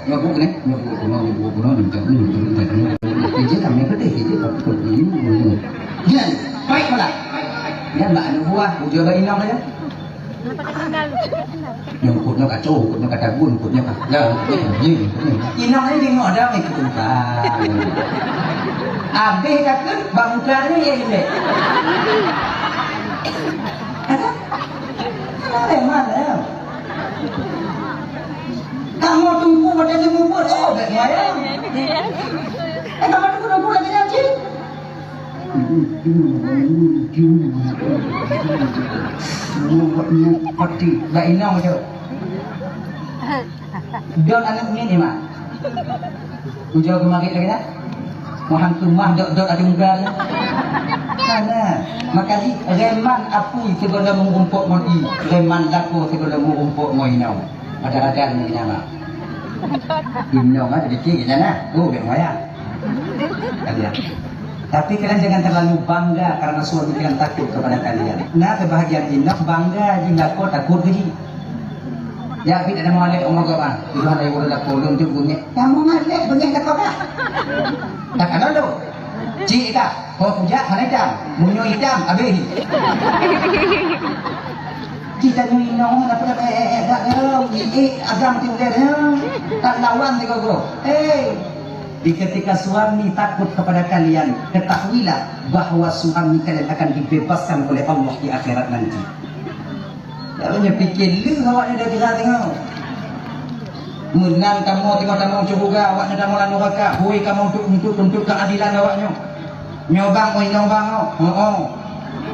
ngabuk ni, ngabuk kuno macam ni, kerja kami pedih, kerja tapi ini, dia baik malah, dia mak anu buah, ujar bayi nong dia, yang kutnya kacau, kutnya katagun, kutnya kacau, inong ni dia ngoda ni ketukan, abis takut bangkarnya ya ini, ada mana? Kamu tunggu pada jemur sobek ya. Kamu tunggu lagi nanti. Pati, dah inang je. Don anak ni mah. Ujar kemari lagi dah. Mohon tumah dok ada mugarnya. Mana? Makali reman apui segala mengumpuk moi, reman laku segala mengumpuk moi nau. Ada ni nama. Inong ada dikit sana. Oh, biar maya. Kalian. Tapi kalian jangan terlalu bangga karena suami kalian takut kepada kalian. Nah, kebahagiaan inong bangga jika kau takut ke dia. Ya, tidak ada malek omong apa. Tuhan ayah udah kolom tu bunyi. Kamu malek bunyi tak kau tak? Tak ada tu. Cik tak. Kau puja mana jam? Munyo hitam habis. Kita ni inong apa tak ada. Agam tu dia tak lawan tu kau. Di ketika suami takut kepada kalian, ketahuilah bahawa suami kalian akan dibebaskan oleh Allah di akhirat nanti. Tak banyak fikir lu awaknya dah kira tengok. Menang kamu tengok kamu cuba awaknya dah mula neraka. Hoi kamu untuk keadilan awaknya. Nyobang oi nyobang oh.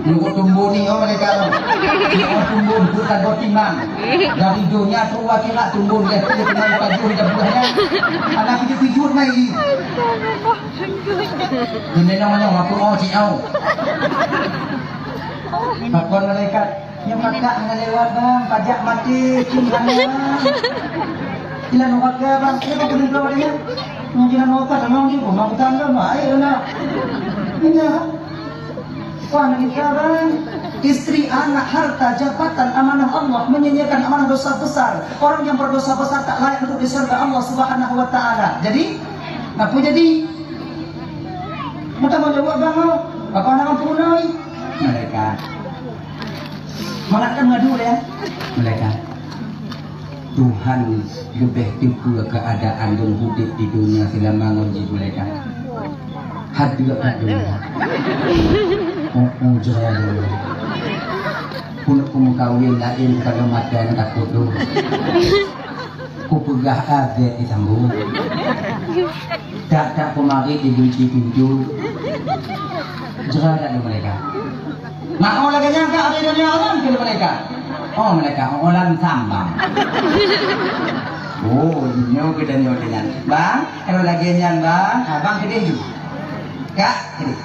Nunggu tumbuh ni mereka. Dia tumbuh bukan botiman. Dari dunia tu wakila tumbuh dia tu dengan baju dia buahnya. Anak itu pijut mai. Ini namanya aku ciau. Pakon malaikat yang kakak dengan lewat bang, pajak mati, cincang Kila neraka bang, kenapa kena keluar dia? Kila neraka memang juga, mau tanda mah, ayo nak. Ini wah kita bang, istri, anak, harta, jabatan, amanah Allah, menyanyiakan amanah dosa besar. Orang yang berdosa besar tak layak untuk di surga Allah Subhanahu Wa Taala. Jadi, apa jadi? Mudah mau jawab bang, apa nama punai? Mereka. Malaikat ngadu ya. Malaikat. Tuhan lebih tipu keadaan dan hidup di dunia selama ngaji malaikat. Hadir kat dunia. Oh jangan. Pun kawin lain kalau makan takut tu. Ku pegah abe ditambung. Tak pemari digunci pintu. Jangan ada malaikat. Mau lagi nyangka ada dunia orang ke mereka? Oh mereka orang sambang. Oh nyo kita nyo dengan bang. Kalau lagi nyan bang, abang kedih ju. Kak kedih.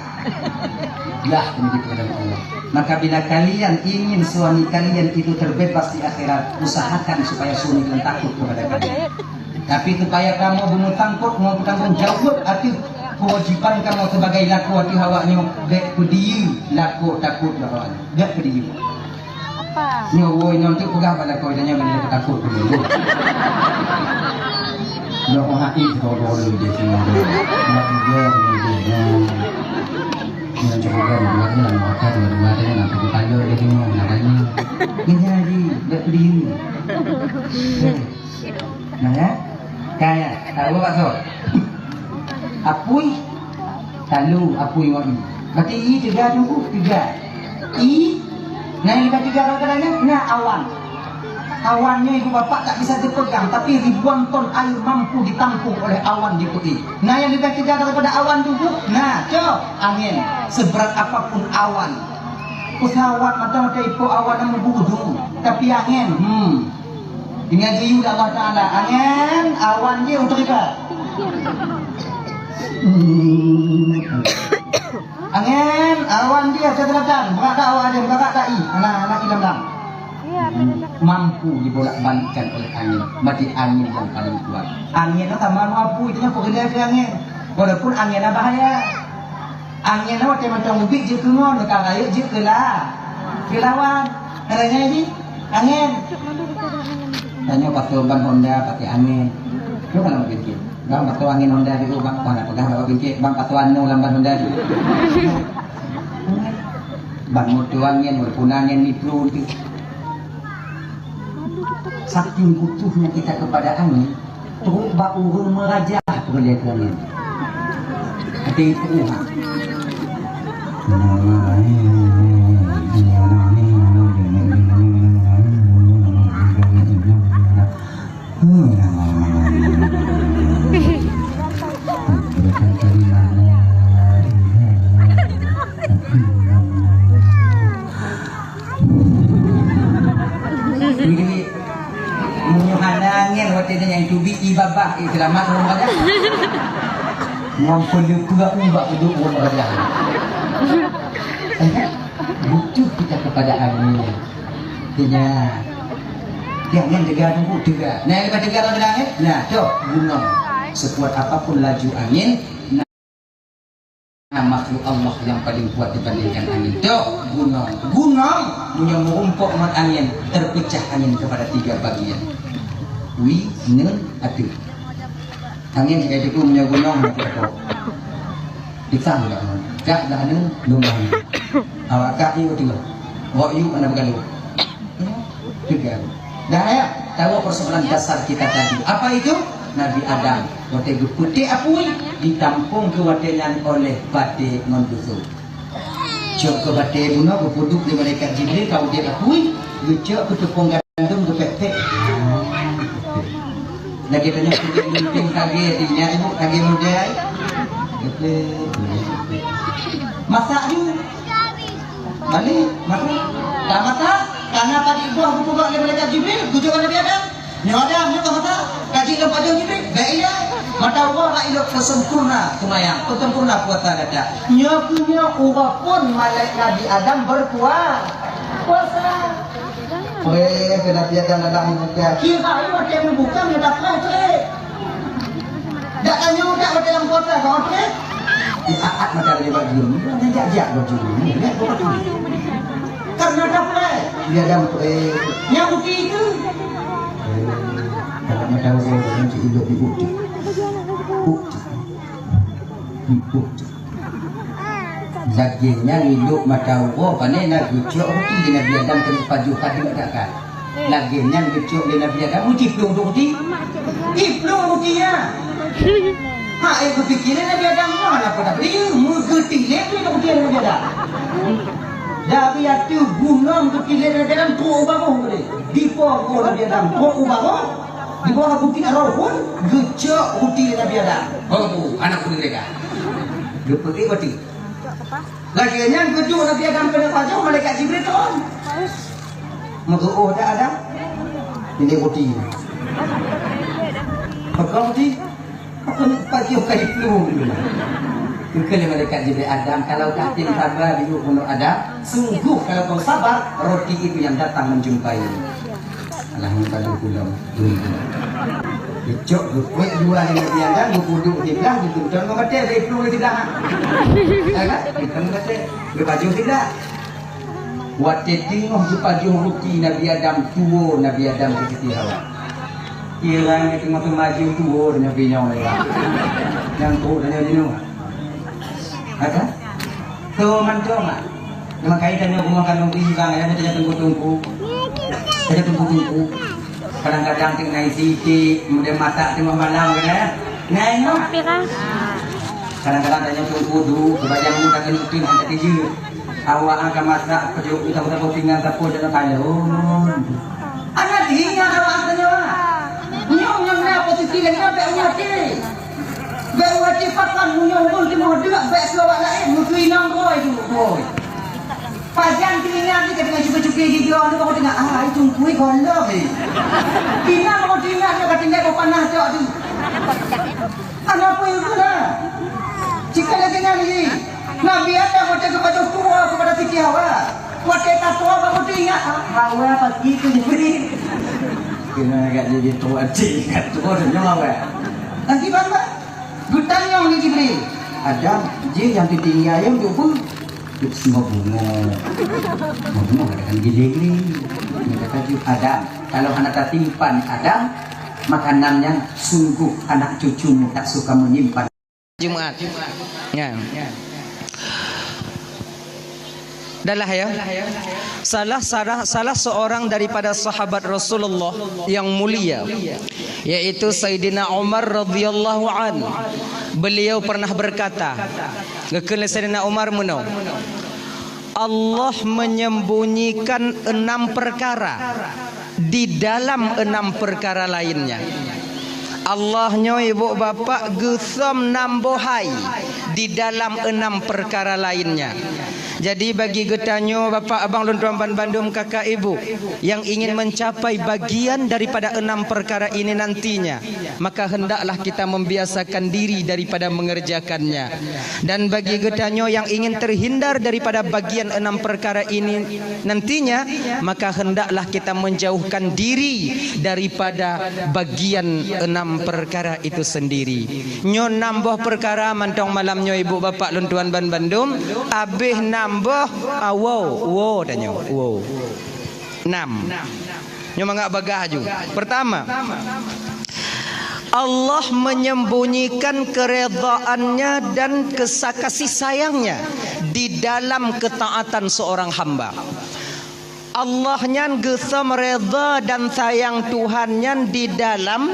Ya ini kepada Allah. Maka bila kalian ingin suami kalian itu terbebas di akhirat, usahakan supaya suami kalian takut kepada kalian. Tapi supaya kamu bunyi tangkut, mau tanggung jawab, arti kewajiban kamu sebagai laku hati hawaknya dek pedih laku takut lawan dek pedih apa nyowo nanti pegah pada kau tanya benda takut dulu nyowo hati dulu dia semua nak dia dia coba buatnya maka dua dia nak bertanya dia semua namanya ini lagi dek pedih nah ya kayak tahu Pak So apui lalu apui wali berarti i tiga tunggu tiga i nah yang tiga kadang-kadangnya nah awannya ibu bapak tak bisa dipegang tapi ribuan ton air mampu ditampung oleh awan di putih. Nah yang lebih tiga daripada awan tunggu nah coba angin seberat apapun awan pesawat macam ipo awan yang membudu tapi angin ini aja Allah Ta'ala angin awan dia untuk apa angin awan dia sedangkan berada awan dia berada tak i anak hilang mampu dibolak-balikkan oleh angin berarti angin yang paling kuat angin itu tambah mampu itu yang pekerja ke angin walaupun anginnya bahaya anginnya macam ubik je ke ngon dekat raya je ke lah ke lawan katanya ini angin tanya pakai ban Honda pakai angin Lu kan pikir, bang patuangin Honda di bang, mana pegang apa pikir, bang patuan no lamban Honda di. Bang mau tuangin, mau punangin itu. Saking butuhnya kita kepada angin, terus bak urung merajah perlihatannya. Hati itu angin waktu itu yang tubi ibabah selamat rumah aja. Ngampun juga ubah hidup rumah aja. Butuh kita kepada angin. Dia jangan jaga nunggu juga. Nah, lepas jaga langit, nah, tuh gunung. Sekuat apapun laju angin, nah, makhluk Allah yang paling kuat dibandingkan angin. Tuh gunung. Gunung punya merumpuk mat angin, terpecah angin kepada 3 bagian. Wi, nun, atu. Angin kayak itu punya gunung macam ditang tak? Kak dah nun, lumah. Awak kak ni betul. Wak you mana bergalu? Juga. Dah ya, tahu persoalan dasar kita tadi. Apa itu? Nabi Adam. Waktu itu putih apui ditampung ke watenan oleh badai nondusu. Cok ke badai bunuh berpuduk di malaikat Jibril kau dia apui. Cok ke tepung gandum ke pepek. Lagi tanya kulit lumping kage tinya ibu kage muda. Masak you. Balik masak. Tak masak. Karena tadi buah buku oleh malaikat Jibril, kujukan Nabi Adam. Ni Adam ni kau masak. Kaji dalam pajang Jibril. Baik ya. Mata Allah nak hidup sempurna semayang. Sempurna puasa dada. Nya punya orang pun malaikat Nabi Adam berpuasa. Puasa. Kena tiada dalam muka. Kira ini macam yang bukan yang dapat cek. Tak tanya muka macam dalam kota kau cek. Saat macam dia baju ni, dia jak baju ni. Lihat baju ni. Karena dapat dia dalam yang bukti itu. Kalau macam orang yang hidup di bukti. Bukti. Dagingnya hidup mata Allah panen nak gucuk bukti di Nabi Adam ke paju hadir tak kan. Dagingnya gucuk di Nabi Adam bukti pelung bukti. Pelung buktinya. Ha, aku fikirin Nabi Adam mana pun tak dia mengerti lebih bukti Nabi Adam. Tapi itu gunung bukti Nabi Adam tu ubah boleh. Di bawah Nabi Adam tu ubah. Di bawah bukti Roh pun gucuk bukti Nabi Adam. Oh, anak pun mereka. Bukti bukti. Lagi yang kedua Nabi Adam kena pajak malaikat Jibril turun. Maka tak ada. Ini bukti. Apa bukti? Apa nak pajak kali pelung dulu. Kalau malaikat Jibril Adam kalau tak sabar hidup untuk Adam, sungguh kalau kau sabar roti itu yang datang menjumpai. Alhamdulillah pulang. Dicok gue dua yang Nabi Adam duduk di belah gitu. Jangan kau kata dari pelung di belah. Agak kita kata berbaju tidak. Waktu tengok baju ruti Nabi Adam tua Nabi Adam ke Siti Hawa. Kiranya tengok maju tua Nabi Nyawa. Yang tua dan yang dino. Ada? Tuh manjoma. Memang kaitannya rumah kandung bang ya kita tunggu-tunggu. Kita tunggu-tunggu. Kadang-kadang ting naik siti, kemudian masak tengah malam kan ya. Naik no. Kadang-kadang tanya tunggu dulu, kebayang mu tak kena ting hantar kerja. Awak akan masak pejuk kita kita tinggal dapur dan kaya. Oh. Anak tinggal awak tanya. Nyong yang nak posisi lagi apa nyati. Bewati pakan nyong pun di mau dua bek selawat lain mesti nang boy tu boy. Pajang telinga ni ketika cuci-cuci di dia ni kau tengok itu kuih gondok ni. Kina kau tengok dia ketika kau panas jauh tu. Anak apa itu lah? Jika lagi ni Nabi Adam kau tengok baju tua kepada Siti Hawa. Kau tengok tua kau tengok Hawa pagi tu beri. Kena agak jadi tua cik tua tu jangan Hawa. Nanti bapa gutang yang ni Jibril. Adam je yang tinggal yang tu pun semua bunga katakan gili-gili kata Adam kalau anak timpan Adam makanannya sungguh anak cucumu tak suka menyimpan. Jumat. Ya. Adalah ya. Salah seorang daripada sahabat Rasulullah yang mulia, yaitu Sayyidina Umar radhiyallahu an. Beliau pernah berkata, gekeun Sayyidina Umar meunau, Allah menyembunyikan 6 perkara di dalam 6 perkara lainnya. Allahnya ibu bapak gesam nambohai di dalam 6 perkara lainnya. Jadi bagi getanyo bapak abang lun tuan Bandung kakak ibu yang ingin mencapai bagian daripada 6 perkara ini nantinya, maka hendaklah kita membiasakan diri daripada mengerjakannya. Dan bagi getanyo yang ingin terhindar daripada bagian 6 perkara ini nantinya, maka hendaklah kita menjauhkan diri daripada bagian 6 perkara itu sendiri. Nyo nambah perkara mantong malamnya ibu bapak lun tuan Bandung abih nambah wow danyo wow 6 nyo mangga bagah ju. Pertama, Allah menyembunyikan keredaannya dan kasih sayangnya di dalam ketaatan seorang hamba. Allah nyan gesam reda dan sayang Tuhan nyan di dalam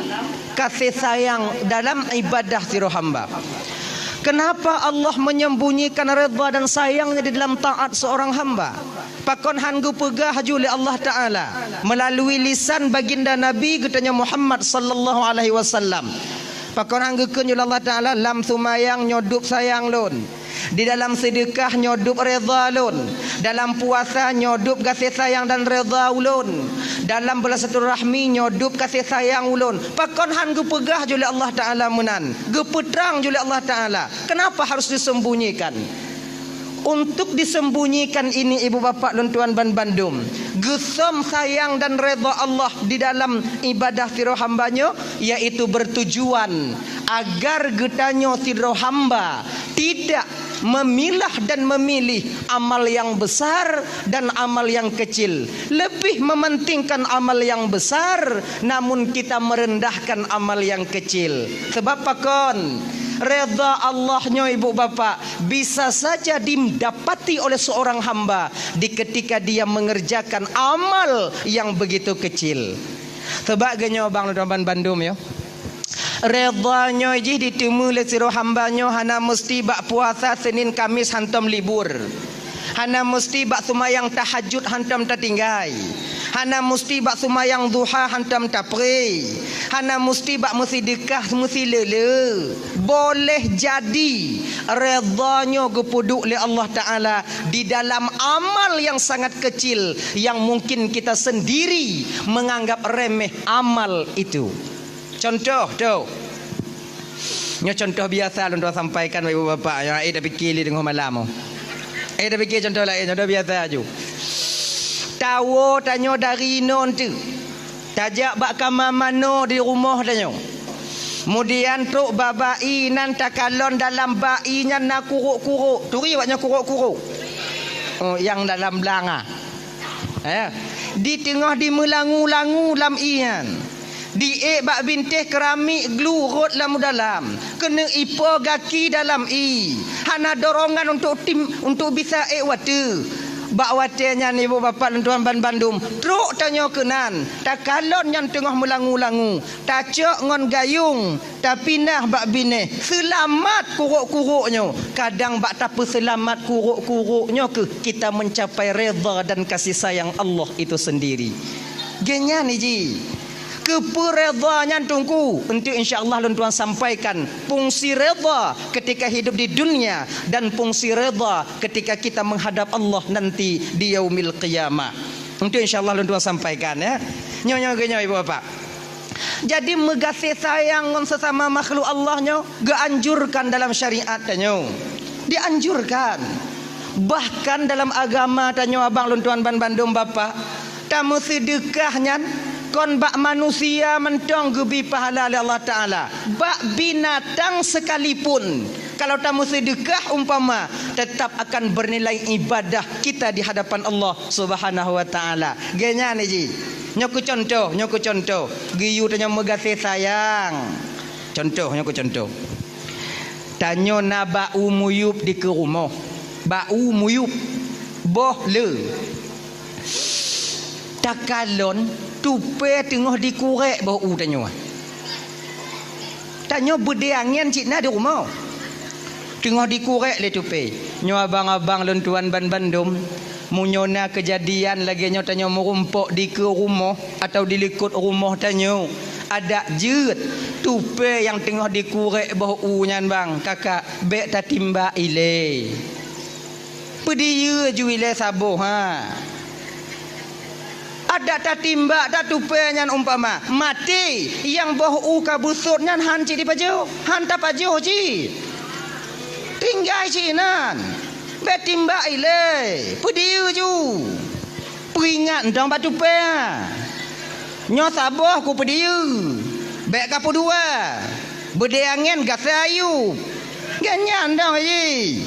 kasih sayang dalam ibadah siro hamba. Kenapa Allah menyembunyikan redha dan sayangnya di dalam taat seorang hamba? Pakon hanggu pegah juli Allah Ta'ala melalui lisan baginda Nabi getanya Muhammad sallallahu alaihi wasallam. Pakon hanggu kun juli Allah Ta'ala lam sumayang nyodup sayang lun. Di dalam sedekah nyodup redha lun. Dalam puasa nyodup kasih sayang dan redha ulun. Dalam bersilaturahmi nyodup kasih sayang ulun. Pakon han gu pegah juli Allah Ta'ala menan. Gu petrang juli Allah Ta'ala. Kenapa harus disembunyikan? Untuk disembunyikan ini ibu bapak lun tuan Bandung, gesam sayang dan redha Allah di dalam ibadah siro hambanya, yaitu bertujuan agar getanyo siro hamba tidak memilah dan memilih amal yang besar dan amal yang kecil. Lebih mementingkan amal yang besar, namun kita merendahkan amal yang kecil. Sebab pakon redha Allahnya ibu bapak bisa saja didapati oleh seorang hamba di ketika dia mengerjakan amal yang begitu kecil. Sebab genyo bang Ludoban Bandung yo. Redanya je ditemu oleh siro hambanya hana mesti bak puasa Senin Kamis hantam libur. Hana mesti bak sumayang tahajud hantam tertinggai. Hana mesti bak sumayang duha hantam tapri. Hana mesti bak sedekah mesti lele. Boleh jadi redanya gepuduk oleh Allah Ta'ala di dalam amal yang sangat kecil yang mungkin kita sendiri menganggap remeh amal itu. Contoh tu. Nya contoh biasa lu sampaikan ibu bapa ya dah fikir li dengan malam. Dah fikir contoh lain, contoh biasa aju. Tawo tanyo dari non tu. Tajak bak kamar mano di rumah tanyo. Kemudian tu babai nan takalon dalam bainya nak kuruk-kuruk. Turi waknya kuruk-kuruk. Oh yang dalam belanga. Di tengah di melangu-langu lam ian. Di bak bintih keramik glurut lamu dalam. Kena ipo gaki dalam i. Hana dorongan untuk bisa watu. Bak watenya ni ibu bapa tuan Bandung. Truk tanya kenan. Tak kalon yang tengah melangu-langu. Tak cok ngon gayung. Tak pinah bak bineh. Selamat kuruk-kuruknya. Kadang bak tak selamat kuruk-kuruknya ke kita mencapai redha dan kasih sayang Allah itu sendiri. Genya ni ji. Keperedanya tunggu untuk insya-Allah tuan sampaikan fungsi redha ketika hidup di dunia dan fungsi redha ketika kita menghadap Allah nanti di yaumil qiyamah. Untuk insya-Allah tuan sampaikan ya. Nyonya ibu bapak. Jadi megasih sayang dengan sesama makhluk Allahnya dianjurkan dalam syariat tanyo. Dianjurkan. Bahkan dalam agama tanyo abang tuan Bandung bapak, tamu sedekahnya kon bak manusia mentong gebi pahala oleh Allah Ta'ala. Bak binatang sekalipun kalau tamu sedekah umpama tetap akan bernilai ibadah kita di hadapan Allah Subhanahu wa Ta'ala. Genya ni ji. Nyoku contoh. Giyu tanya megasih sayang. Contoh, nyoku contoh. Tanyo na bau muyup di ke rumah. Bau muyup. Boh le. Takalon tupe tengah dikurek bau tanyo. Tanyo berdeangan cik na di rumah. Tengah dikurek le tupe. Nyo abang-abang lentuan ban Bandung. Munyona kejadian lagi nyo tanyo merumpok di ke rumah atau di likut rumah tanyo. Ada jeut tupe yang tengah dikurek bau nyan bang. Kakak bek tatimba ile. Pediye ju ile sabuh ha. Ada tatimba tak tupe nyan umpama mati yang bau kabusut nyan han ci di pajo. Han ta pajo ci. Tinggal ci nan. Betimba ile pediu ju peringat ndang batu pe nyo saboh ku pediu bek kapu dua berdeangan gasayu ganyan ndang ji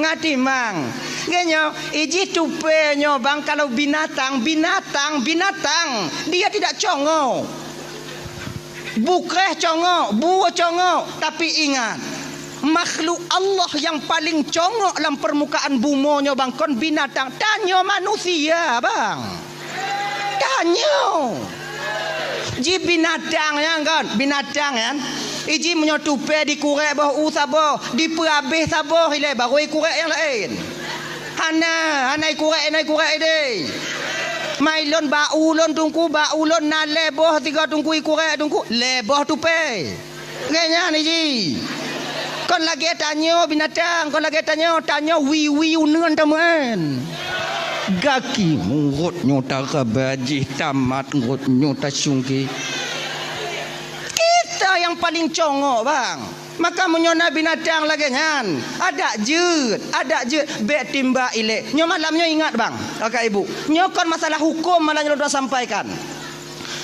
ngati mang genyo iji tupe nyo bang kalau binatang dia tidak congok bukreh congok buah congok tapi ingat makhluk Allah yang paling congok dalam permukaan bumonyo bang kon binatang tanyo manusia bang tanyo ji binatang yang kan binatang kan iji menyotupe dikurek bau sabo diperabih sabo ile baru ikurek yang lain hana ikurek ide mailon baulon tungku baulon na leboh tiga tungku ikurek tungku leboh tupe kayaknya ni ji kon lagi tanya binatang, kon lagi tanya wiwi uneun teman. Gaki murut nyota kabaji tamat murut nyota sungki. Kita yang paling congok bang. Maka menyona binatang lagi nyan. Ada jeut bek timba ile. Nyo malamnya ingat bang, kakak ibu. Nyo kon masalah hukum malah nyo dah sampaikan.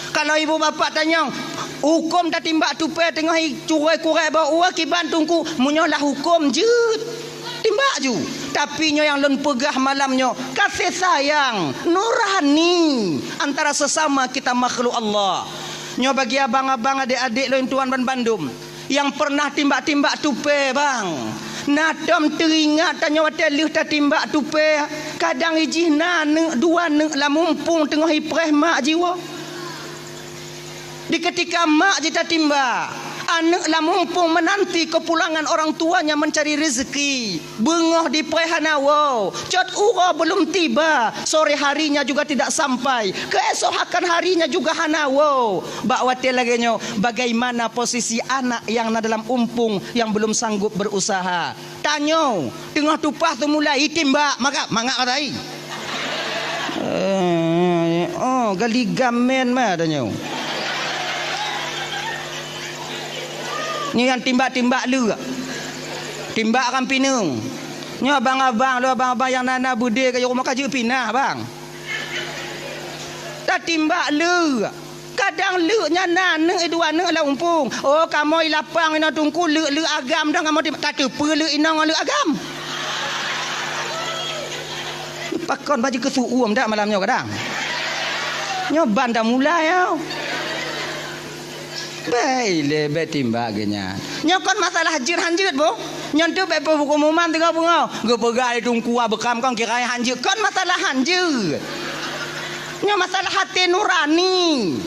Kalau ibu bapak tanya hukum tak timbak tupe tengah curai kurai bau akibat tungku munyolah hukum jeut timbak ju tapi nyo yang lon pegah malamnya kasih sayang nurani antara sesama kita makhluk Allah nyo bagi abang-abang adik-adik lon tuan ban Bandung yang pernah timbak-timbak tupe bang nadam teringat tanya watelih tak timbak tupe kadang ijih na dua la mumpung tengah ipreh mak jiwa. Di ketika mak jita timba anak lah mumpung menanti kepulangan orang tuanya mencari rezeki bengah di prehanawo cot ura belum tiba sore harinya juga tidak sampai keesokan harinya juga hanawo bakwati lagi nyo bagaimana posisi anak yang dalam umpung yang belum sanggup berusaha tanyo tengah tupah tu mulai timba maka mangak katai gali gamen mah tanyo. Ni yang timbak-timbak lu. Timbak kan pinung. Ni abang-abang yang nana bude ke rumah kaji pinah bang. Tak timbak lu. Kadang lu nya nana dua nana la umpung. Oh kamu lapang ina tungku lu agam dah kamu timbak. Tak tepe lu ina lu agam. Pakon baju kesuuam dak malamnya kadang. Nyoban dah mulai ya. Baile betimbak genya. Nyokon masalah hanjir bo. Nyentuh bepo hukuman tengah bengau. Ge pegai tungku bekam kong kirai hanjir. Kon masalah hanjir. Nya masalah hati nurani.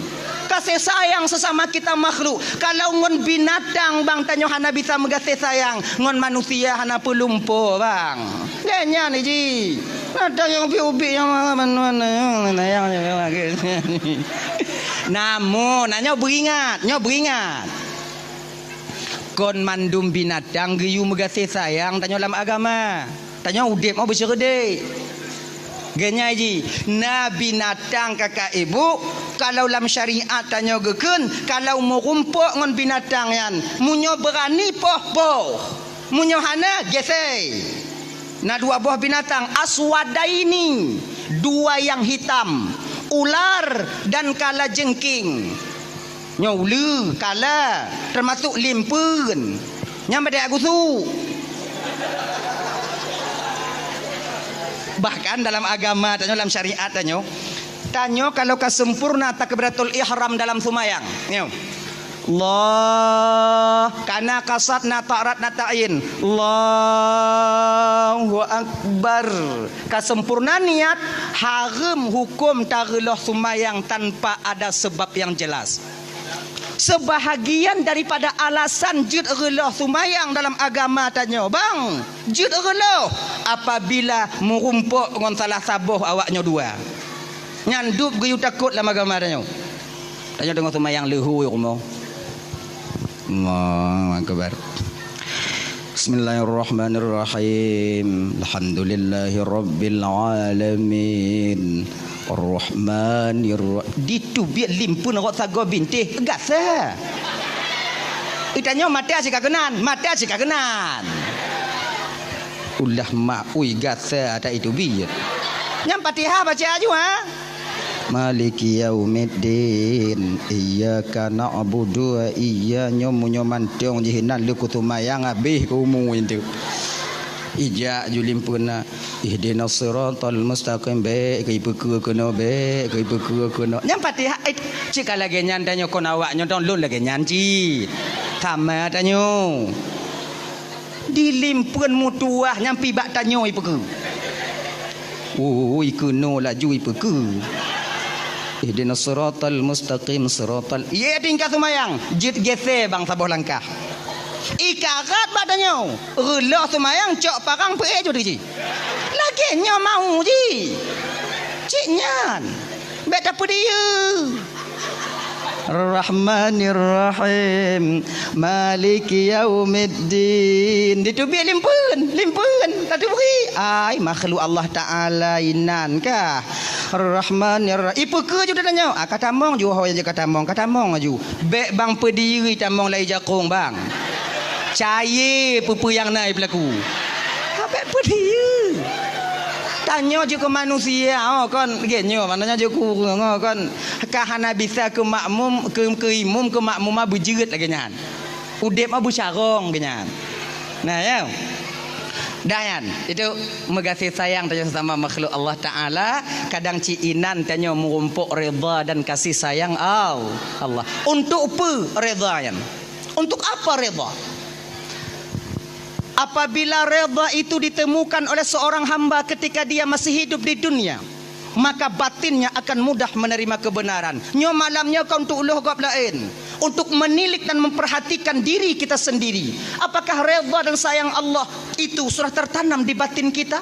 Kasih sayang sesama kita makhluk. Kalau ngon binatang bang tanyo hana bisa mengasih sayang. Ngon manusia hana pelumpo bang. Genya ni ji. Ada yang ubi yang mana yang namun nyo beringat kon mandum binatang geyu megasih sayang tanyo dalam agama tanyo udip mau berserde genya ji na binatang kakak ibu kalau dalam syariat tanyo geken kalau mau rumpuk ngon binatang yan munyo berani poh munyo hana gesei na dua buah binatang aswadaini dua yang hitam ular dan kala jengking nyolu kala termasuk limpun nyampe dia agusu bahkan dalam agama tanyo dalam syariat tanyo Tanya kalau kesempurna takbiratul ihram dalam sumayang. Nyo. Allah kana kasat na ta'rat na ta'in Allahu Akbar. Kesempurnaan niat haram hukum tarelah sumayang tanpa ada sebab yang jelas. Sebahagian daripada alasan jud relah sumayang dalam agama tanya bang jud relah apabila merumpuk dengan salah sabuh awaknya dua nyandup geyu takut dalam agama tanya dengan sumayang lehu rumah. Allahu Akbar. Bismillahirrahmanirrahim. Alhamdulillahirabbil alamin. Ar-Rahmanir ditu biar limpun rot sago bintih gasa. Itanya mati asik kagenan, mati asik kagenan. Ulah mak ui gasa ada itu biar. Nyam Fatihah baca aja ha. Maliki yaumiddin iyyaka na'budu wa iyyaka nyomantong jihinan lu kutumayang abih kumu itu ija julimpuna ihdinas siratal mustaqim be kai peku kono be kai peku kono nyam Fatihah cik lagi nyan tanyo kon awak nyonton lun lagi nyan ci sama tanyo dilimpun mutuah nyampi bak tanyo ipeku ikono laju ipeku ihdinas siratal mustaqim siratal ye tingkat sumayang jit gese bang sabuh langkah ikarat badannya relah sumayang cok parang pe jo ji lagi nya mau ji cik nyan bet apa dia Rahmanir Rahim Maliki Yaumiddin itu biar limpun tadi beri ai makhluk Allah Taala inan kah Rahmanir Rahim ipu ke ju tanya kata mong ju ho je kata mong ju bek bang pediri tamong lai jakung bang caye pupu yang naik berlaku bek pediri tanya je ke manusia kan genyo maknanya je ku kan kahana bisa ke makmum ke imam ke makmum berjerit lagi nyan udep abu syarong genyan nah ya dayan itu mengasih sayang tanya sesama makhluk Allah Taala kadang ciinan tanya merumpuk redha dan kasih sayang Allah untuk apa redha yan untuk apa redha apabila redha itu ditemukan oleh seorang hamba ketika dia masih hidup di dunia maka batinnya akan mudah menerima kebenaran. Nyo malamnya kau untuk uluh gap lain untuk menilik dan memperhatikan diri kita sendiri. Apakah redha dan sayang Allah itu sudah tertanam di batin kita?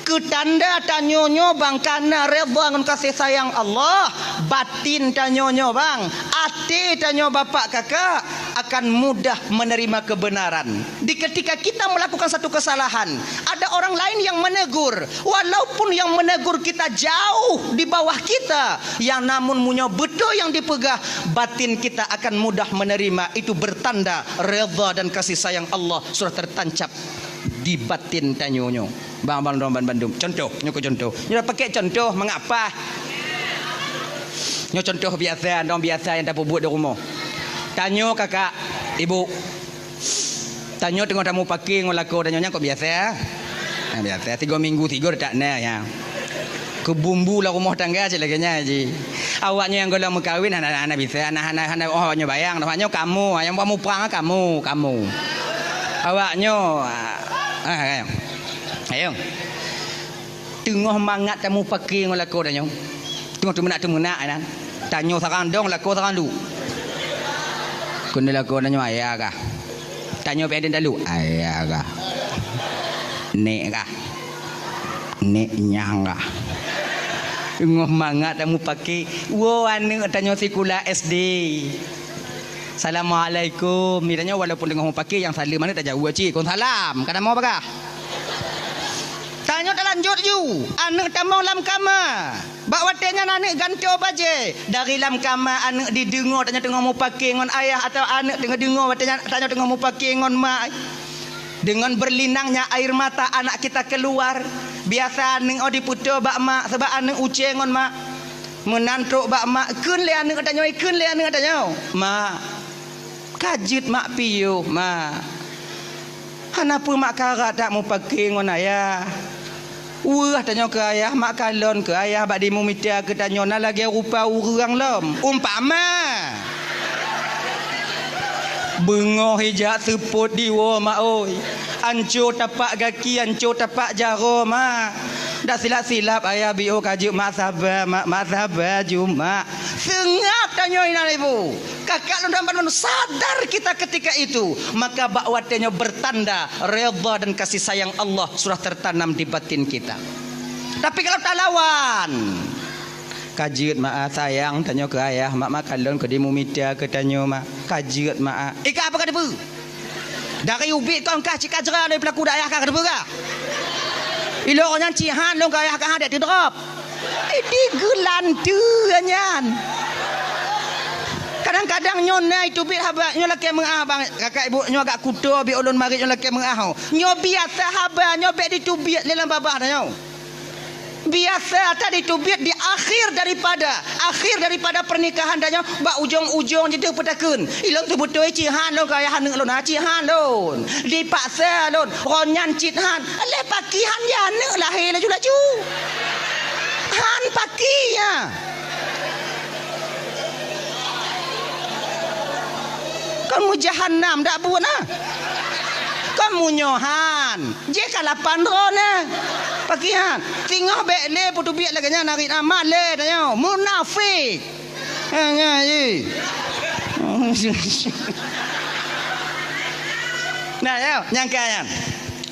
Ketanda tanyonyo bang karena redha dengan kasih sayang Allah, batin tanyonyo bang, ati tanyo bapak kakak akan mudah menerima kebenaran. Di ketika kita melakukan satu kesalahan, ada orang lain yang menegur, walaupun yang menegur kita jauh di bawah kita, yang namun punya betul yang dipegah, batin kita akan mudah menerima. Itu bertanda redha dan kasih sayang Allah sudah tertancap di batin tanyonyo. Bang Bandung. Contoh, nyoko contoh. Nyo pakai contoh mengapa? Nyo contoh biasa, dong biasa yang tak buat di rumah. Tanyo kakak, ibu. Tanyo tengok tamu pakai ngolako tanyonya kok biasa ya? Nah, biasa 3 minggu 3 tak na ya. Kebumbu lah rumah tangga je laganya je. Awaknya yang gola mengkawin anak-anak bisa, anak-anak ohnya bayang, awaknya kamu, yang kamu perang kamu. Awaknya ayo. Tengah mangat tamu pakai ngolako tanyo. Tengok temenak kan. Tanyo sarang dong lako sarang lu. Kun lako tanyo ayah kah? Tanyo pe den dalu ayah kah? Nek kah? Nek nyang kah? Tengah mangat tamu pakai. Wo anu tanyo sekolah SD. Assalamualaikum. Miranya walaupun tengah pakai yang salam mana tak jauh cik. Kon salam. Kada mau apakah? Tanya tak lanjut you. Anak tamang lam kama. Bak watenya anak ganti baje. Dari lam kama anak didengar tanya tengah mau pakai ngon ayah atau anak tengah dengar watenya tanya tengah mau pakai ngon mak. Dengan berlinangnya air mata anak kita keluar. Biasa anak diputar bak mak sebab anak uce ngon mak. Menantuk bak mak keun le anak katanya. Mak. Kajit mak piyo mak. Kenapa mak karat tak mau pakai ngon ayah? Wah tanya ke ayah mak kalon ke ayah bak di mumita ke tanya na lagi rupa urang lem. Umpama bengoh hijak seput diwa mak oi. Ancur tapak kaki, ancur tapak jaro mak. Dah silap-silap ayah bio kajuk mak sabar, mak sabar Jumat. Sengap tanya ina ibu. Kakak lu sadar kita ketika itu, maka bakwatnya bertanda redha dan kasih sayang Allah sudah tertanam di batin kita. Tapi kalau tak lawan, kajut mak sayang tanya ke ayah mak kalon ke di mumita ke tanya mak kajut mak. Ika apa kata bu? Dari ubit kau kah cik ajra dari pelaku dak ayah kah kata bu kah? Ilo orang cihan long ayah kah ada drop. Ini gelantu nyan. Kadang-kadang nyona itu bit haba nyo laki mengah bang kakak ibu nyo agak kuto bi ulun mari nyo laki mengah. Nyo biasa haba nyo bet ditubit dalam babah nyo. Biasa tadi tubit di akhir daripada pernikahan dan nyo ba ujung-ujung jadi petakeun. Ilong tu betul cihan lo kaya han lo na cihan lo. Dipaksa lo ronyan cihan. Le pakihan ya ne lahir laju-laju. Han pakinya. Kamu jahannam dak buat nah. Kamu nyohan. Je kalapan rona. Pakihan. Tingah bek le putu biak lagi nya narik amal le tanya. Munafik. Nya ye. Nah ya, nyangka.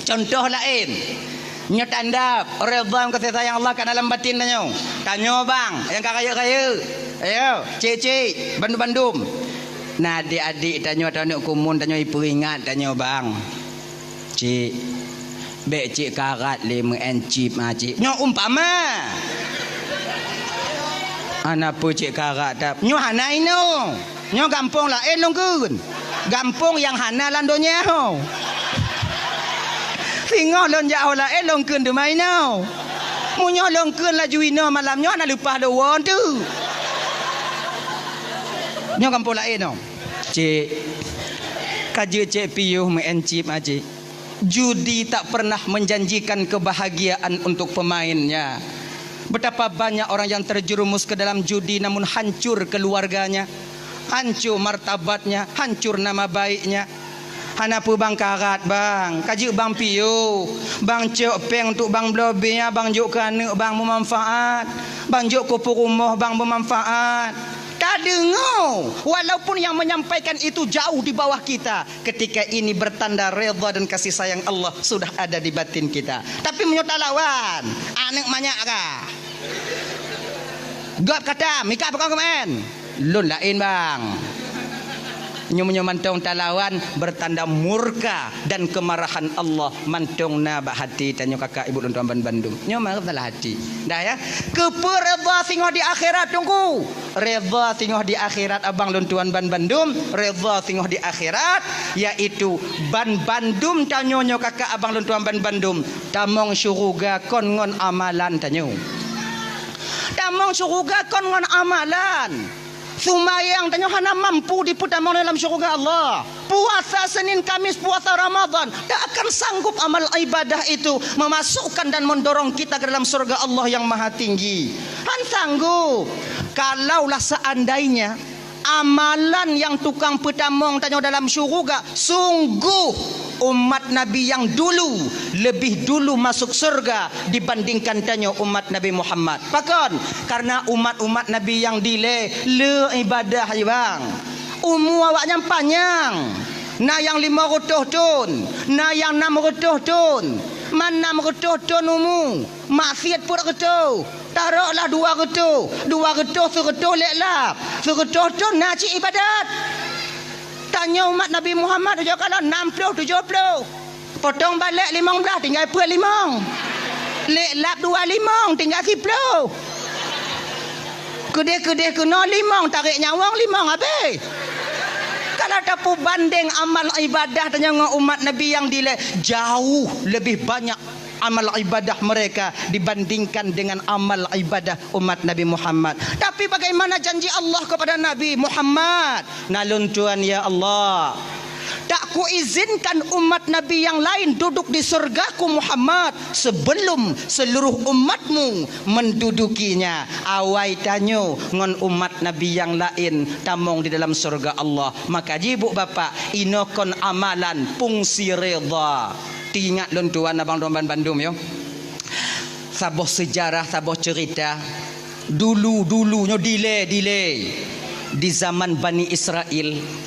Contoh lain. Nyo tanda redha kasih sayang Allah kat dalam batin tanya. Tanya bang, yang kaya-kaya. Ayo, cik-cik, bandum-bandum. Nah adik-adik tanya anak kumun tanya ibu ingat tanya bang. Cik, bek cik karat 5 encip cik. Nyo umpama. Anak pu cik karat tap. Nyo hanai no. Nyo gampung lain longkun. Gampung yang hana landonya ho. Singo lon jauh lain longkun de mai no. Munyo longkun la juino malam nyo ana lupa do won tu. Nyo kampung lain no. Cik kaje cik piyuh mencip cik. Judi tak pernah menjanjikan kebahagiaan untuk pemainnya. Betapa banyak orang yang terjerumus ke dalam judi namun hancur keluarganya, hancur martabatnya, hancur nama baiknya. Hanapu bang karat bang, kaji bang piyuh, bang cok peng untuk bang blobinya, bang juk kana bang memanfaat, bang juk kupu rumah bang bermanfaat. Tak dengar. Walaupun yang menyampaikan itu jauh di bawah kita. Ketika ini bertanda redha dan kasih sayang Allah sudah ada di batin kita. Tapi menyota lawan. Anak banyak kah? God kata, mika apa kau kemen? Lun lain bang. Nyo mantong talawan bertanda murka dan kemarahan Allah mantong na bak hati tanya kakak ibu dan tuan Bandung. Nyo marah dalam hati. Dah ya. Keper redha singoh di akhirat tunggu. Redha singoh di akhirat abang dan tuan Bandung, redha singoh di akhirat yaitu ban Bandung tanya nyo kakak abang dan tuan Bandung. Tamong syurga kon ngon amalan tanya. Tamong syurga kon ngon amalan. Sumayang tanya hana mampu diputamang dalam syurga Allah. Puasa Senin Kamis, puasa Ramadan, tak akan sanggup amal ibadah itu memasukkan dan mendorong kita ke dalam surga Allah yang maha tinggi. Han sanggup. Kalaulah seandainya amalan yang tukang petamong tanya dalam syurga, sungguh umat Nabi yang dulu lebih dulu masuk surga dibandingkan tanya umat Nabi Muhammad. Pakon karena umat-umat Nabi yang dile le ibadah ya bang. Umur awaknya panjang. Na yang 500 tahun, na yang 600 tahun. Man 600 tahun umur. Maksiat pun ketu. Taruhlah 200. 200 100 leklap. 100 tahun nak cik ibadat. Tanya umat Nabi Muhammad dia kalau 60 70. Potong balik 15 tinggal pul 5. Leklap 25 tinggal 10. Kedai-kedai kena 5 tarik nyawang 5 habis. Kalau tapu banding amal ibadah dengan umat Nabi yang dile jauh lebih banyak amal ibadah mereka dibandingkan dengan amal ibadah umat Nabi Muhammad. Tapi bagaimana janji Allah kepada Nabi Muhammad? Nalun Tuhan ya Allah. tak ku izinkan umat Nabi yang lain duduk di surgaku Muhammad sebelum seluruh umatmu mendudukinya. Awai tanyo ngon umat Nabi yang lain tamong di dalam surga Allah. Maka ibu bapa inokon amalan fungsi redha. Tingat lon tuan abang domban Bandung yo. Saboh sejarah, saboh cerita. Dulu-dulunya delay di zaman Bani Israel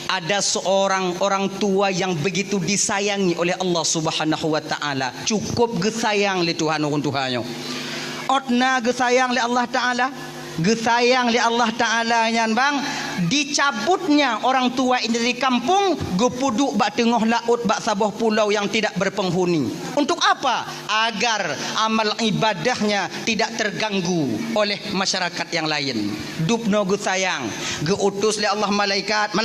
ada seorang orang tua yang begitu disayangi oleh Allah Subhanahu wa taala. Cukup gesayang li Tuhan orang tuhanyo. Otna gesayang li Allah taala. Gesayang li Allah taala nyan bang, dicabutnya orang tua ini dari kampung, gepuduk bak tengah laut bak sabuh pulau yang tidak berpenghuni. Untuk apa? Agar amal ibadahnya tidak terganggu oleh masyarakat yang lain. Dupno gesayang, geutus li Allah malaikat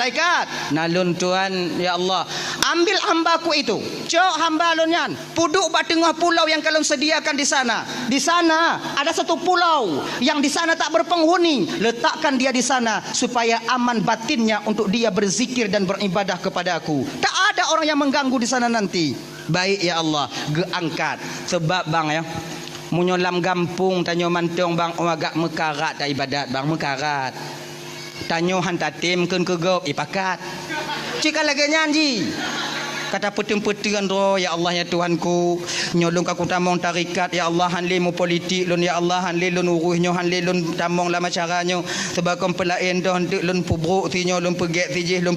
nalun Tuhan ya Allah, ambil hambaku itu, cok hamba lonyan, puduk bak tengah pulau yang kalian sediakan di sana. Di sana ada satu pulau yang di sana tak berpenghuni, letakkan dia di sana supaya aman batinnya untuk dia berzikir dan beribadah kepadaku. Tak ada orang yang mengganggu di sana nanti. Baik ya Allah, geangkat. Sebab bang ya, munyolam gampung tanyo mantong bang agak mekarat tak ibadat bang, mekarat. Tanyo hantatim keun kegop ipakat. Cika lagi nyanji. Kata peteng-peteng ro ya Allah ya Tuhanku, nyolong aku tamong tarikat ya Allah, hanle mu politik lun ya Allah, hanle lun uruhnyo, hanle lun tamong lama caranyo sebab kom pelain dah untuk lun pubruk tinyo, lun pegek tijih, lun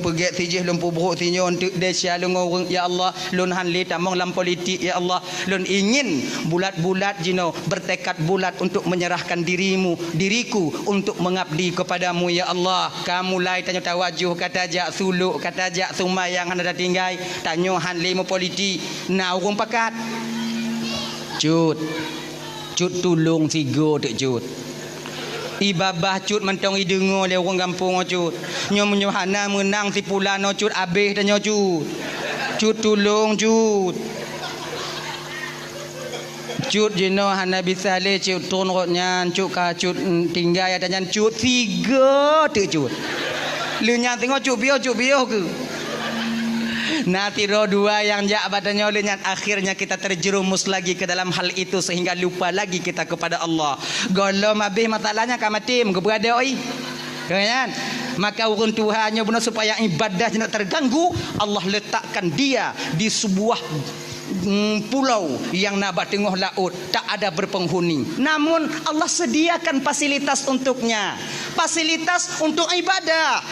pubruk tinyo untuk desya lun orang ya Allah, lun hanle tamong lam politik ya Allah, lun ingin bulat-bulat jino bertekad bulat untuk menyerahkan diriku untuk mengabdi kepadamu ya Allah. Kamu lai tanyo tawajuh kata jak suluk, kata jak sumayang handa tinggai tanyo han limo politi na urung pakat cut tulung tigo dek cut ibabah cut mentong idengo le urang kampung cut nyo menyohana menang si pulano cut abeh danyo cut tulung cut jeno hana bisa le cut turun rotnya cut ka cut tinggal ya danyan cut tiga dek cut lu nya tengok cut bio ke. Nah tiro dua yang jak badannya olehnya akhirnya kita terjerumus lagi ke dalam hal itu sehingga lupa lagi kita kepada Allah. Golom habis masalahnya kamatim keberada oi. Kan? Maka urun Tuhannya benar supaya ibadah tidak terganggu, Allah letakkan dia di sebuah pulau yang nabat tengah laut, tak ada berpenghuni. Namun Allah sediakan fasilitas untuknya. Fasilitas untuk ibadah.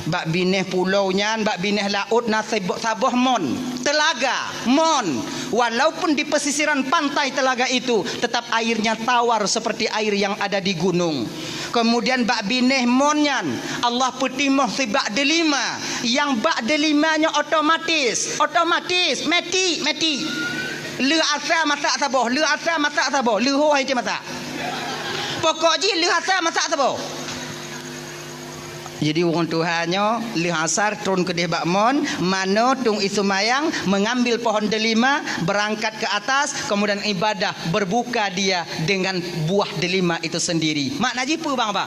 Bak bineh pulau nyan, bak bineh laut na saboh mon, telaga mon. Walaupun di pesisiran pantai telaga itu, tetap airnya tawar seperti air yang ada di gunung. Kemudian bak bineh mon nyan, Allah petimoh si bak delima, yang bak delimanya otomatis, meti. Le asa masak saboh, le hoai je masak. Pokok je le asa masak saboh. Jadi orang Tuhannya lihasar turun ke debak mon, mano tung isumayang mengambil pohon delima, berangkat ke atas, kemudian ibadah, berbuka dia dengan buah delima itu sendiri. Makna jipu bang apa?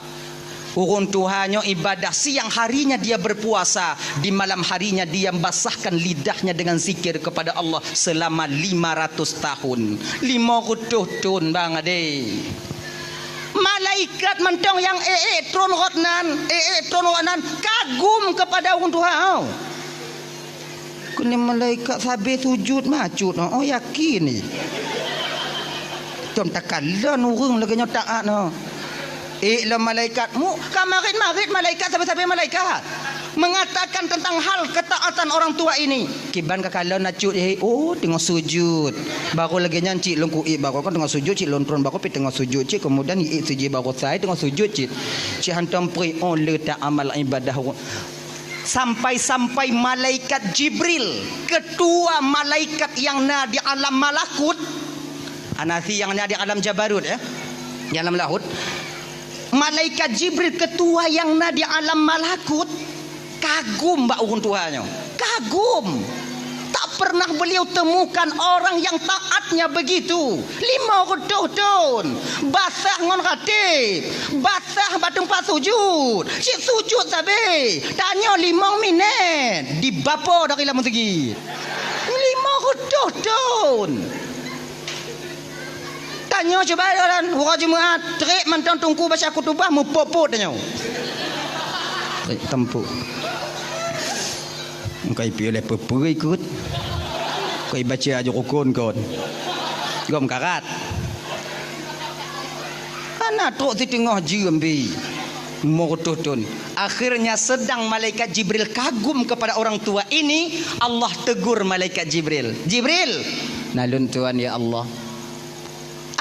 Orang Tuhannya ibadah, siang harinya dia berpuasa, di malam harinya dia basahkan lidahnya dengan zikir kepada Allah selama 500 tahun. 500 tahun bang ade. Malaikat mentong yang tron rotnan kagum kepada orang Tuhan. Kini malaikat sabi sujud macut. Oh yakin ni. Tom takalan urang lagi nyotak no. La malaikat mu kamarit malaikat sampai malaikat mengatakan tentang hal ketaatan orang tua ini. Kiban kakala nacut tengah sujud. Baru lagi nyanci longku baru kan tengah sujud cik lontron baru pi tengah sujud cik kemudian sujud baru saya tengah sujud cik hantam pri on le tak amal ibadah. Sampai malaikat Jibril, ketua malaikat yang na di alam malakut, anasi yang na di alam jabarut di alam laut. Malaikat Jibril ketua yang na di alam malakut kagum mbak urun Tuhannya, kagum, tak pernah beliau temukan orang yang taatnya begitu. 5 tahun basah ngon khatib, basah batung pas sujud. Si sujud sabe. Tanya 5 minit. Di bapa dari lamun segi. 5 tahun. Tanya coba orang Jumaat, terik mantan tungku baca kutubah mu popot tanya. Tempuk. Kau pilih apa ikut. Kau baca aja rukun kon. Gom karat. Anak tu di tengah jembi. Murtutun. Akhirnya sedang malaikat Jibril kagum kepada orang tua ini, Allah tegur malaikat Jibril. Jibril, nalun Tuhan ya Allah.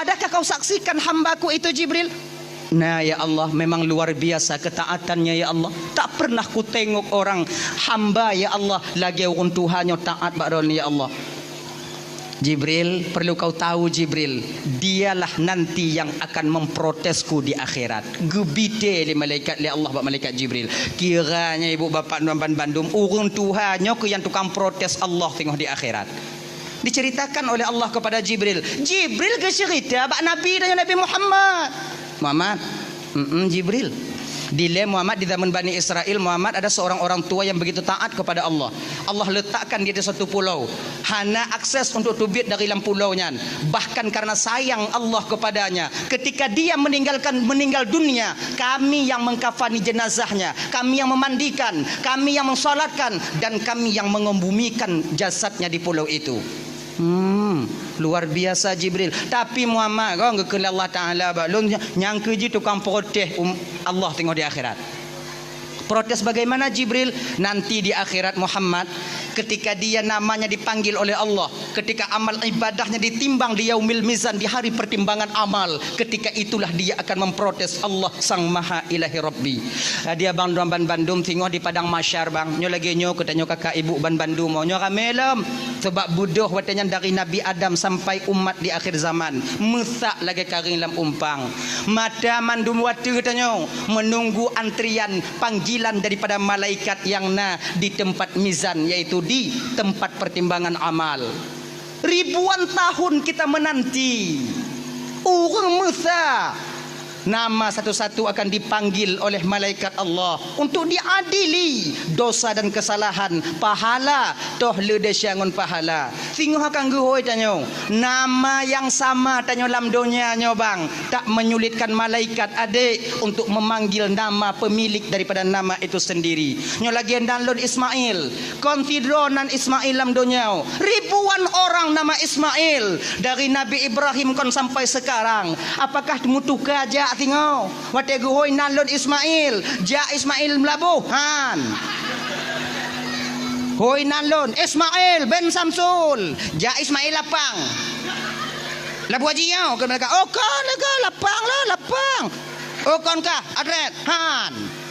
Adakah kau saksikan hambaku itu Jibril? Nah ya Allah, memang luar biasa ketaatannya ya Allah. Tak pernah ku tengok orang hamba ya Allah lagi orang Tuhannya taat bakron ya Allah. Jibril, perlu kau tahu Jibril, dialah nanti yang akan memprotesku di akhirat. Gebite li malaikat li Allah bak malaikat Jibril. Kiranya ibu bapa Nuan Bandung urang Tuhannya ke yang tukang protes Allah tengok di akhirat. Diceritakan oleh Allah kepada Jibril. Jibril ke cerita bak Nabi dan Nabi Muhammad. Jibril. Di Muhammad di zaman Bani Israel, Muhammad ada seorang orang tua yang begitu taat kepada Allah. Allah letakkan dia di satu pulau. Hana akses untuk tubit dari dalam pulaunya. Bahkan karena sayang Allah kepadanya, ketika dia meninggal dunia, kami yang mengkafani jenazahnya, kami yang memandikan, kami yang mensolatkan, dan kami yang mengembumikan jasadnya di pulau itu. Luar biasa Jibril. Tapi Muhammad kau ngekele Allah Ta'ala balon nyangka je tukang protes Allah tengok di akhirat. Protes bagaimana Jibril? Nanti di akhirat Muhammad, ketika dia namanya dipanggil oleh Allah, ketika amal ibadahnya ditimbang di yaumil mizan, di hari pertimbangan amal, ketika itulah dia akan memprotes Allah Sang Maha Ilahi Rabbi. Dia bang Bandung tengok di padang masyar bang. Nyo lagi nyo katanya kakak ibu Bandung mau nyo ramelam sebab budoh watanya dari Nabi Adam sampai umat di akhir zaman. Mesak lagi karing lam umpang. Mata mandum watu katanya menunggu antrian panggilan daripada malaikat yang di tempat mizan, yaitu di tempat pertimbangan amal. Ribuan tahun kita menanti orang Musa, nama satu-satu akan dipanggil oleh malaikat Allah untuk diadili dosa dan kesalahan. Pahala toh ledesyangon pahala. Singguh akan guhoi tanyo. Nama yang sama tanyo lam dunia nyo bang. Tak menyulitkan malaikat adik untuk memanggil nama pemilik daripada nama itu sendiri. Nyo lagi download Ismail. Konsidronan Ismail lam dunia. Ribuan orang nama Ismail dari Nabi Ibrahim kon sampai sekarang. Apakah mutuka aja tengok wate guhoi nalon Ismail ja Ismail melabuhan hoi nalon Ismail ben Samsul ja Ismail lapang labu haji yau kan mereka oh kan lega lapang oh kan kah atlet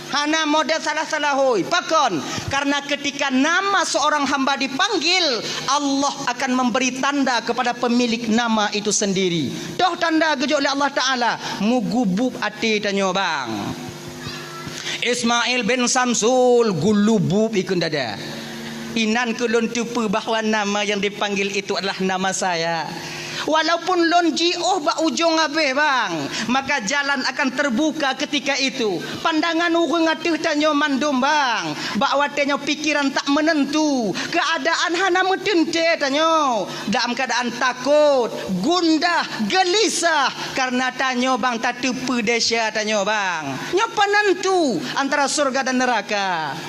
hana model salah-salah hoi pakon. Karena ketika nama seorang hamba dipanggil, Allah akan memberi tanda kepada pemilik nama itu sendiri. Dah tanda gejok oleh Allah Ta'ala. Mugubub ati tanyo bang Ismail bin Samsul gulubub ikun dada. Inan kulun tupu bahawa nama yang dipanggil itu adalah nama saya. Walaupun lon jioh ba ujung abe bang, maka jalan akan terbuka ketika itu. Pandangan urang atuh tanyo mandum bang, ba watenyo pikiran tak menentu, keadaan hana metente tanyo, dalam keadaan takut, gundah, gelisah karena tanyo bang tatupu desya tanyo bang. Nyo penentu antara surga dan neraka.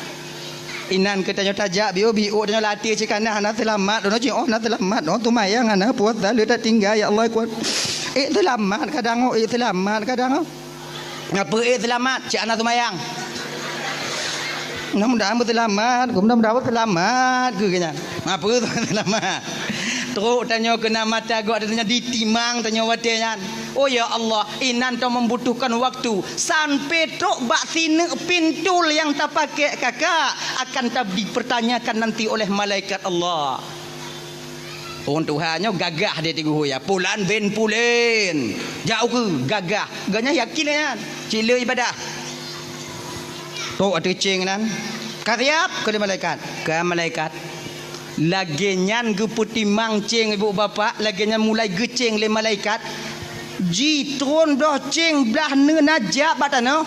Inan katanya tajak bio tanyo latih cikana hana selamat dono oh hana selamat no tumayang hana puas dah lu tak tinggal ya Allah kuat selamat kadang selamat kadang ngapa selamat cik ana tumayang mudah-mudahan selamat mudah-mudahan selamat ke kanya ngapa selamat terus tanya kena mata gua tanya ditimang tanya watenan. Oh ya Allah, inan tu membutuhkan waktu sampai truk bak sini pintul yang tak pakai kakak akan tak dipertanyakan nanti oleh malaikat Allah. Orang Tuhannya gagah dia tigu ya. Pulan ben pulen. Jauh ke gagah. Ganya yakin kan? Cila ibadah. Tu ada cing nan. Kariap ke malaikat. Ke malaikat. Lagenyan ge putih mangcing ibu bapa, lagenyan mulai gecing le malaikat. Ji tron dah cing belah nenajak batano.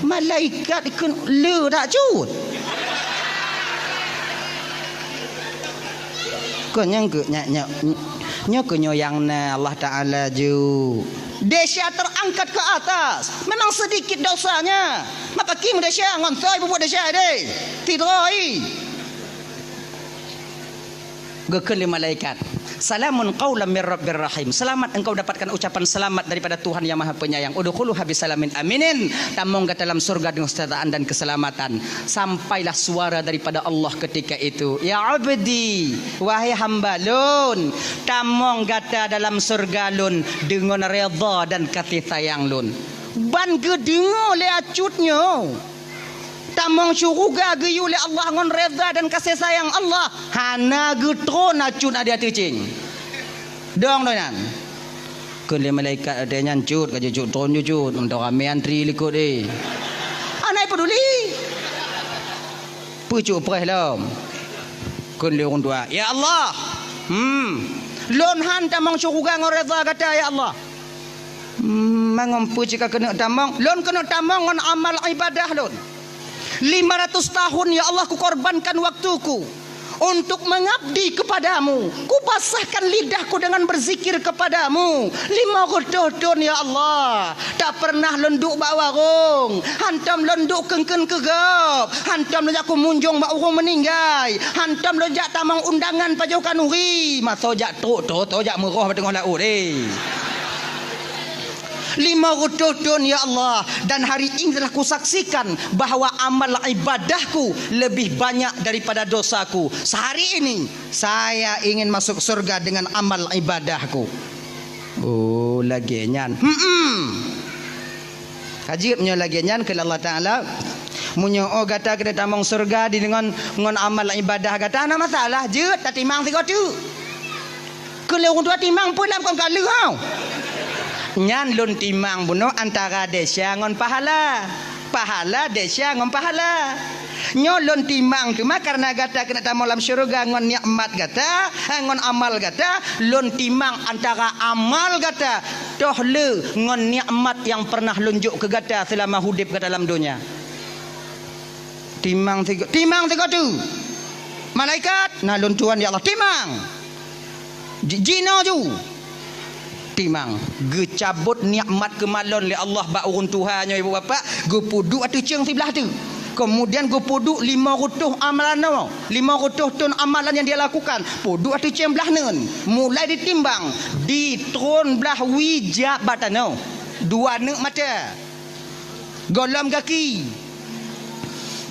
Malaikat ikut le tak cut. Konyang ke nyak yang na Allah Taala ju. Desya terangkat ke atas. Memang sedikit dosanya. Maka kim desya ngontoi buat desya deh. Tidroi. Gekeun li malaikat. Salamun qaulam mir rabbir rahim. Selamat engkau dapatkan ucapan selamat daripada Tuhan yang Maha Penyayang. Udkhuluha bisalamin aminin. Tamong ke dalam surga dengan kesejahteraan dan keselamatan. Sampailah suara daripada Allah ketika itu. Ya abdi, wahai hamba lun, tamong gata dalam surga lun dengan redha dan kasih sayang lun. Ban gedengo le acutnya. Tamong syuruga geyu le Allah ngon redha dan kasih sayang Allah. Hana getron acut ada teucing. Dong donan. Keun le malaikat ada nyancut ka jujut tron jujut untuk rame antri likut deh. Anai peduli. Pucuk preh lom. Keun le orang tua. Ya Allah. Lon han tamong syuruga ngon redha kata ya Allah. Mangompu jika kena tamong, lon kena tamong ngon amal ibadah lon. 500 tahun ya Allah ku korbankan waktuku untuk mengabdi kepadamu. Ku basahkan lidahku dengan berzikir kepadamu. 500 tahun ya Allah. Tak pernah lenduk bak warung. Hantam lenduk kengken kegap. Hantam lejak ku munjung bak urung meninggai. Hantam lejak tamang undangan pajau kanuri. Masa jak tok jak meroh tengah laut 500 tahun ya Allah. Dan hari ini telah kusaksikan bahawa amal ibadahku lebih banyak daripada dosaku. Sehari ini saya ingin masuk surga dengan amal ibadahku. Oh lagenyan. Ajibnya lagenyan ke Allah Taala. Munyo gata kita tamong surga di dengan amal ibadah gata ana masalah je tak timang tiga tu. Kalau orang tua timang pun dalam kau kalu kau. Nyan lun timang buno antara desya ngon pahala. Pahala desya ngon pahala. Nyo lun timang cuma karena gata kena tamu dalam syurga ngon nikmat gata, ngon amal gata, lun timang antara amal gata toh le ngon nikmat yang pernah lunjuk ke gata selama hidup ke dalam dunia. Timang tiga tu. Malaikat nah lun tuan ya Allah timang. Jino ju. Timang gecabut nikmat kemalon le Allah bak urun Tuhannya ibu bapa gupudu atu ceng sebelah tu. Kemudian gupudu 500 amalan 500 ton amalan yang dia lakukan. Pudu atu ceng belah neun. Mulai ditimbang di tron belah wijak batano. 2 neuk mata. Golam kaki.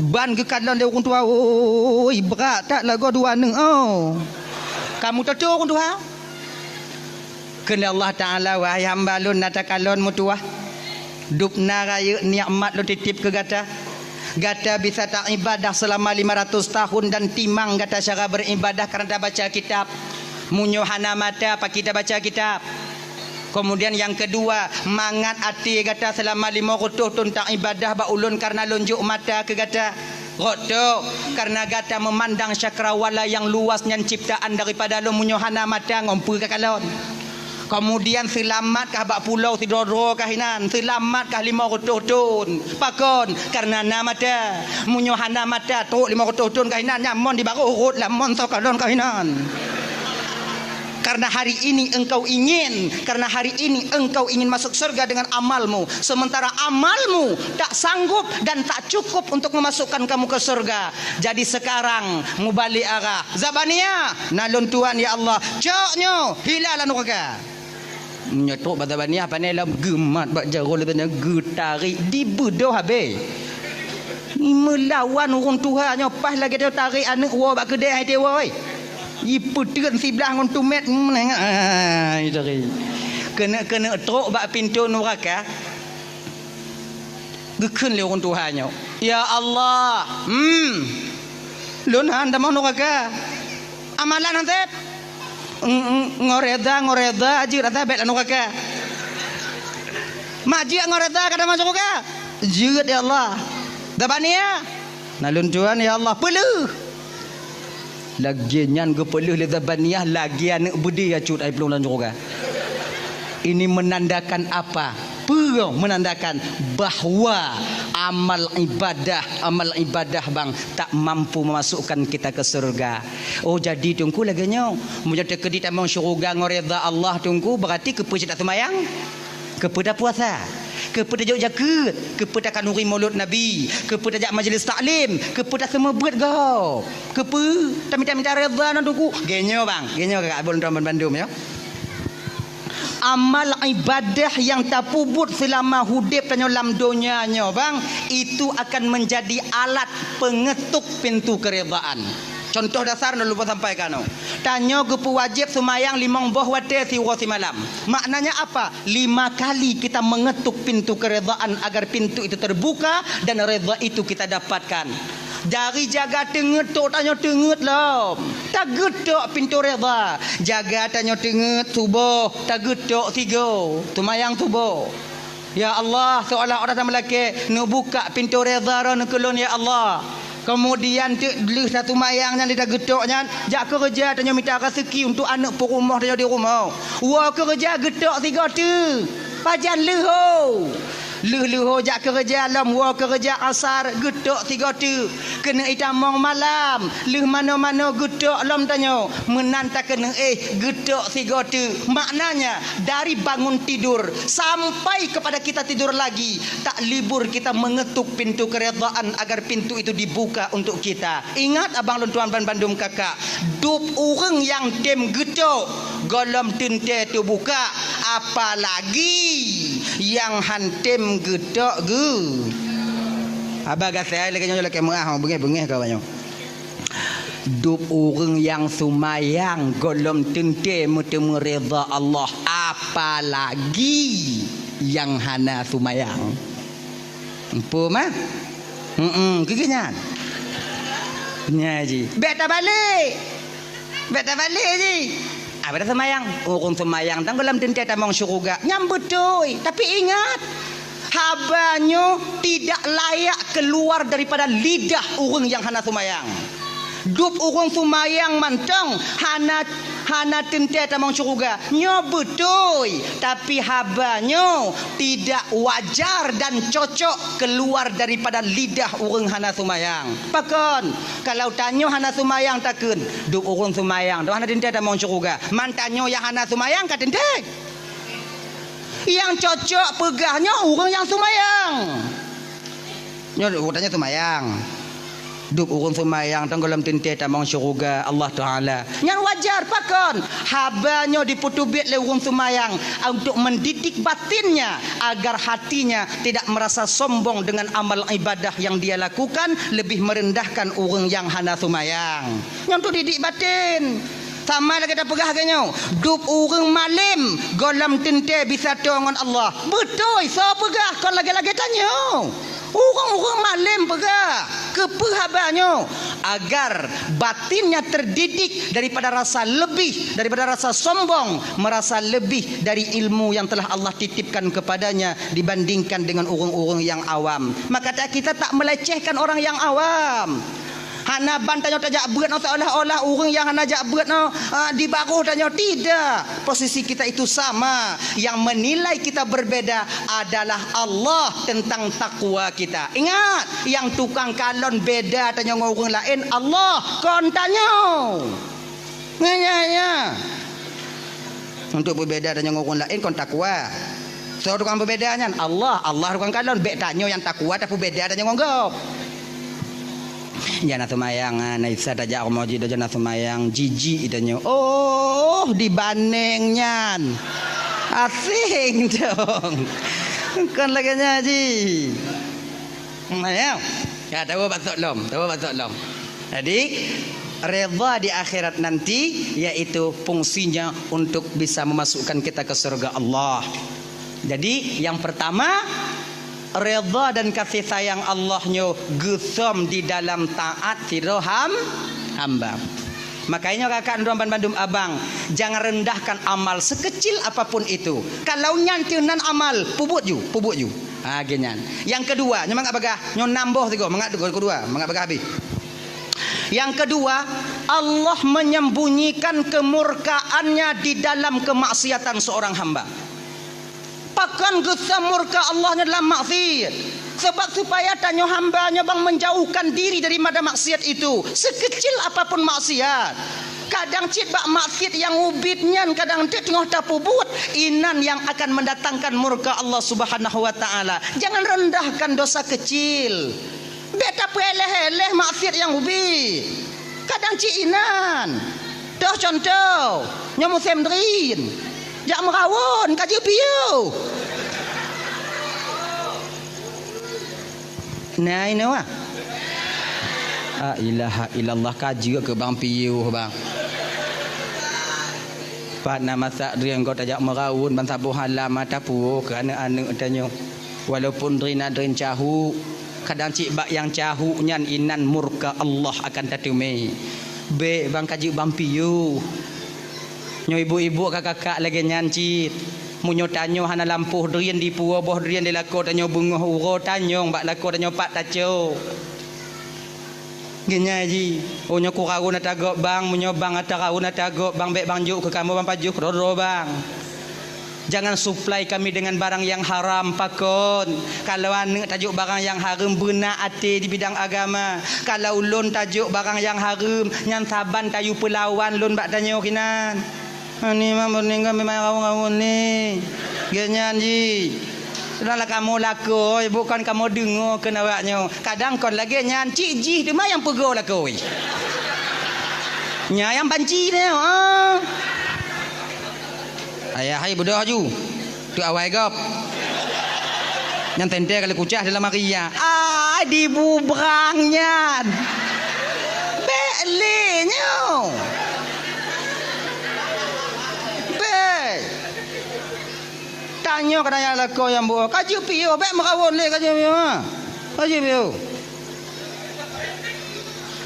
Ban gekalon le urun tua. Oi berat tak lagu 2 neuk Kamu tahu urun tua? Kena Allah Ta'ala wahai hamba lun natakalon mutuah dupna raya nikmat lu titip ke gata. Gata bisa tak ibadah selama 500 tahun dan timang gata cara beribadah kerana baca kitab. Munyo hana mata apa kita baca kitab. Kemudian yang kedua, mangat hati gata selama 500 tahun tak ibadah ba ulun karena lunjuk mata ke gata. Roto karena gata memandang cakrawala yang luasnya ciptaan daripada lu munyo hana mata ngompu ke kalon. Kemudian selamat kah bak pulau Tidoro kahinan, selamat kah 500 tahun pakon karena nama mata munyo hana mata tok 500 tahun kahinan nyamon di baru urut lamon sokalon kahinan. Karena hari ini engkau ingin masuk surga dengan amalmu, sementara amalmu tak sanggup dan tak cukup untuk memasukkan kamu ke surga. Jadi sekarang mubalik arah Zabania nalun Tuhan ya Allah coknyo hilalan neraka. Nyetok Zabania apa ni lam gemat bak jarul tanya getarik di bedoh habis. Ni melawan orang Tuhannya pas lagi dia tarik anak wa bak kedai hai dewa oi. I puteun sebelah ngon tumet menengah. Dari. Kena trok bak pintu neraka. Gekeun le orang Tuhannya. Ya Allah. Lun handa mau neraka. Amalan hantet. Ngoreda aji rata bet neraka. Maji ngoreda kada masuk neraka. Jeut ya Allah. Dabania Nalun tuan ya Allah peluh. Lagian ge peluh le zabaniyah lagi anak budi acut ai pelung dalam syurga. Ini menandakan apa? Menandakan bahawa amal ibadah bang tak mampu memasukkan kita ke surga. Oh jadi tunggu lagi nyo menjadi kedit among syurga ngoreda Allah tunggu berarti kepada semayang, kepada puasa, kepada jauh jaket, kepada kanuri maulud Nabi, kepada jak majlis taklim, kepada semua buat kau. Kepada minta reda nak tunggu. Genyo bang, genyo kakak Abang Tuan Bandung ya. Amal ibadah yang tak puput selama hidup tanya dalam dunianya bang, itu akan menjadi alat pengetuk pintu keredaan. Contoh dasar nak lupa sampaikan. Tanya gepu wajib semayang 5 boh wate si malam. Maknanya apa? 5 kali kita mengetuk pintu keredaan agar pintu itu terbuka dan reda itu kita dapatkan. Dari jaga tenget tok tanya tenget lah. Tak getok pintu reda. Jaga tanya tenget subuh. Tak getok 3. Tumayang subuh. Ya Allah, seolah orang sama lelaki nak buka pintu reda nak kelon ya Allah. Kemudian lih satu mayangnya dia getoknya. Jak kerja tanya minta rezeki untuk anak pun rumah tanya di rumah. Wah kerja getok 3 tu. Pajan leho. Leho jak kerja alam wa kerja asar getok 3 tu. Kena itamong malam. Leh mana-mana getok alam tanya. Menanta kena getok 3 tu. Maknanya dari bangun tidur sampai kepada kita tidur lagi, tak libur kita mengetuk pintu keredaan agar pintu itu dibuka untuk kita. Ingat abang Tuan Bandung kakak, dup orang yang tem getok golom tente tu buka, apalagi yang hantem getok ge. Abang saya lagi nyolah kemah bengeh-bengeh kau banyak. Dup orang yang sumayang golom tente mutemu reda Allah, apalagi yang hana sumayang. Empu mah? Kegenyan. Nyaji. Beta balik ji. Apa dah semayang? Orang semayang tang dalam tente tamang syurga. Nyambut cuy. Tapi ingat, habanyo tidak layak keluar daripada lidah orang yang hana semayang. Dup orang semayang mantang hana tente tamang syurga. Nyo betul. Tapi habanyo tidak wajar dan cocok keluar daripada lidah orang hana semayang. Pakon kalau tanyo hana semayang takun dup orang semayang. Doh hana tente tamang syurga. Mantanyo yang hana semayang kat tente. Yang cocok pegahnya orang yang semayang. Nyo tanya semayang. Dup orang semayang tenggelam tente tamang syurga Allah Ta'ala. Yang wajar pakon habanyo diputubit le orang semayang untuk mendidik batinnya agar hatinya tidak merasa sombong dengan amal ibadah yang dia lakukan, lebih merendahkan orang yang hana semayang. Yang tu didik batin. Sama lagi kita pegah kanyo. Dup orang malim golam tente bisa dengan Allah. Betul, so pegah kon lagi-lagi tanyo. Orang-orang malim pegah kepehabanyo agar batinnya terdidik daripada rasa lebih, daripada rasa sombong, merasa lebih dari ilmu yang telah Allah titipkan kepadanya dibandingkan dengan orang-orang yang awam. Maka kita tak melecehkan orang yang awam. Hana ban tanya tajak berat no, seolah-olah orang yang hana jak berat no di baruh tanya, tidak. Posisi kita itu sama. Yang menilai kita berbeda adalah Allah tentang takwa kita. Ingat, yang tukang kalon beda tanya orang lain, Allah kon tanya. Nganya. Untuk berbeda tanya orang lain kon takwa. So tukang berbedanya Allah tukang kalon bek tanya yang takwa tapi beda tanya orang. Jana semayang naisa tajak moji jana semayang jiji itanya. Oh, dibandingnya asing dong. Kan lagi nyaji. Ya. Ya tahu batuk lom. Jadi reda di akhirat nanti yaitu fungsinya untuk bisa memasukkan kita ke surga Allah. Jadi yang pertama, reda dan kasih sayang Allahnya gesam di dalam taat siroham hamba. Makanya kakak Tuan Bandung abang, jangan rendahkan amal sekecil apapun itu. Kalau nyantinan amal, pubut you. Genyan. Yang kedua, nyo mangak bagah, nyo nambah tiga, mangak kedua, mangak bagah habis. Yang kedua, Allah menyembunyikan kemurkaannya di dalam kemaksiatan seorang hamba. Pakan gesa murka Allahnya dalam maksiat. Sebab supaya tanya hambanya bang menjauhkan diri daripada maksiat itu. Sekecil apapun maksiat. Kadang cik bak maksiat yang ubitnya, kadang cik tengah tapu buat inan yang akan mendatangkan murka Allah Subhanahu wa taala. Jangan rendahkan dosa kecil. Beta peleh-eleh maksiat yang ubi. Kadang cik inan. Dah contoh, nyamu semdrin. Jak merawon kaji piu. Nah ini wah. Ilaha illallah kaji ke bang piu bang. Pak nama tak riang kau tajak merawon bang sabuh halam mata pu kerana anak tanya. Walaupun drin cahu, kadang cik bak yang cahu nyan inan murka Allah akan tatume. Be bang kaji bang piu. Nyo ibu-ibu kakak-kakak lagi nyancit. Munyo tanyo hana lampuh durian di puo boh durian di lako tanyo bunga uro tanyo bak lako tanyo pak taco. Genya ji. Oh nyo kurau na tagok bang, munyo bang atarau na tagok bang bek bang juk ke kamu bang pajuk ro bang. Jangan supply kami dengan barang yang haram pakon. Kalau ane tajuk barang yang haram benar ate di bidang agama. Kalau lon tajuk barang yang haram nyan saban tayu pelawan lon bak tanyo kinan. Ani mah meninggal memang ngawun ni. Genyan ji. Sudahlah kamu laku, bukan kamu dengar ke nawaknya. Kadang kon lagi nyan cik ji tu mah yang pego laku. Nya yang banci ni. Ayah hai bodoh ju. Tu awai gop. Yang tente kalau kucah dalam Maria. Dibubrangnya. Belenyo. Tanya kadang lako yang buat kaji piu bek merawon le kaji piu kaji piu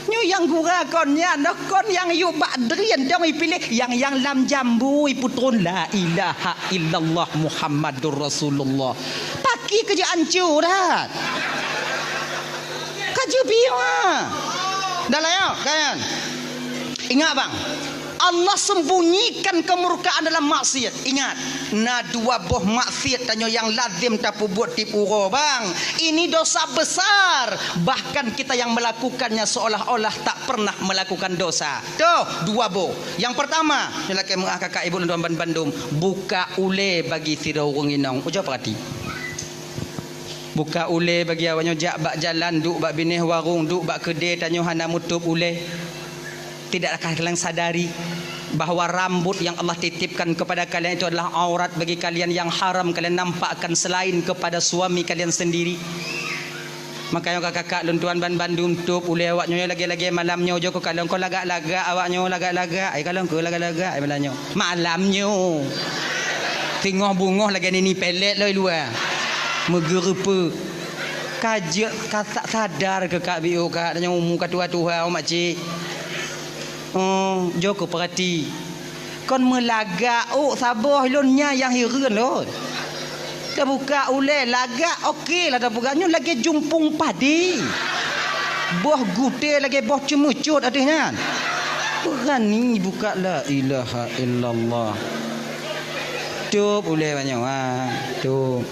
nyu yang gura konnya nak kon yang yu bak drian dong pilih yang lam jambu putron la ilaha illallah Muhammadur Rasulullah paki kerja ancur dah kaji piu dah lah ya kan ingat bang Allah sembunyikan kemurkaan dalam maksiat. Ingat, na dua boh maksiat tanyo yang lazim tapu buat tipu bang. Ini dosa besar. Bahkan kita yang melakukannya seolah-olah tak pernah melakukan dosa. Tuh, dua boh. Yang pertama, lelaki mengah kakak ibu dan tuan Bandung, buka ule bagi sirau inong. Ucap perhati. Buka ule bagi awanyo jak bak jalan, duk bak binih warung, duk bak kedai tanyo hana mutup ule. Tidakkah kalian sadari bahawa rambut yang Allah titipkan kepada kalian itu adalah aurat bagi kalian yang haram kalian nampakkan selain kepada suami kalian sendiri. Makanya kakak luntuan ban Bandung tup ule awaknya lagi-lagi malamnya jo ko kalong ko lagak-lagak awaknya lagak-lagak ai kalong ko lagak-lagak ai malamnya. Malamnya. Tengah bungoh lagi ni pelet loi luar. Megerupa. Kajak kata sadar ke kak bio kak tanya umum katua-tua mak cik. Joko perhati. Kon melagak sabar lonnya yang hiran lon. Kita buka ule lagak okey lah dah bukanya lagi jumpung padi. Boh gute lagi boh cemucut atasnya. Berani buka la ilaha illallah. Tu ule banyak tu.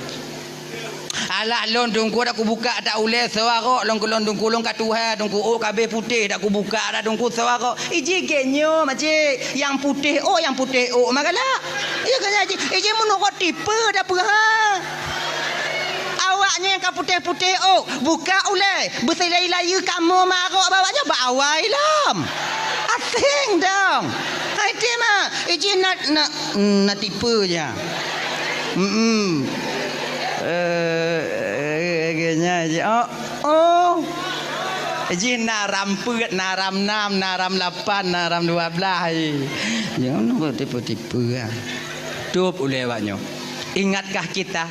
Alah lon dungku dak ku buka tak ule sawarok lon dungku lon kat Tuhan dungku kabeh putih dak ku buka dak dungku sawarok iji genyo macik yang putih yang putih magalah ya kan iji menurut tipe dak apa awaknya yang putih-putih buka ule berselai-laya kamu marok bawanya bawai lam asing dong itu mah iji nak tipe je genya je ji naram pet naram 6 naram 8 naram 12 jangan nak tipu-tipu tup oleh awaknya. Ingatkah kita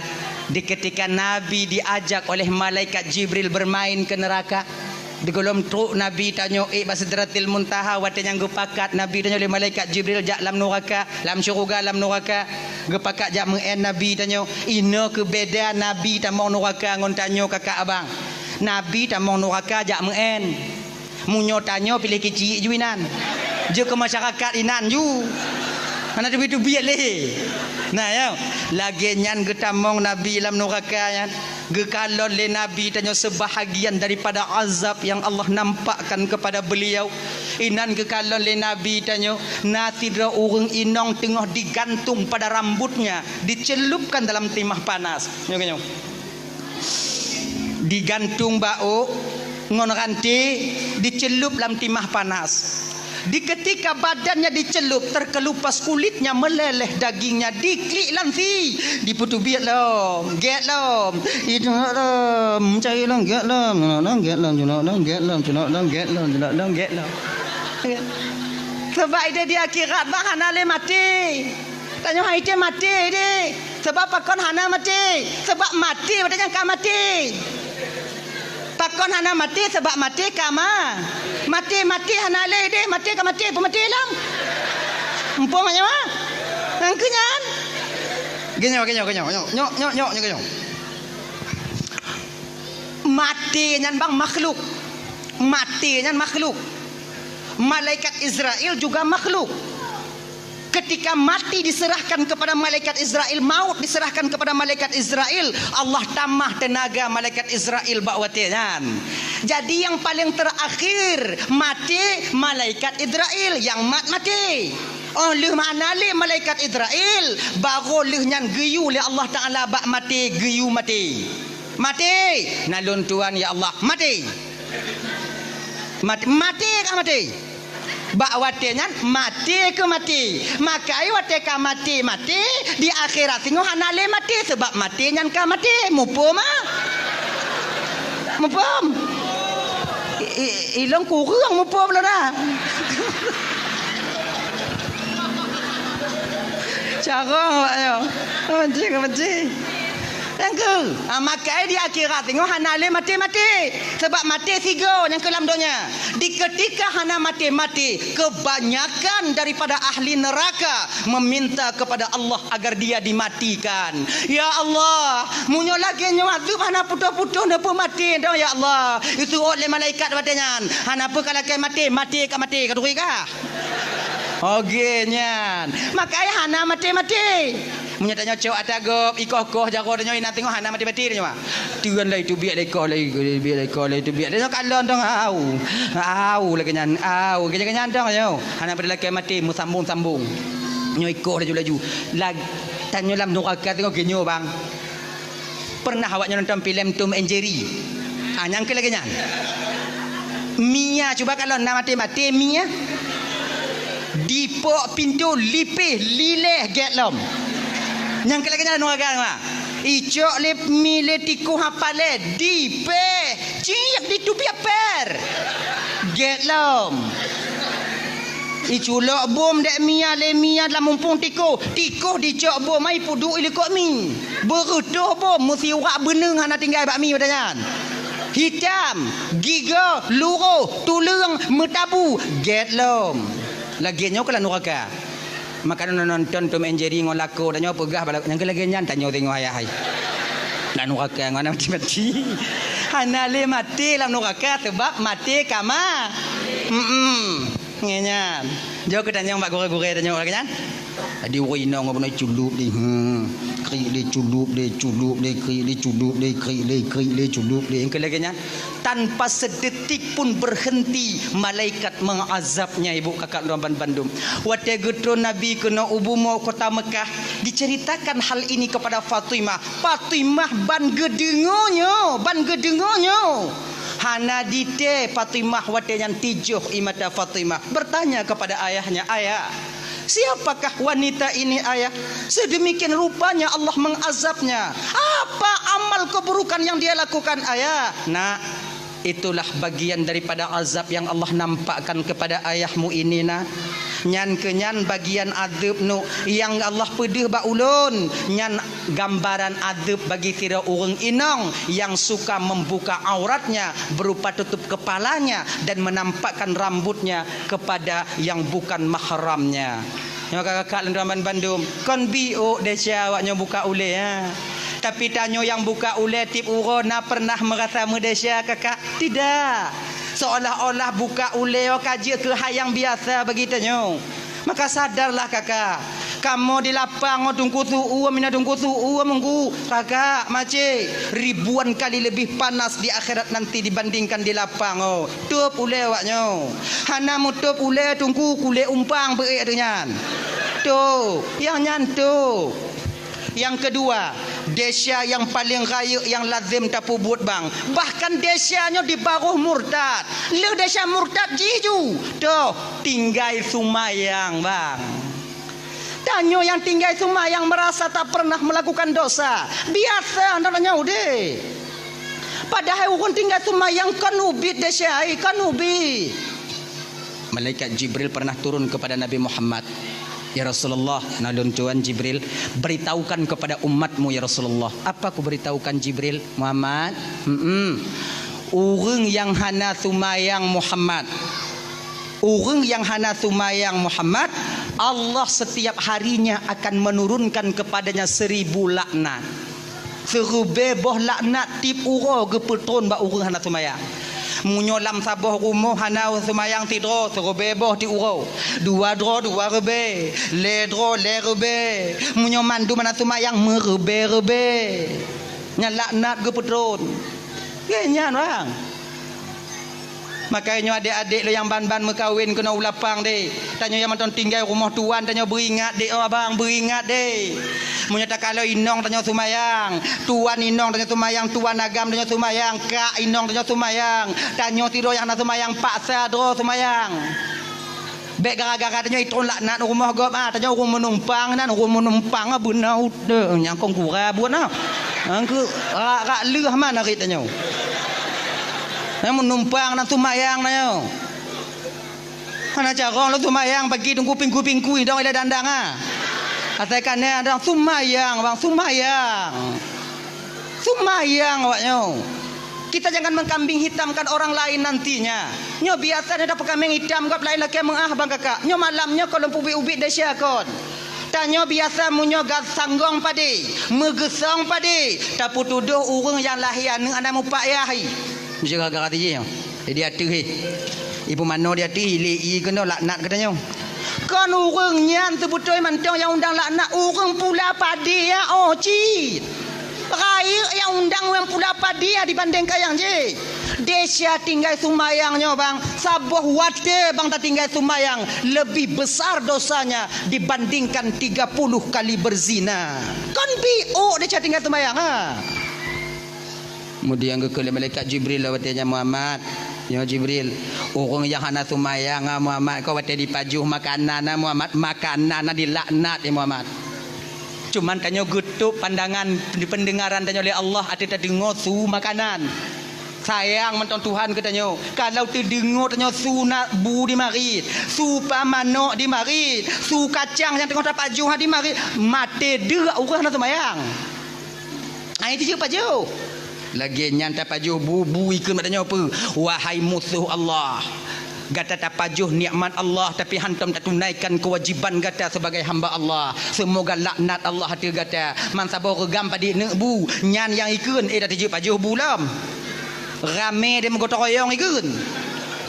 di ketika Nabi diajak oleh malaikat Jibril bermain ke neraka Di kolom truk Nabi tanya Sidratil Muntaha wate yang gepakat Nabi tanya oleh malaikat Jibril jak lam neraka lam syurga lam neraka gepakat jak mengen Nabi tanya ina kebeda Nabi tamong neraka ngon tanya kakak abang Nabi tamong neraka jak mengen munyo tanya pilih kecil juinan je ke masyarakat inan ju mana tu biat leh nah ya lagi nyan getamong Nabi lam neraka yan gekalon le Nabi tanya sebahagian daripada azab yang Allah nampakkan kepada beliau inan gekalon le Nabi tanya natidra urang inong tengah digantung pada rambutnya dicelupkan dalam timah panas nyong digantung bau ngon ranti dicelup dalam timah panas di ketika badannya dicelup terkelupas kulitnya meleleh dagingnya diklik lansi diputu biat lom get lom itu lom cai lom get lom get lom get lom get lom get lom sebab dia di akhirat bang hana le mati tanya hai dia mati dia sebab pakon hana mati sebab mati padanya ka mati pakon hana mati sebab mati kama mati hana le de mati ka mati pemati lang empong nya mah angkenyan genyo nyok mati nyan bang makhluk mati nyan makhluk malaikat Israel juga makhluk ketika mati diserahkan kepada malaikat Israel maut diserahkan kepada malaikat Israel Allah tambah tenaga malaikat Israel bakwatian jadi yang paling terakhir mati malaikat Israel yang mati oleh mana le malaikat Israel baru lehnya geyu le Allah Taala bak mati geyu mati nalun tuan ya Allah mati kan mati bak watinya mati ke mati makai wate ka mati di akhirat tengok hana le mati sebab mati nyan ka mati mupum ilong kurang mupum lo dah cara ayo mati Tengku, makai di akhirat tengok hana le mati sebab mati tiga yang kelam donya. Di ketika hana mati kebanyakan daripada ahli neraka meminta kepada Allah agar dia dimatikan. Ya Allah, munyo lagi nyuatu hana putus-putus napa mati dah ya Allah. Itu oleh malaikat batanya. Hana apa kalau mati kaduri kah? Okey nyan. Makai hana mati. Menyatanya cok atagop ikoh jago danyo ina tengok hana mati dia mah. Tuan lai tu biak lekor lai tu biak. Dia kalon dong au lagi nyan au kenyan dong yo. Hana pada laki mati mu sambung. Nyo ikoh laju. Lag tanyo lam neraka tengok genyo bang. Pernah awaknya nonton filem Tom and Jerry? Nyang ke lagi nyan. Mia cuba kalau nak mati Mia. Dipok pintu lipih lileh getlom. Yang kelakanya neraka mah. Icok le mile tiku hapale dipe ciak ditupi per. Getlom. Iculok bom dek mia dalam mumpung tiko dicok bom mai pudu ile kok mi. Berutuh bom mesti urak beneng hana tinggal bak mi badangan. Hitam, giga, luruh, tulung, metabu, getlom. Laginya kalau neraka. Maka nonton Tom and Jerry ngol lako danyo pegah balak yang lagi nyan tanyo tengok ayah hai. Lan neraka ngana mati. Hana le mati lam neraka sebab mati kama. Ngenyan. Jo ke tanyo mbak gore-gore tanyo lagi nyan. Tadi wino ngono culup di. Kri le culup yang lagi nyan. Tanpa sedetik pun berhenti malaikat mengazabnya ibu kakak Ramban Bandung. Wate getro Nabi kena ubumo kota Mekah diceritakan hal ini kepada Fatimah ban gedengonyo hana dite Fatimah wate yang tijuh imata Fatimah bertanya kepada ayahnya, ayah siapakah wanita ini ayah? Sedemikian rupanya Allah mengazabnya. Apa amal keburukan yang dia lakukan ayah? Nak, itulah bagian daripada azab yang Allah nampakkan kepada ayahmu ini nah. Nyan kenyan bagian azab nu yang Allah pedih ba ulun, nyan gambaran azab bagi kira orang inong yang suka membuka auratnya berupa tutup kepalanya dan menampakkan rambutnya kepada yang bukan mahramnya. Yang kakak Lendraman Bandung kon bio desya awaknya buka ule ya. Tapi tanyo yang buka ule tip urona pernah merasa mudesya kakak? Tidak. Seolah-olah buka uleo kaji ke hayang biasa begitunya. Maka sadarlah kakak, kamu di lapang tungku tu'u mina tungku tu'u menggu kakak mace ribuan kali lebih panas di akhirat nanti dibandingkan di lapang. Tup ule waknyo hana mutup ule tungku kule umpang beek dengan tu yang nyantu. Yang kedua, desya yang paling raya yang lazim tapu buat bang. Bahkan desyanya di baruh murtad. Le desya murtad jiju. Tuh, tinggal sumayang bang. Tanyo yang tinggal sumayang merasa tak pernah melakukan dosa. Biasa namanya udah. Padahal orang tinggal sumayang kanubit desya, kanubit. Malaikat Jibril pernah turun kepada Nabi Muhammad. Ya Rasulullah, nalun Tuhan Jibril, beritahukan kepada umatmu ya Rasulullah. Apa aku beritahukan Jibril? Muhammad, orang yang hana sumayang Muhammad, orang yang hana sumayang Muhammad, Allah setiap harinya akan menurunkan kepadanya 1000 laknat. Serubeboh laknat tip uro gepetron ba orang hana sumayang. Munyolam saboh rumah hanau semayang tidro serobeboh ti uro. Dua dro dua rebe, le dro le rebe. Munyo mandu mana semayang merebe-rebe. Nyalaknat ke petron. Kenyan bang. Makanya adik-adik lo yang ban-ban mekawin kena ulapang deh. Tanya yang mantan tinggal rumah tuan tanya beringat deh, oh abang beringat deh. Munya tak kalau inong tanya sumayang, tuan inong tanya sumayang, tuan agam tanya sumayang, kak inong tanya sumayang, tanya tiro yang nak sumayang paksa dro sumayang. Bek gara-gara tanya itu laknat rumah gop tanya rumah menumpang nan rumah menumpang benar udah yang kong kura buat nah. Angku rak leh mana rit tanya. Menumpang nak sumayang na. Mana cara lo sumayang bagi tunggu pingku-pingku dong ada dandang Katakannya ada sumayang bang, sumayang awaknya. Kita jangan mengkambing hitamkan orang lain nantinya. Nyo biasa ada kambing hitam kap lain lagi mengah bang kakak. Nyo malamnya kalau ubi-ubi desya kon. Tanyo biasa munyo gas sanggong padi, megesong padi. Tapi tuduh urang yang lahian ada mupak yahi. Jaga gara dia. Dia tu ibu mano dia tu li kena laknat katanya. Kan orang nyan sebetul mantong yang undang laknat orang pula padi ya cit. Raya yang undang yang pula padi ya dibandingkan yang je. Desya tinggal sumayangnya bang, sabuh wate bang tak tinggal sumayang lebih besar dosanya dibandingkan 30 kali berzina. Kan bio desya tinggal sumayang Kemudian ke malaikat Jibril lawatnya Muhammad. Ya Jibril, orang yang hana sumayang Muhammad kau wate dipajuh makanan Muhammad, makanan dilaknat ya Muhammad. Cuman tanyo gutup pandangan di pendengaran tanyo oleh Allah ada dengar su makanan. Sayang menton Tuhan katanya. Kalau terdengar tanyo su nak bu di marit, su pamanok di marit, su kacang yang tengah tapajuh di marit, mate derak orang hana sumayang. Itu je pajuh. Lagi nyanta pajuh bubu ikut matanya apa? Wahai musuh Allah, gata tak pajuh nikmat Allah tapi hantam tak tunaikan kewajiban gata sebagai hamba Allah. Semoga laknat Allah hati gata. Man sabar regam padi nebu nyan yang ikun dah tujuh pajuh bulam. Rame dia menggotong royong ikun.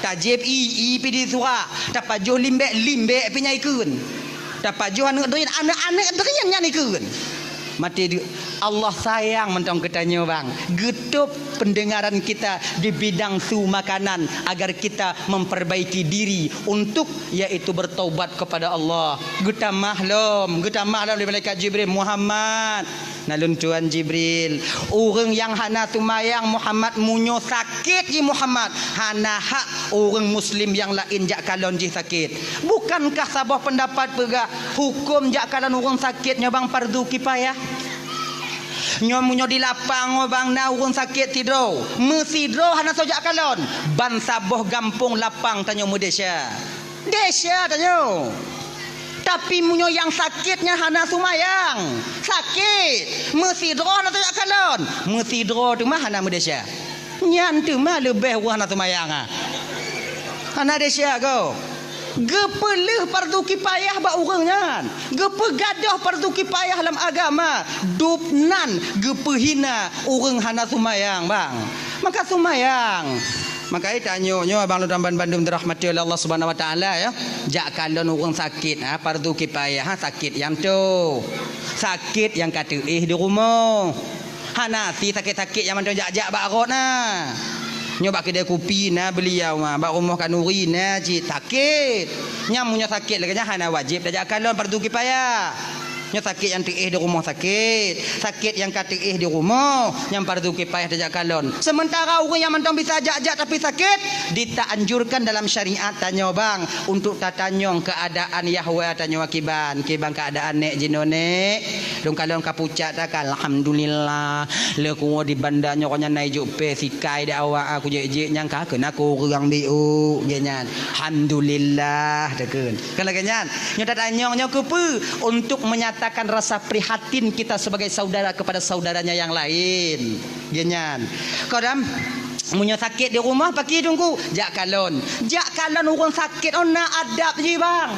Tajib pidi surah. Tak pajuh limbek pinya ikun. Tak pajuh anak-anak derian nyan ikun. Mati Allah sayang mentong ketanya bang. Getup pendengaran kita di bidang su makanan agar kita memperbaiki diri untuk yaitu bertaubat kepada Allah. Geta mahlum dari malaikat Jibril Muhammad. Nalun Tuhan Jibril, orang yang hana tumayang Muhammad munyo sakit ji Muhammad. Hana hak orang muslim yang lain jak kalon ji sakit. Bukankah sabah pendapat pegah hukum jak kalon orang sakitnya bang fardu kifayah? Nyomunyo di lapang bang na urang sakit tidro. Mesidro hana sojak kalon. Ban saboh gampung lapang tanyo mu Desya. Desya tanyo. Tapi munyo yang sakitnya hana sumayang. Sakit. Mesidro hana sojak kalon. Mesidro tu mah hana mu Desya. Nyan tu mah lebih hana sumayang ah. Hana Desya go. Gepeleh fardu kifayah ba urangnya. Gepegadah fardu kifayah dalam agama. Dupnan gepehina urang hana sumayang bang. Maka sumayang. Maka tanyo abang lu dan Bandung dirahmati oleh Allah Subhanahu wa taala ya. Jak kalon urang sakit fardu kifayah sakit yang tu. Sakit yang kata di rumah. Hana si sakit-sakit yang macam jak-jak barot nah. Nyoba kedai kopi na beliau bak rumah kanuri na cik sakit. Nyamunya sakit lagi hana wajib dah kalon fardu kifayah. Nya sakit yang di rumah sakit. Sakit yang di rumah yang fardu kifayah dah kalon. Sementara orang yang mentang bisa jak-jak tapi sakit ditaanjurkan dalam syariat tanyo bang untuk tatanyong keadaan Yahwa tanyo akiban keadaan nek jinone. Dong kalon kapucat tak alhamdulillah le ku di bandanya konya naik juk pe sikai dak awak aku je nyang ka kena ku urang diu genyan alhamdulillah dekeun kan laganyan nya tatanyong nya kepe untuk menyatakan rasa prihatin kita sebagai saudara kepada saudaranya yang lain genyan kodam munyo sakit di rumah pagi tunggu jak kalon urang sakit ona adab je bang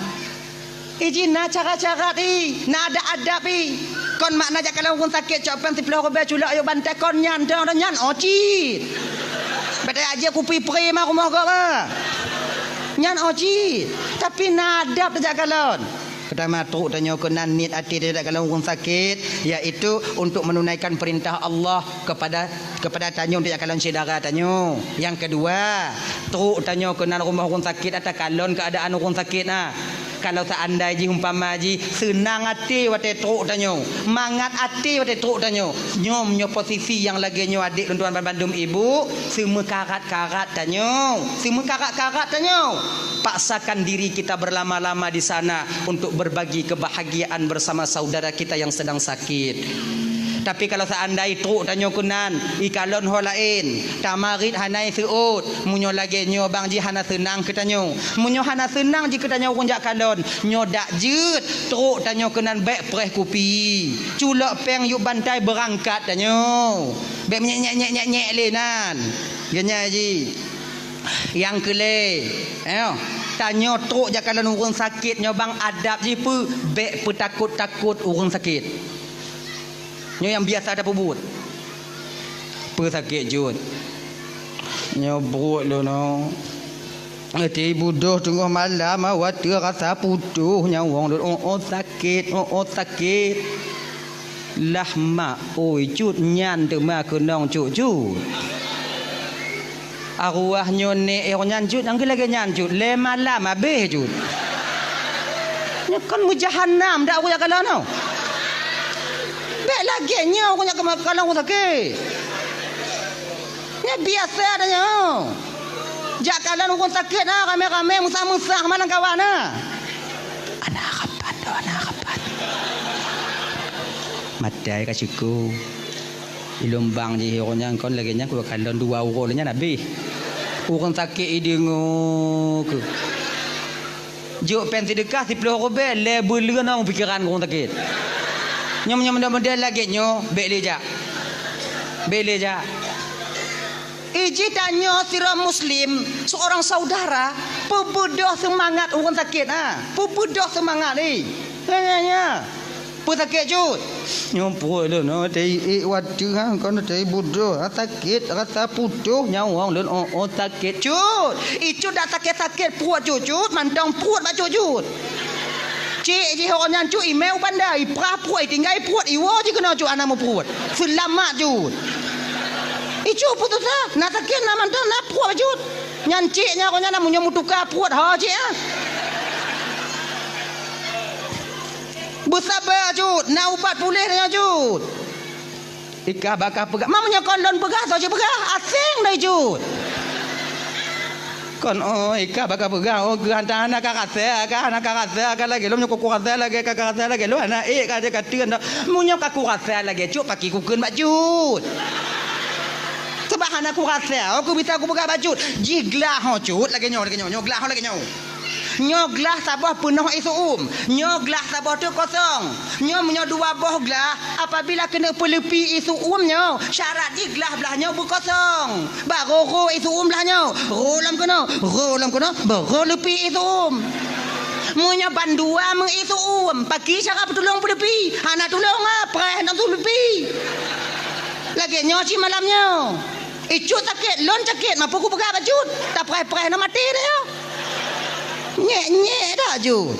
ijina cara-cara ni na ada adab ni kon makna jak kalau urang sakit copan 10 robe culak yo bantai kon nyan nyan oci bete aja kupi pre mah rumah kau mah nyan oci tapi na adab jak kalon pertama tu tanya kenan niat hati dia kalau urang sakit iaitu untuk menunaikan perintah Allah kepada tanyo dia kalon saudara tanyo. Yang kedua tu tanya kenan rumah urang sakit atau kalon keadaan urang sakit nah. Kalau seandainya umpama ji senang hati wate truk tanyo, mangat hati wate truk tanyo, nyom nyo posisi yang lagi nyo adik tuan bandum ibu, semua karat-karat tanyo, paksakan diri kita berlama-lama di sana untuk berbagi kebahagiaan bersama saudara kita yang sedang sakit. Tapi kalau seandainya truk tanyo kunan ikalon ho lain tamarit hanai seut munyo lagi nyo bang ji hana senang ke tanyo munyo hana senang ji ke tanyo kunjak kalon nyo dak jeut truk tanyo kunan bek preh kopi culak peng yuk bantai berangkat tanyo bek nyek lenan genya ji yang kele tanyo truk jak kalon urang sakit nyo bang adab ji pu bek petakut-takut urang sakit nyo yang biasa ada pebut sakit jut nyo buruk lo no ati budoh tengah malam awak rasa putuh nyawang sakit lah mak oi cut nyan tu mak kenong cut arwah nyo ne nyan cut angge lagi nyan cut le malam habis cut nyo kan mujahannam dak aku ya kalau no bek lagi nyo aku nak kalau aku sakit. Ni biasa adanya. Jak kalau aku sakit nah rame-rame musah-musah mana kawan nah. Anak kapan. Matai kasiku. Ilombang je hero-nya kon lagi nya ku kalon 2 euro nya nabi. Orang sakit idengo ke. Juk pen sedekah 10 robe label lena pikiran orang sakit. Nyom model lagi nyo beleja iji tanyo sira muslim seorang saudara pebudoh semangat orang sakit pebudoh semangat ni nya sakit jut nyompo lo no dei wadu kon dei budoh sakit rasa putuh nyawang lon sakit jut itu dak sakit puat jut mandang puat ba jut cik je orang yang cu email pandai prapuai tinggal puat iwo je kena cu anak mu puat selamat jut icu putus nak sakit nak mantan nak puat jut nyan ciknya ko nya nak munyo mutukar puat ha cik bersabar jut nak ubat pulih nya jut ikah bakah pegah mamanya kondon pegah saja pegah asing dai jut Kon oi ka baka pegang ganta anak kakase ka lagi lu nyok kakase lagi lu anak ka dia katian dah munyo ka kakase lagi cuk paki ku keun bajut sebab anak ku kakase aku bisa aku pegang bajut jiglah ho cut lagi nyoglah lagi nyoglah sabah penuh isu nyoglah sabah tu kosong menyo dua boh glah apabila kena pelepi isu nyo syarat di glah belahnya berkosong baru isu belahnya rolam kena baru lepi isu munyo bandua meng isu pagi syarat tolong pelepi anak tolong preh nak lepi lagi nyo si malamnya icut sakit lon sakit mampu ku pegang baju tak preh nak mati dia nyek dah Jud.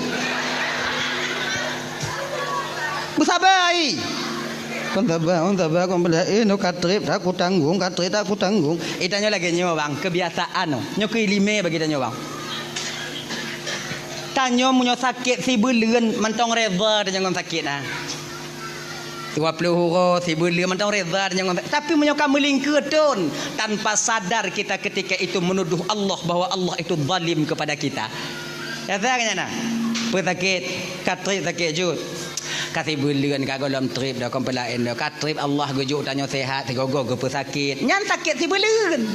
Bersabar ai. Kon sabar kon bela no katrip tak aku tanggung. Tanya lagi nyo bang, kebiasaan no. Nyo kelime bagi tanya bang. Tanya munyo sakit si beuleun mentong reza tanya kon sakit ah. 20 huruf si beuleun mentong reza tanya kon. Tapi munyo ka melingkeun tanpa sadar kita ketika itu menuduh Allah bahwa Allah itu zalim kepada kita. Ya tak nak. Pesakit, katrip sakit Jud. Kasih bulan kagolom trip dah kompelain dah. Katrip Allah gejuk tanya sehat, tigogo ke pesakit. Nyan sakit si bulan.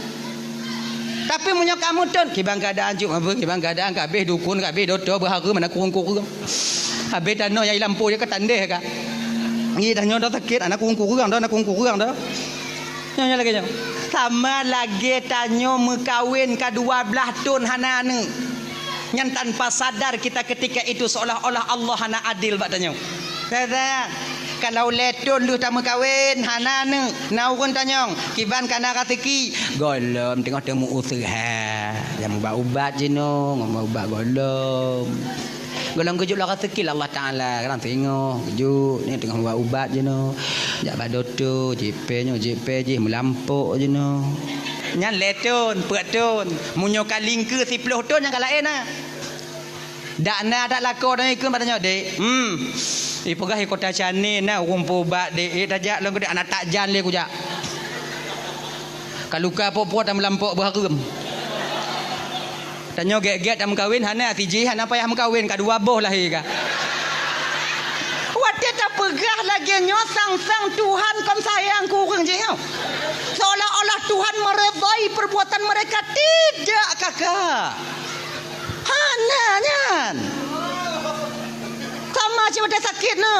Tapi munyo kamu ton kibang keadaan Jud, apa kibang keadaan kabeh dukun kabeh doktor berhara mana kurung-kurung. Habis tano yang lampu dia ketandeh ka. Ni tanya dah sakit anak kurung-kurung dah. Nyan lagi nyo. Sama lagi tanya mekawin ka 12 tahun hanane. Yang tanpa sadar kita ketika itu seolah-olah Allah hana adil bak tanya. Kata kalau letun lu tak kawin hana ne naurun tanya kiban kana ratiki golom tengok temu usaha yang ubat je no ngomong ubat golom kejuk lah rezeki Allah Taala kan tengok kejuk ni tengah buat ubat je no jak badoto JP je melampuk je no nyan letun peratun munyo kalingke 10 ton yang kalain ah dak na dak lako dah ikut patanya dek ipegah kota Canin nah rumpu bat dek tajak long gede anak tak jan le ku jak kaluka popo tak melampuk berharum tanya get-get dah mengkawin hana tiji hana payah mengkawin ka dua boh lahir ka wate tak pegah lagi nyosang-sang Tuhan kon sayang kurang je seolah-olah Tuhan meredai perbuatan mereka tidak kakak hana nyan sama macam sakit no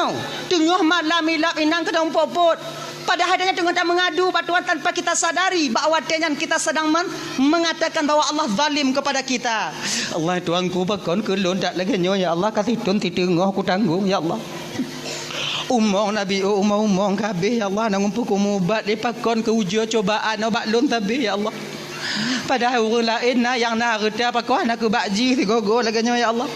tengah malam ilap inang kedong popot padahal dia tengah tak mengadu batuan tanpa kita sadari bahawa kita sedang mengatakan bahawa Allah zalim kepada kita. Allah tuanku bakon kelon tak lagi nyo ya Allah kasih tun titengah ku tanggung ya Allah. Umong Nabi umong kabeh ya Allah nang umpu ku mubat dipakon ke ujian cobaan obat lon tabeh ya Allah. Padahal orang lain yang nak reda pakon aku bakji gogo lagi nyo ya Allah.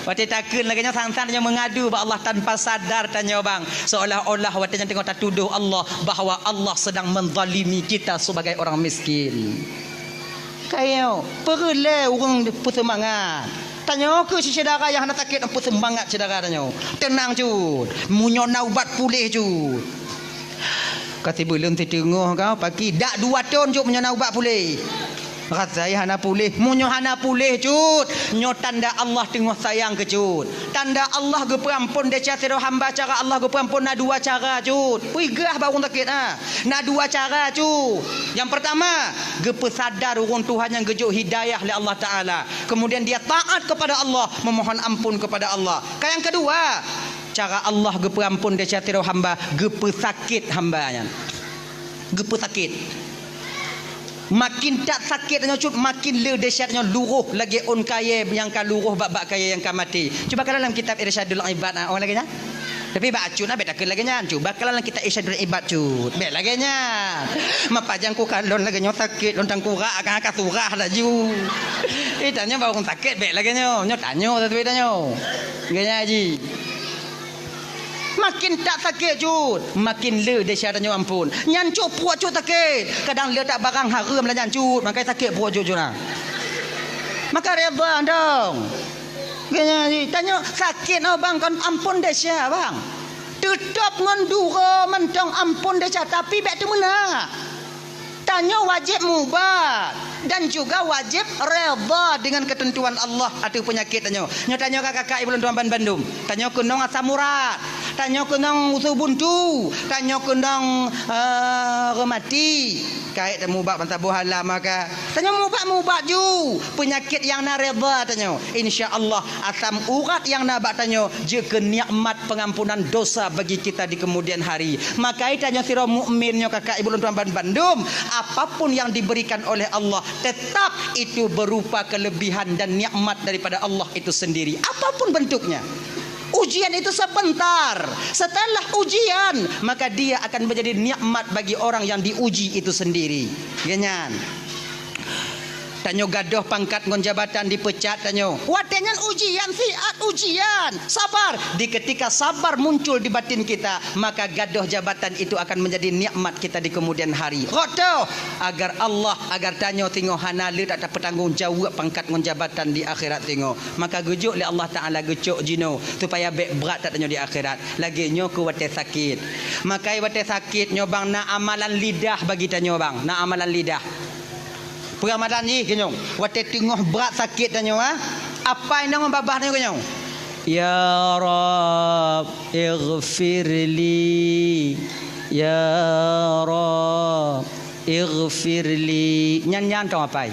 Wate takun lagi nyo sang-sang yang mengadu ba Allah tanpa sadar tanya bang seolah-olah wate yang tengok tak tuduh Allah bahawa Allah sedang menzalimi kita sebagai orang miskin. Kayo perle orang bersemangat. Tanya ke si saudara yang nak sakit apa semangat saudara tanya. Tenang cud. Munyo naubat pulih cud. Kata belum tertengah kau pagi dak 2 tahun cud munyo naubat pulih. Rasai hana pulih munyo hana pulih cut nyo tanda Allah tengah sayang ke cut tanda Allah ge perampun dia cara hamba cara Allah ge perampun na 2 cara cut pigah baru sakit na 2 cara cut yang pertama ge pesadar urang Tuhan yang gejuk hidayah oleh Allah Taala kemudian dia taat kepada Allah memohon ampun kepada Allah yang kedua cara Allah ge perampun dia cara hamba ge pesakit hambanya ge pesakit makin tak sakit dengan cut makin le dahsyatnya luruh lagi on kaya yang ka luruh bab kaya yang ka mati cuba kalau dalam kitab Irsyadul Ibad orang lagi nya tapi baca nak bedakan lagi nya cuba kalau dalam kitab Irsyadul Ibad cut bet lagi nya mapajang ku kalon lagi nya sakit lontang kurak akan ka surah dah ju tanya baru sakit bet lagi nya tanya tapi tanya ganya haji makin tak sakit cut makin le dahsyatnya ampun nyan cuk puak cuk sakit kadang le tak barang haram lah nyan cut makanya sakit puak cuk nah maka reda dong ganya tanya sakit no bang kan ampun dahsyat bang tetap ngandura mentang ampun dahsyat tapi bek tu mana tanya wajib mubat dan juga wajib redha dengan ketentuan Allah atau penyakit tanyo. Nyo tanyo kakak ibu tuan Bandung. Tanyo kunong asam urat, tanyo kunong usus buntu, tanyo kunong remati. Kait mubak bantabuh halam maka tanyo mubak ju penyakit yang na redha tanyo. Insya-Allah asam urat yang na bak tanyo je nikmat pengampunan dosa bagi kita di kemudian hari. Maka tanyo sira mukmin nyo kakak ibu tuan Bandung, apapun yang diberikan oleh Allah tetap itu berupa kelebihan dan nikmat daripada Allah itu sendiri, apapun bentuknya. Ujian itu sebentar. Setelah ujian maka dia akan menjadi nikmat bagi orang yang diuji itu sendiri. Ganyan. Tanyo gadoh pangkat ngon jabatan dipecat tanyo. Watenyan ujian siat ujian. Sabar. Di ketika sabar muncul di batin kita, maka gadoh jabatan itu akan menjadi nikmat kita di kemudian hari. Rodo agar Allah agar tanyo tingo hanalu tak ada petanggung jawab pangkat ngon jabatan di akhirat tingo. Maka gujuk li Allah Taala gujuk jino supaya bek berat tak tanyo di akhirat. Lagi nyo ku wate sakit. Maka wate sakit nyo bang na amalan lidah bagi tanyo bang. Na amalan lidah. Peramadan ni kenyong wate tengah berat sakit tanyo ha. Apa yang babah tanyo kenyong? Ya Rab ighfirli, ya Rab ighfirli. Nyan-nyan tong apa?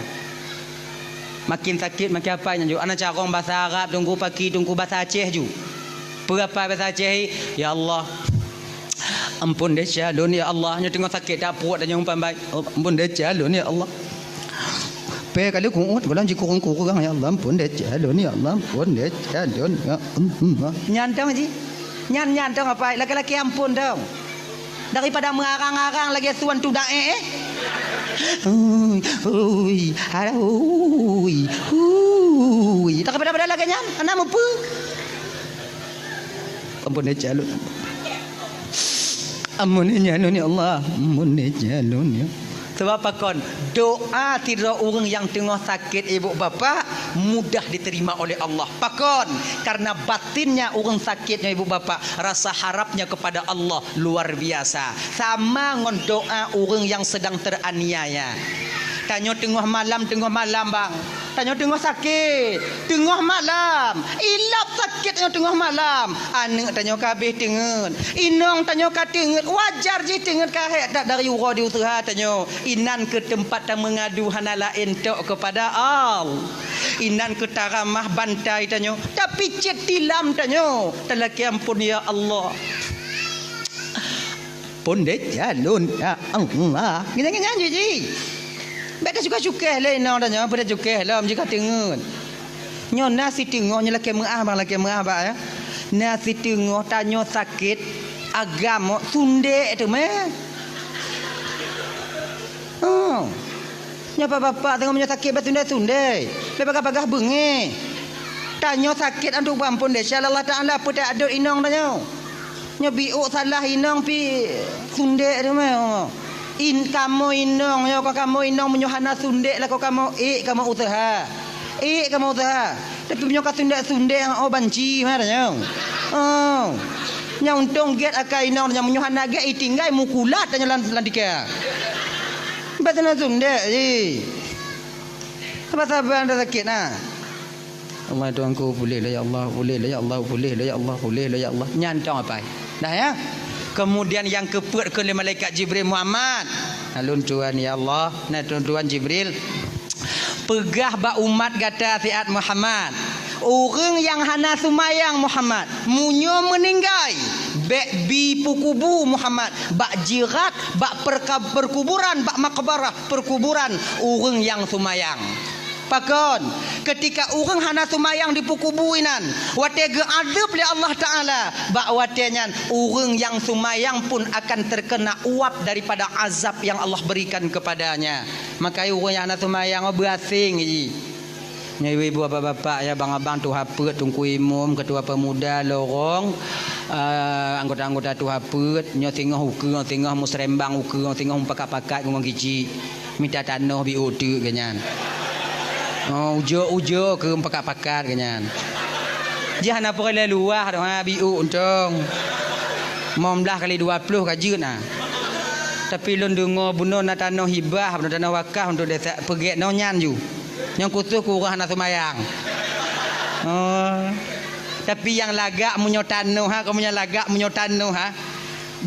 Makin sakit makin apa nyan ju. Ana carong bahasa Arab tunggu pagi tunggu bahasa Aceh ju. Berapa bahasa Aceh? Ya Allah ampun deh calon ya Allah. Nyo tengah sakit dak puat tanyo umpan baik. Ampun deh calon ya Allah. Pe kali kuut golang ji kurang ya Allah ampun deh calon ya Allah ampun deh calon ya Allah. Nyantang ji. Nyantang apa? Laki-laki ampun dong. Daripada mengarang-arang lagi suan tu dae tak pada lagi nyan. Ana mampu. Ampun deh calon. Ampun ya Allah. Ampun deh calon ya. Sebab apa kon? Doa tidak orang yang tengah sakit ibu bapa mudah diterima oleh Allah. Pakon karena batinnya orang sakitnya ibu bapa rasa harapnya kepada Allah luar biasa. Sama ngon doa orang yang sedang teraniaya. Tanyo tengah malam bang. Tanyo tengah sakit tengah malam. Ilap sakit tanyo tengah malam. Anak tanyo kabeh tengen. Inong tanyo katengen. Wajar je tengen kahek tak dari ura di usaha tanyo. Inan ke tempat yang mengadu hanala entok kepada Allah. Inan ke taramah bantai tanyo. Tapi cet tilam tanyo. Telaki ampun ya Allah. Pun deh jalun ya Allah. Gini-gini je. Beta suka-suka lah inang tanya, beta suka lah jika tengen. Nyo nasi tengok nyo laki mengah bang ya. Nasi tengok tanyo sakit agama sunde tu meh. Oh. Nyo bapak tengok nyo sakit sunde. Lepas bengi. Tanyo sakit antuk ampun deh. Allah Taala pun tak ada inang tanyo. Nyo biuk salah inang pi sunde tu meh. Kamu inong yo kamu inong menyuhana sundek lah kamu kamu usaha tapi punya sundek yang banci mana nyong nyong tong get akai inong yang menyuhana get tinggai mukulat tanya landika batana sundek apa sabar anda sakit nah Allah Tuhanku boleh lah ya Allah boleh lah ya Allah boleh lah ya Allah boleh lah ya Allah nyantong apa dah ya. Kemudian yang keput ke malaikat Jibril Muhammad. Alun tuan ya Allah, nah tuan Jibril. Pegah ba umat kata siat Muhammad. Orang yang hana sumayang Muhammad, munyo meninggai. Bek bi pukubu Muhammad, bak jirat, bak perkuburan, bak makbarah perkuburan orang yang sumayang. Pakon ketika orang hana sumayang di pukubuinan wate ge adab li Allah Taala bak watenyan orang yang sumayang pun akan terkena uap daripada azab yang Allah berikan kepadanya. Maka orang yang hana sumayang berasing ji. Ibu bapak ya bang abang tu hapet tungku imam ketua pemuda lorong anggota-anggota tu hapet nyo tengah ukur tengah musrembang ukur tengah pakat-pakat ngong gici minta tanah bi otu ganyan. Oh ujo ke pakat-pakat kanyan. Jangan apa kali luah dah biu untong. 19 kali 20 kajut nah. Tapi lon dengar bunuh na tanah hibah, bunuh tanah wakaf untuk desa pergi no nyan ju. Yang kutu kurang nak semayang. Oh. Tapi yang lagak munyo tanah ha, kamu yang lagak munyo tanah ha.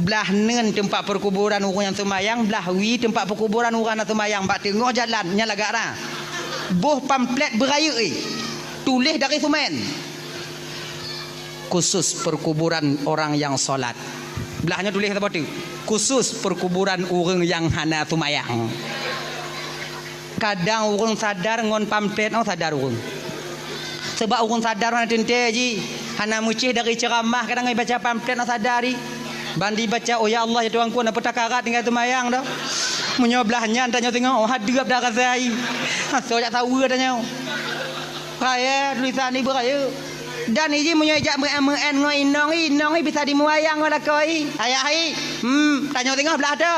Belah nen tempat perkuburan orang yang semayang, belah wi tempat perkuburan orang yang semayang, bak tengah jalan nya lagak dah. Boh pamflet beraya tulis dari semen. Khusus perkuburan orang yang solat. Belahnya tulis apa tu? Khusus perkuburan orang yang hana tumayang. Kadang orang sadar ngon pamflet no sadar orang. Sebab orang sadar mana tente ji. Hana mucih dari ceramah kadang ngai baca pamflet no sadari. Bandi baca oh ya Allah ya Tuhanku nak petakarat tinggal tumayang dah. Munyo belahnya tanya tengok oh hadap dah kasai. So jak tahu tanya. Kaya tulisan ni beraya. Dan ini punya ijak MN ngoi inong bisa dimuayang ngolah koi. Ayah hai. Tanya tengok belah tu.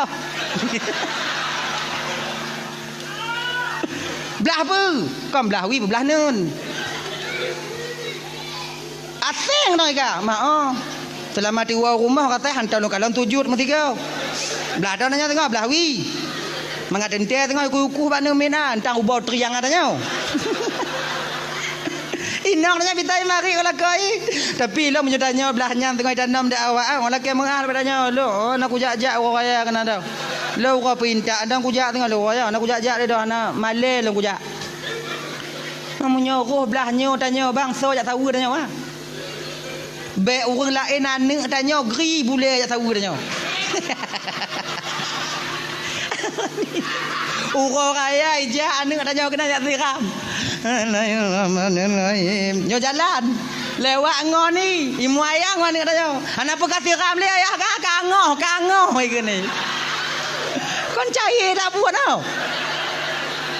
Belah apa? Kau belah wi belah nun. Asing dah ka. Mak selama di rumah kata hantar lu kalon 7 mesti kau. Belah tu nanya tengok belah wi. Mengaten teh tengok kuku bana mena tang ubau triang katanya. Inang nanya bitai mari kalau koi. Tapi lo menyedanya belahnya tengah tanam dak awak orang ke mengal padanya lo nak kujak-jak orang kaya kena dah. Lo kau pinta dan kujak tengah lo kaya nak kujak-jak dia dah nak malai lo kujak. Namunnya roh belahnya tanya bangsa jak tahu tanya wah. Be orang lain anak tanya gri boleh jak tahu tanya. Orang kaya ijak anak tanya kena jak siram. Nyo jalan lewat ngon ni imu ayah ngon ni katanya ana apa kasih ram le ayah kangoh ikene kon cai dak buat tau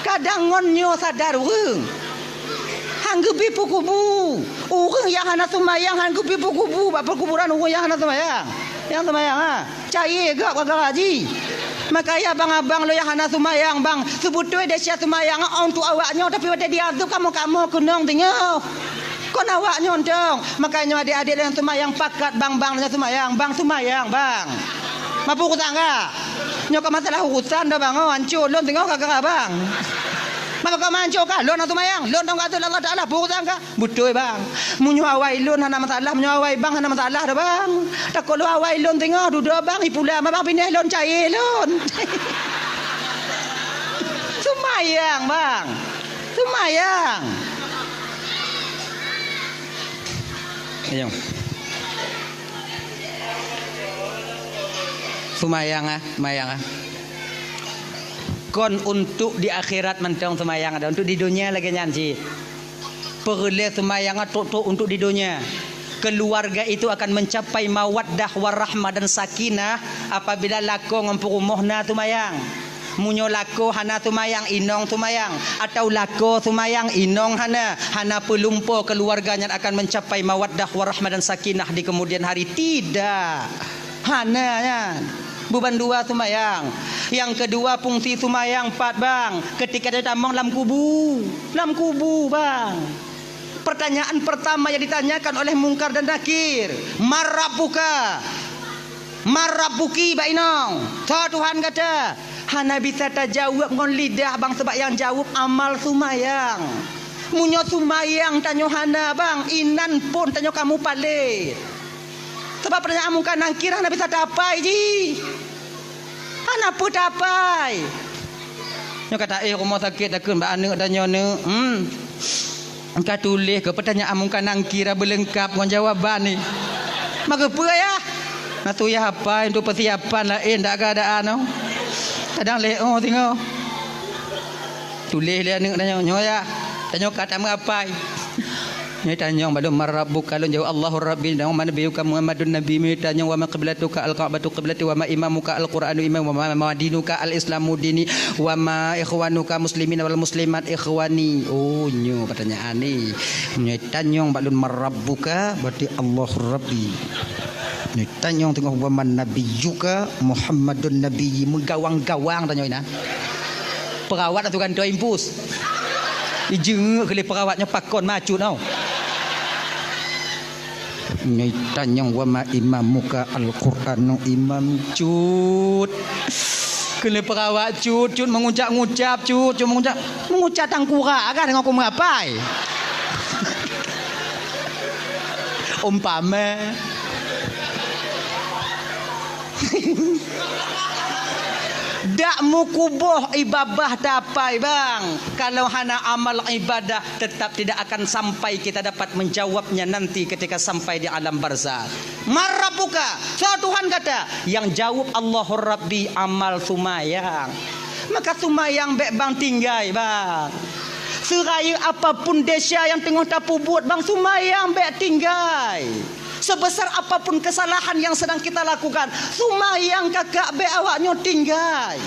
kadang ngon nyo sadar urang hang gebi pukubu urang yang hana semayang hang gebi pukubu ba perkuburan urang yang hana semayang ha cai gak kagak haji. Makanya abang-abang lo yang hana sumayang bang sebutui dia sia sumayang untuk awaknya tapi ada diazab kamu kenong tengok kon awaknya ontong. Makanya adik-adik yang sumayang pakat bang-bangnya sumayang bang mampu kutangga nyoka masalah urusan dah bang hancur lon tengok kagak bang. Maka kau mancuk kah? Lon atau mayang? Lon dong kata Allah Taala bukan kah? Betul bang. Munyo awai lon hana masalah, munyo awai bang hana masalah dah bang. Tak kalau awai lon tengok duduk bang ipula bang pindah lon cair lon. Semayang bang. Semayang. Ayo. Semayang. Kon untuk di akhirat mentang semayang ada untuk di dunia lagi nyanci. Perle semayang untuk di dunia. Keluarga itu akan mencapai mawaddah warahmah dan sakinah apabila lako ngompurumohna semayang. Munyo lako hana semayang inong semayang atau lako semayang inong hana pelumpo keluarganya akan mencapai mawaddah warahmah dan sakinah di kemudian hari tidak. Hana ya. Beban dua semayang. Yang kedua fungsi semayang 4 bang. Ketika dia tambang dalam kubu bang. Pertanyaan pertama yang ditanyakan oleh Mungkar dan Nakir, Marabuki bainong. Tuhan kata, hana bisa terjawab ngon lidah bang sebab yang jawab amal semayang. Munyo semayang tanyo hana bang, inan pun tanyo kamu palit. Sebab pertanyaan Mungkar Nakir hana bisa dapai ji. Hana pun dapai. Nyo kata rumah sakit takun ba anak dan nyo ne. Engkau tulis ke pertanyaan Mungkar Nakir berlengkap dengan jawaban ni. Maka apa ya? Nak tu ya apa untuk persiapan lain tak keadaan no. Kadang leo tengok. Tulis dia anak dan nyo ya. Tanya kata apa? Ni tanya balum marabbuka lun jawab Allahur rabbil dan mana nabiyuka Muhammadun nabi mi tanya wa ma qiblatuka al-ka'batu qiblati wa ma imamuka al-qur'anu imam wa ma dinuka al-islamu dini wa ma ikhwanuka muslimin wal muslimat ikhwani. Oh nyo pertanyaan ni. Ni tanya balum marabbuka berarti Allahur rabbi. Ni tanya tengok wa man nabiyuka Muhammadun nabi menggawang-gawang tanya ina. Perawat atau kan tu impus. Ijeng kali perawatnya pakon maju tau. Nyai tanya wa ma imamuka al-Qur'anu imam cut. Kena perawat cut mengucap-ngucap cut mengucap tangkura kan dengan aku mengapai. Umpama dak mukubuh ibadah dapai bang. Kalau hana amal ibadah tetap tidak akan sampai kita dapat menjawabnya nanti ketika sampai di alam barzakh. Marabbuka, so Tuhan kata, yang jawab Allahur Rabbi amal sumayang. Maka sumayang bek bang tinggai bang. Seraya apapun desa yang tengah tapu buat bang sumayang bek tinggai. Sebesar apapun kesalahan yang sedang kita lakukan, sumayang kakak be awaknya tinggai.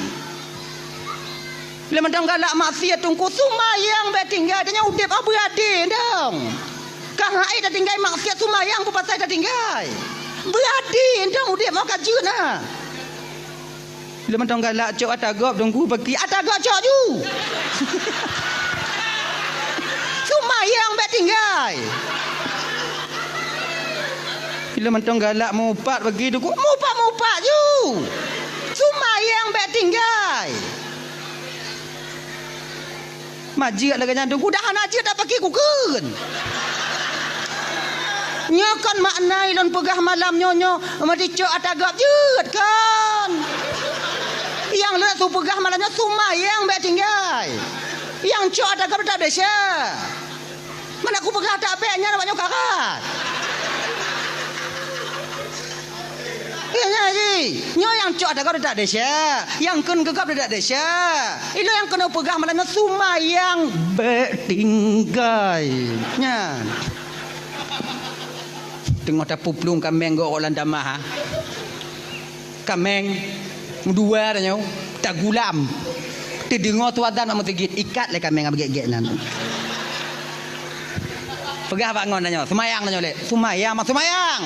Bila mendang galak maksiat tungku sumayang be tinggai, dia udip abu ade dong. Kang ai dah tinggai maksiat sumayang pun pasal dah tinggai. Berade dong udip mau kajun nah. Bila mendang galak cok atagop tungku bagi atagop cok ju. Sumayang be tinggai. Bila mentong galak mupat bagi tu mupat ju. Sumayang bek tinggai. Majik lagi nyandung dah anak dak pakai kukeun. Nyokan maknai lon pegah malam nyonyo mati cok atagap jeut kan. Yang lek tu pegah malamnya sumayang bek tinggai. Yang cok atagap tak desa. Mana aku pegah tak beknya nak nyok karat. Ya ji, nyo yang cok ada kau tak desa, yang kun gegap tak desa. Itu yang kena pegah malamnya sumayang betinggai. Nya. Tengok tapu plung kameng go orang damah. Kameng dua dah nyo, tak gulam. Ti dengar tuadan nak tegit ikat le kameng abgek-gek nan. Pegah bangun dah nyo, sumayang dah nyo le. Sumayang mak sumayang.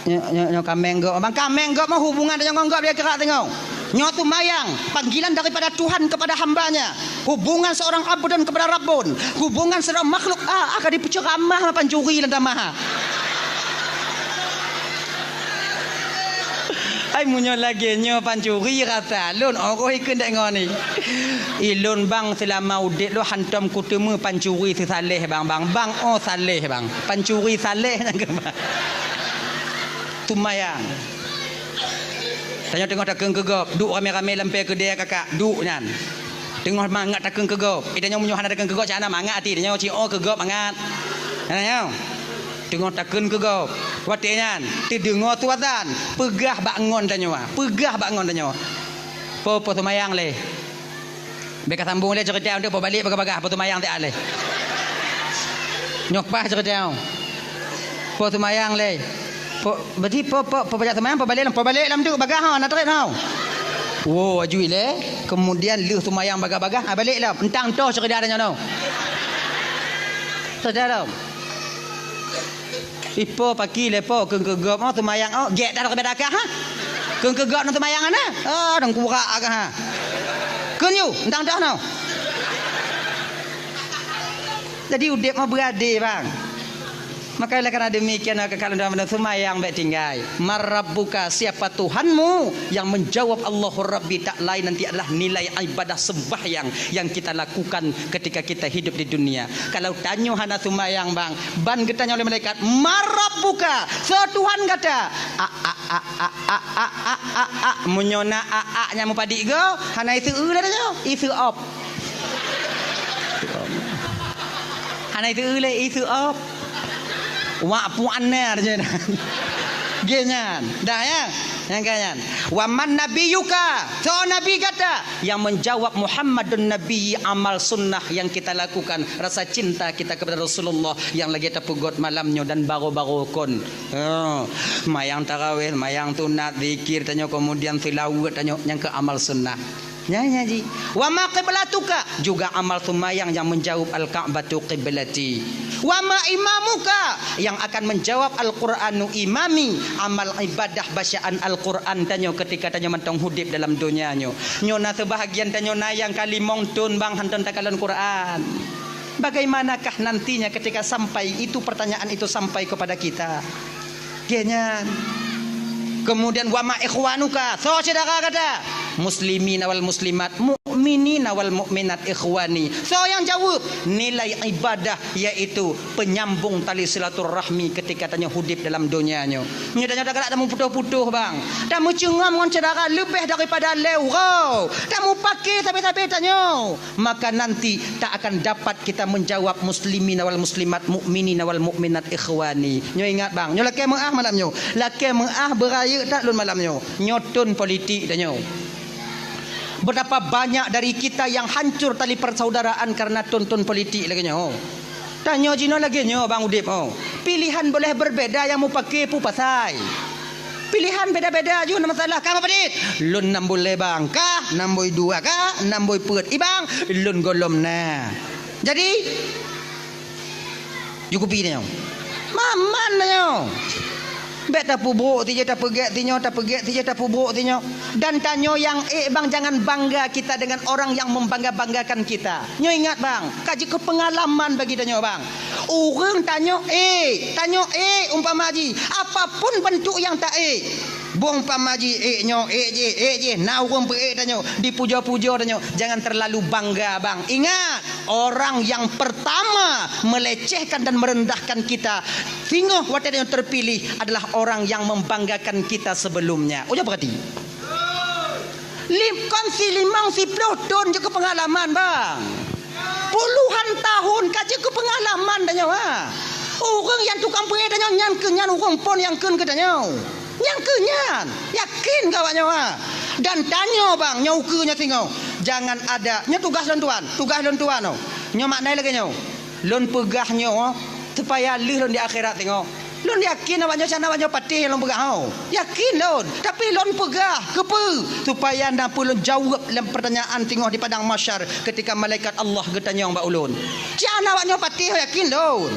Nyo kameng go mah hubungan dengan enggak dia kerak tengok. Nyo tu mayang panggilan daripada Tuhan kepada hambanya. Hubungan seorang abdan kepada Rabbun. Hubungan seorang makhluk akan dipenceramah pancuri lan damah. Ai munyo lagi nyo pancuri kata lun orang ikut dak ngoni. Ilun bang selama udik lo hantam kutemu pancuri si saleh bang oh saleh bang. Pancuri saleh nang sumayang. Tengok takeng kegop, duk rame-rame lampai kedai kakak, duk nyan. Tengok mangat takeng kegop. Idanya munyo hana takeng kegop cana mangat ati, idanya cio kegop mangat. Nanya. Tengok takeng kegop. Wate nyan, ti dengar tuatan, pegah bangun tanyo. Pegah bangun tanyo. Po sumayang le. Beka sambung le cerita untuk balik bagah-bagah po sumayang tak le. Nyok pas cerita. Po sumayang le. Berarti pembajak semayang pembalik lam tu bagah ha nak trip hau. Oh ajui le. Kemudian lu semayang bagah-bagah balik lah. Entang toh cerita dah nyono. Saudara. Ipo pagi lepo keng kegop mau semayang gek dah ke dakah ha. Keng kegop nak semayang ana. Dang kurak agak ha. Keng yu entang toh no. Jadi udip mau berade bang. Maka karena demikian kalau dalam semayang baik tinggai. Marabbuka, siapa Tuhanmu? Yang menjawab Allahur Rabbi tak lain nanti adalah nilai ibadah sembahyang yang kita lakukan ketika kita hidup di dunia. Kalau tanya hana semayang bang, ban ketanya oleh malaikat, Marabbuka, so Tuhan kata, munyona nya mu padik go, hana itu dah itu op. Hana itu itu op. Wak puannya aja dah. Genyan. Dah ya. Yang kanyan. Wa man nabiyuka. So nabi kata yang menjawab Muhammadun nabi amal sunnah yang kita lakukan, rasa cinta kita kepada Rasulullah yang lagi terpugot malamnya dan baru-baru kon. Mayang tarawih, mayang sunat, zikir tanya kemudian tilawat tanya yang ke amal sunnah. Nyanyi. Wa ma qiblatuka, juga amal sumayang yang menjawab al-Ka'batu qiblati. Wa ma imamuka, yang akan menjawab Al-Qur'anu imami, amal ibadah bacaan Al-Qur'an tanyo ketika tanyo mentong hudip dalam dunia nyo. Nyo na sebahagian tanyo na yang kali mongtun bang hanton takalan Qur'an. Bagaimanakah nantinya ketika sampai itu pertanyaan itu sampai kepada kita? Genyan. Kemudian wa ma ikhwanuka. So saudara kata, muslimin wal muslimat, mukminin wal mukminat ikhwani. So yang jawab nilai ibadah yaitu penyambung tali silaturahmi ketika tanya hudib dalam dunianya. Nya tanya dak ada putuh-putuh bang. Dak mu cengam dengan saudara lebih daripada leurau. Dak mu pakai tapi tanya. Maka nanti tak akan dapat kita menjawab muslimin wal muslimat, mukminin wal mukminat ikhwani. Nyo ingat bang, nyo laki mengah malam nyo. Laki mengah beraya tak lun malam nyo. Nyotun politik dah nyo. Betapa banyak dari kita yang hancur tali persaudaraan karena tonton politik lagi nyo. Tanya jino lagi nyo bang Udip. Pilihan boleh berbeza, yang mau pakai pu pasai. Pilihan beda-beda juga masalah. Kamu pedit? Lun 6 boleh bang. Kah 6 boy 2 kah 6 boy put. Ibang lun golom na. Jadi cukupi nyo. Maman nyo. Bet tak pubruk tinyo, tak pegek tinyo, tak pegek tinyo, tak pubruk tinyo. Dan tanyo yang bang, jangan bangga kita dengan orang yang membangga-banggakan kita. Nyo ingat bang, kaji ke pengalaman bagi tanyo bang. Orang tanyo umpama haji, apapun bentuk yang tak Bong pamaji nyo je na urang pe tanyo dipuja-puja tanyo, jangan terlalu bangga bang. Ingat, orang yang pertama melecehkan dan merendahkan kita sehingga waktu yang terpilih adalah orang yang membanggakan kita sebelumnya. Udah berarti kongsi 50 tahun juga pengalaman bang, puluhan tahun kaji ke pengalaman tanyo orang yang tukang pe tanyo nyan kenyan urang pon yang ken ke tanyo yang kenyan yakin kawannya dan tanyo bang nyaukunya tinggal jangan ada nya tugas tuan nyo maknai lagi nyo lon pegah nyo supaya lih lon di akhirat tengok lon yakin awaknya sana awaknya patih lon pegah yakin lon tapi lon pegah kepe supaya ndak pulun jawab dalam pertanyaan tengok di padang mahsyar ketika malaikat Allah getanya mbak ulun jana awaknya patih yakin lon.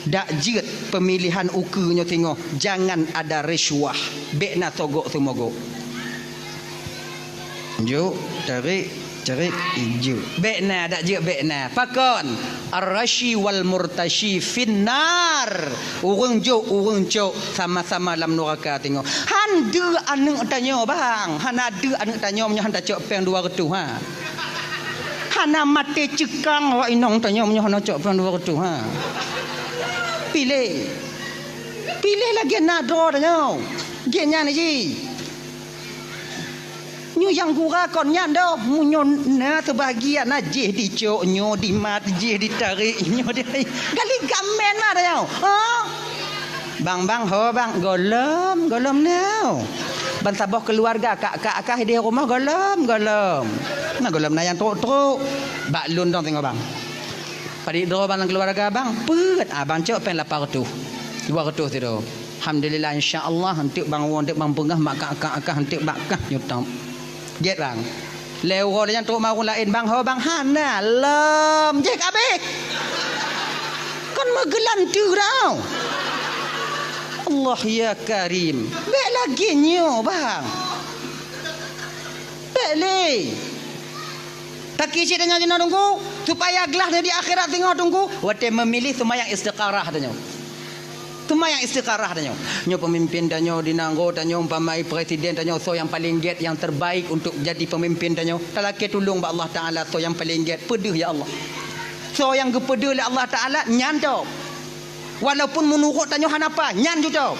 Dak jit pemilihan ukunya tengok jangan ada risuah bekna togok tumogo jo tarik ijo bekna dak jit bekna pakon ar-rashi wal murtashi finnar urang jo urang cok sama-sama dalam neraka tengok han de anu tanyo bang han ada anu tanyo nya han tak cok peng 200 hana mate cekang wa inong tanyo nya han cok peng 200 pilih lagi nado dah genya ni ji nyu yang gura kon nyan do munyo na sebahagian na je di cok nyo di mat je ditarik nyo di gali gamen ma dah bang ho bang golom now ban sabah keluarga kak di rumah golom nah golom na yang truk bak lun dong tengok bang pada doa bang keluarga bang pet abang cok pen 800 200 tu alhamdulillah insyaallah hantik bang wontek bang pengah mak akak hantik bakah nyutam get bang lewo yang tu mau lain bang ho bang hana lem je kabeh kan megelan tu tau Allah ya karim bek lagi nyo bang bek le tak kisi tanya jina tunggu supaya gelah di akhirat tengok tunggu wate memilih semua yang istiqarah tanya semua yang istiqarah tanya nyo pemimpin tanya dinanggo tanya umpamai presiden tanya so yang paling get yang terbaik untuk jadi pemimpin tanya talake tolong ba Allah taala so yang paling get pedih ya Allah so yang gepedih oleh Allah taala nyan tau walaupun menurut tanya hanapa nyan ju tau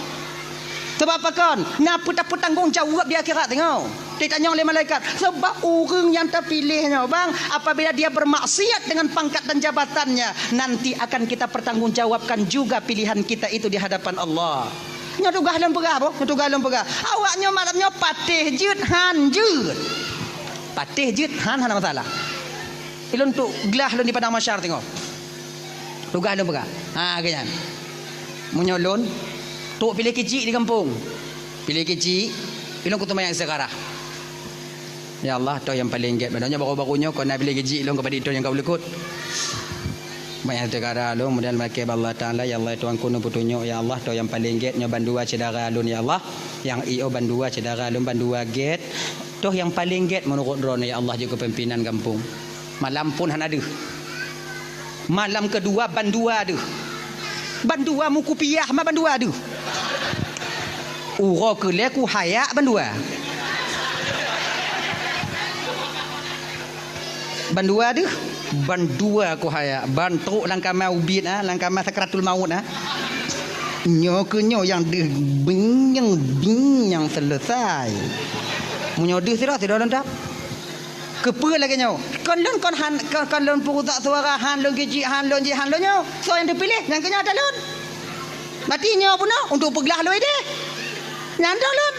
sebab apa kan ngapa tak bertanggungjawab di akhirat tengok ditanya oleh malaikat sebab orang yang terpilihnya bang apabila dia bermaksiat dengan pangkat dan jabatannya nanti akan kita pertanggungjawabkan juga pilihan kita itu di hadapan Allah. Nya tugas dalam pegah boh, tugas dalam pegah. Awaknya malamnya patih jut han hana masalah. Ilun tu gelah lun di padang mahsyar tengok. Tugas dalam pegah. Ganyan. Menyolon tu pilih kecil di kampung. Pilih kecil ilun kutu mayang sekarang. Ya Allah, tu yang paling get. Badanya baru-barunya kau nak beli gaji long kepada itu yang kau boleh ikut. Banyak tegara long kemudian makai Allah Taala ya Allah Tuhan kuno putunyo ya Allah tu yang paling get nya bandua cedara alun ya Allah. Yang io bandua cedara alun bandua get. Tu yang paling get menurut drone ya Allah juga pimpinan kampung. Malam pun han ada. Malam kedua bandua ada. Bandua muku piah mah bandua ada. Uro ke le ku hayak bandua. Bandua ada. Bandua ku hayak. Bantuk langkama ubit langkama sakratul maut Nyo ke nyo yang binyang selesai. Menyodoh tidak lentap. Kepa lagi nyo. Kon lon purutak suara han lon kecik han lon je han lon nyo. So yang dipilih yang kenya ada lon. Mati nyo pun untuk peglah loi deh. Nyandang lon.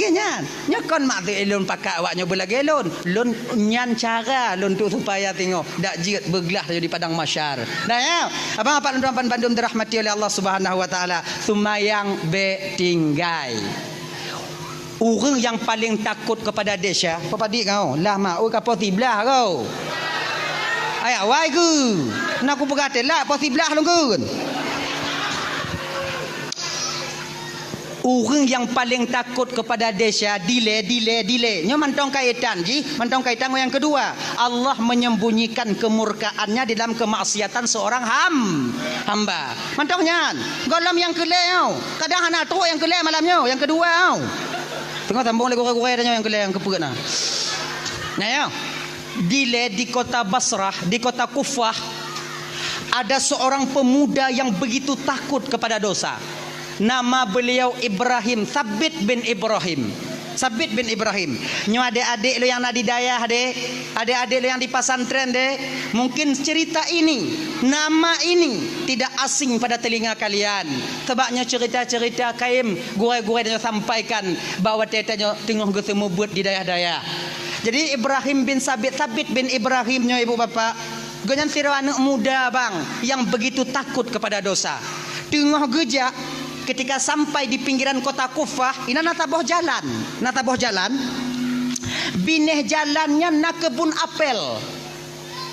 Genyan. Nyo kon mak tu elon pakak awak nyo belagi lon. Lon nyan cara lon tu supaya tengok dak jirat beglah di padang masyar. Nah ya. Abang apa tuan Bandung dirahmati oleh Allah Subhanahu wa taala. Sumayang be tinggai. Orang yang paling takut kepada desa, apa padik kau? Lah mak, oi kapo tiblah kau. Ai awai ke? Nak aku berkata lah po tiblah lu kun. Orang yang paling takut kepada desa delay. Nyo mantong kaitan ji, mantong kaitan yang kedua. Allah menyembunyikan kemurkaannya di dalam kemaksiatan seorang hamba. Mantongnya. Golom yang kelai kadang anak teruk yang kelai malamnya, yang kedua tengok sambung lagi kurang-kurang yang kelai yang kepegat nah. Nah ya. Delay di kota Basrah, di kota Kufah ada seorang pemuda yang begitu takut kepada dosa. Nama beliau Ibrahim, Sabit bin Ibrahim. Nyo adik-adik lo yang nak didayah dek, adik-adik lo yang di pasantren dek, mungkin cerita ini, nama ini tidak asing pada telinga kalian. Sebabnya cerita-cerita kaim gurai-gurai dia sampaikan bahawa tetanya tengah gesemu buat di dayah-dayah. Jadi Ibrahim bin Sabit bin Ibrahim nyo ibu bapa, ganyan sira anak muda bang yang begitu takut kepada dosa. Tengah gejak ketika sampai di pinggiran kota Kufah, ini nataboh jalan. Bineh jalannya nak kebun apel.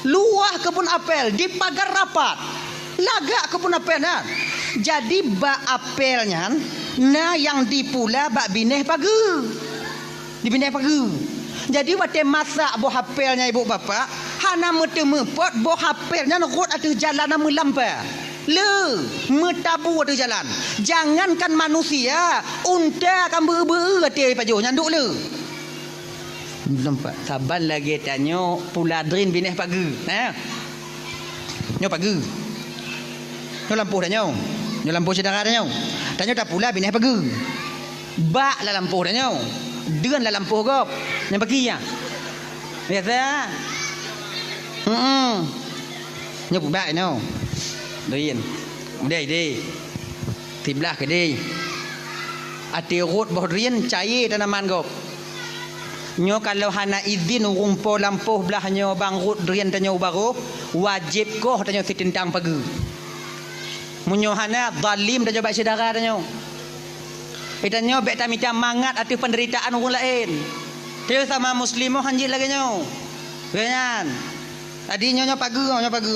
Luah kebun apel di pagar rapat. Lagak kebun apel nah. Jadi ba apelnya nah yang dipula ba bineh pagi. Di bineh pagi. Jadi waktu masak buah apelnya ibu bapa, hana mete-mepot buah apelnya rot atas jalan nama lampa. Metabu ada jalan. Jangankan manusia, unta akan ber-ber hati pajo nyanduk nampak saban lagi tanya puladrin bineh pagi nyo pagi nyo lampuh dah nyo lampuh sedara dah nyo tanya tak pula bineh pagi bak la lampuh dah nyo deun la lampuh gop yang pagi ya biasa nyo bak nyo Doin. Dei. Tiblah ke dei. Ati rot boh rian cair tanaman gop. Nyo kalau hana izin rumpo lampuh belah nyo bang rot rian tanyo baru wajib koh tanyo sitintang pagi. Munyo hana zalim tanyo bak saudara tanyo. Itanyo bek tamita mangat ati penderitaan orang lain. Dia sama muslimoh hanjil lagi nyo. Ganyan. Tadi nyo pagi.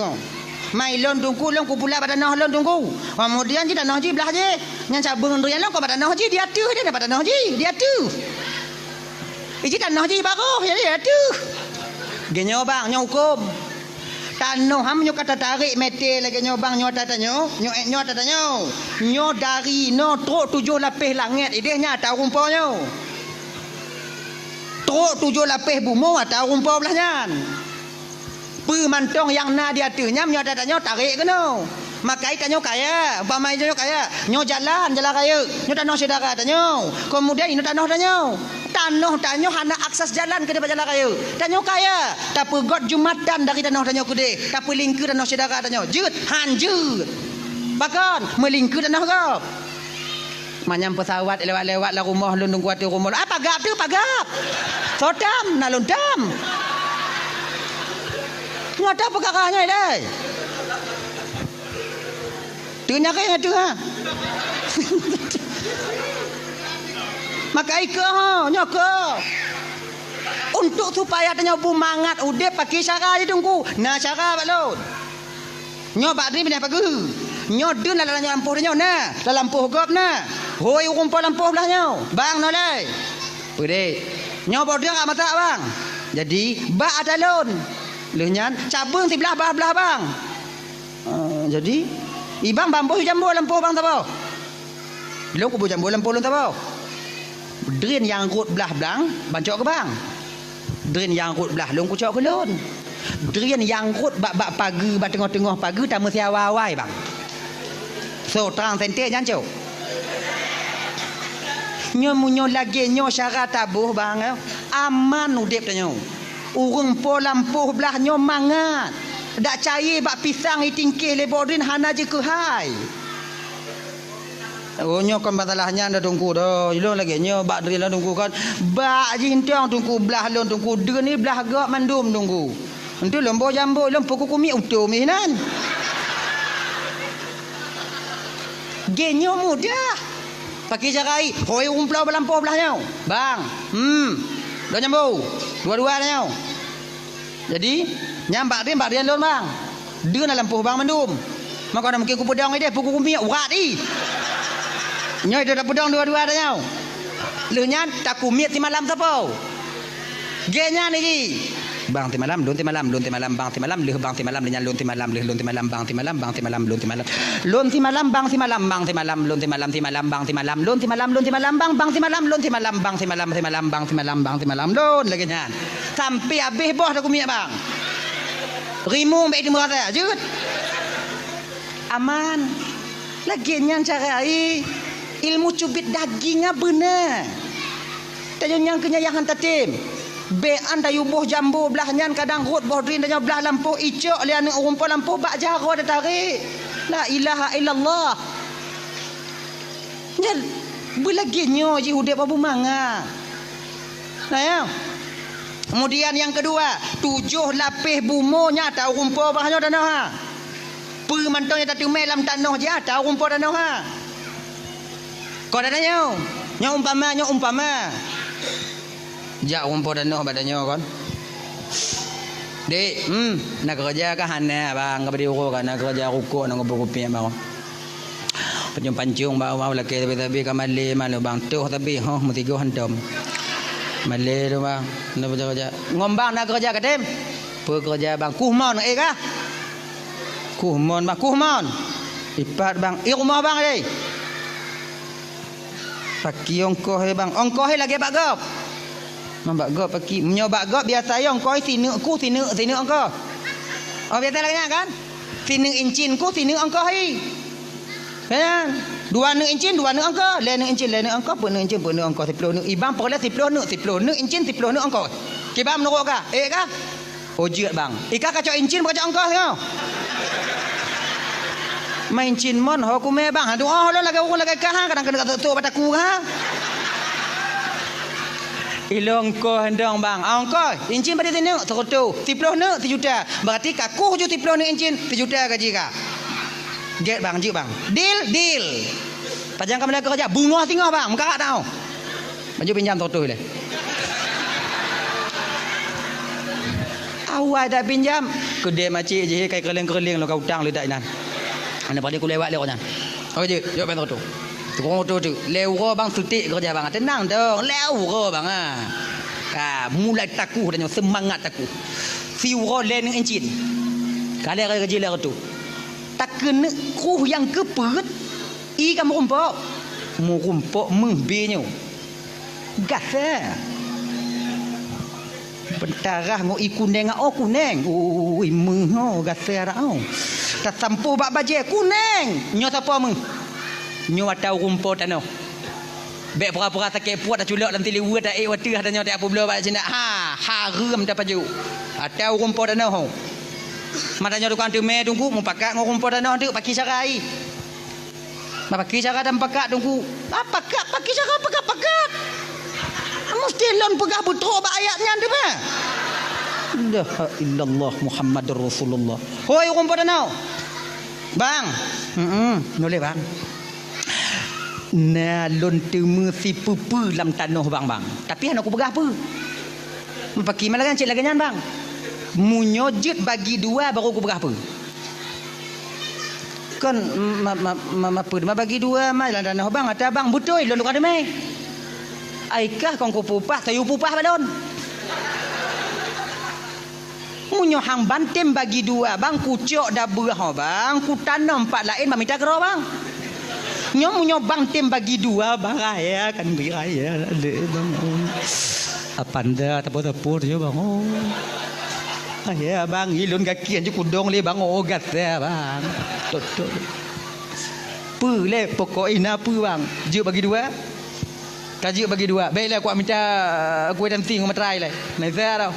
Mai lon tungku lon ku pula badanah lon tungku. Kemudian ji tanah ji belah je. Yang cabung rian lon ku badanah ji dia tu dia dapat tanah ji dia tu. Iji tanah ji baru dia tu. Genyo bang nyo hukum. Tanah ham nyo kata tarik meter lagi nyo bang nyo tatanyo, nyo tatanyo. Nyo dari no truk 7 lapis langit idehnya tahu rumponyo. Truk 7 lapis bumbu tahu rumpo belahnya. Mantong yang na dia tunya nyo tanya tarik ke no. Makai tanyo kaya, umpamai tanyo kaya, nyo jalan kaya, nyo tanah saudara tanyo. Kemudian ini tanah tanyo hana akses jalan ke depan jalan kaya. Tanyo kaya, tapi god jumatan dari tanah tanyo kude, tapi lingku tanah saudara tanyo. Jut, hanjut. Bahkan melingku tanah gap. Manyam pesawat lewat-lewat lah rumah lundung kuat rumah. Apa gap tu pagap. Sodam nalundam. Ngata perkaranya dai. Tanya ke ngatu ha. Maka ika ha, nyaka. Untuk supaya tanya bumangat udep pakai cara dia tunggu. Nah cara balon. Nyo bak ni pindah pagi. Nyo dun dalam lampuh dia nyo nah. Dalam lampuh gop nah. Hoi rumpah lampuh belah nyo. Bang no lai. Pede. Nyo bodoh enggak mata bang. Jadi bak atalon. Lehnyan cabung ti belah bang. Jadi ibang bambu jambu lampu bang tahu. Lo ku jambu lampu lo tahu. Drin yang rut belah belang bancok ke bang. Drin yang rut belah long ku cok ke lon. Drin yang rut bak pagi bak tengah-tengah pagi tamu siawai bang. So terang sente jan cok. Nyo lagi nyo syarat tabuh bang. Aman udip tanyo. Urung po lampu belah nyo mangat. Dak cair bak pisang itingkih lebodrin hana je ke hai. Oh nyo kan masalahnya dah tunggu dah. Ilong lagi nyo bak drin lah tunggu kan. Bak je hintang tunggu belah lon tunggu. Drin ni belah gak mandum tunggu. Entu lombo jambu lom pokok kumi utuh minan. Genyo mudah. Pakai carai. Hoi umplau belampu belah nyo. Bang. Dua jambu. Dua-dua nyo. Jadi nyambak dia lon bang. Dia nak lampu bang mandum. Maka nak mungkin ku pedang dia pukul kumi urat ni. Nyoi dia dah pedang dua-dua dah nyau. Lu nyan tak kumit ti malam siapa? Genya ni. Bang ti malam, lun ti malam, bang ti malam, leh bang ti malam, nyan lun ti malam, leh lun ti malam, bang ti malam, lun ti malam. Lun ti malam, bang ti malam, bang ti malam, lun ti malam, bang ti malam, lun ti malam, bang ti malam, lun ti malam, bang ti malam, bang ti malam, lun lagi nyan. Sampai habis boh dah kumit bang. Rimu baik di murah jut. Aman. Lagi nyan carai. Ilmu cubit daging benar. Tayo nyang kenyayahan tatim. Bean dayu boh jambu belah nyan kadang rut boh drin dayo belah lampu icok lian urumpa lampu bak jaro dah tarik. La ilaha illallah. Nyal belagi nyo ji hudep abu manga. Nah ya. Kemudian yang kedua, 7 lapis bumonya tahu rumput bahanya tanah ha. Permantaunya tak tumai dalam tanah je tahu rumput tanah ha. Kau dah tanya, nya umpama. Jak rumput tanah badannya kan. Dek, nak kerja ke hana bang, ke beri urut kan nak kerja rukuk nak berkopi bang. Pancung bawa laki tapi kamali malu bang tuh tapi mesti go hantam. Malay tu bang, nak kerja. Ngombang nak kerja ke tim? Pekerja bang, kuhmon kah? Kuhmon bang, kuhmon. Ipat bang, rumah bang ni. Paki ongkoh bang, ongkoh lagi bak gop. Bak gop paki, menyobak gop biasa ya ongkoh sini ongkoh. Oh biasa lagi kan? Sini incin ku sini ongkoh hi. Kan? 2 incin 2 angka, lain incin angka, pun incin pun angka 10 ibang perlah 10 incin 10 angka. Kibam menurut ka? Ka? Ojit bang. Ika kacau incin kacau angka tengok. Main incin mon ho ku me bang. Doa lo lagi urang lagi ka kadang kena tu bataku ha. Ilong ko hendang bang. Angka incin pada sini serotu 10 juta. Berarti kaku je 10 incin 1 juta gaji ka. Get bang, jik bang. Deal. Pajang kamu lagi kerja. Bunga tinggal bang. Mengkarak tau. Baju pinjam tu le. Awal dah pinjam. Kedai makcik je kai kerling-kerling lo kau utang le tak nan. Ana pada ku lewat le orang. Oh je, jok bang tu. Tukang tu. Leuro bang sutik kerja bang. Tenang dong. Leuro bang ah. Mulai takuh dan semangat takuh. Fiuro len encin. Kali kerja le tu. Tak kena kuh yang kepet i kamu rumpok mengbenyo gasa bentarah ngo ikuneng kuneng mengho gasa rao tak sampuh bak baje kuneng nyo siapa meng nyo atau rumpok tanah bek pura-pura sakit puat dah culak dalam tiliwat dah water dah nyo tak apa bela bak sini haram dah paju atau rumpok tanah ho. Matanya tukang teme tunggu mau pakat ngau rumput tanah tu pakai carai. Pakai cara dan pakat tunggu. Pakat pakai cara pakat. Mesti lon pegah betul ba ayatnya tu mah. La ilaha illallah Muhammadur Rasulullah. Hoi rumput tanah. Bang. Boleh bang. Nah lon temu si pupu dalam tanah bang. Tapi anak aku pegah apa? Pakai malah kan cik lagi nyan bang. Munyojit bagi 2 baru aku berapa? Kan apa bagi 2 mai lah danah bang ada bang betul lon ada mai. Aikah kau pupah sayu pupah balon. Munyo hang bantem bagi dua bang, kucok dah berah bang, ku tanam empat lain bang minta kero bang. Munyo bantem bagi dua bang, raya kan beraya ada bang. Apa anda tepur-tepur je bang. Oh. Ya bang, ilun kaki aja kudong le bang, ogat ya bang. Tok. Pu le pokok ina pu bang. Je bagi dua. Kaji bagi dua. Baiklah aku minta kuih dan ting matrai le. Nazar tau.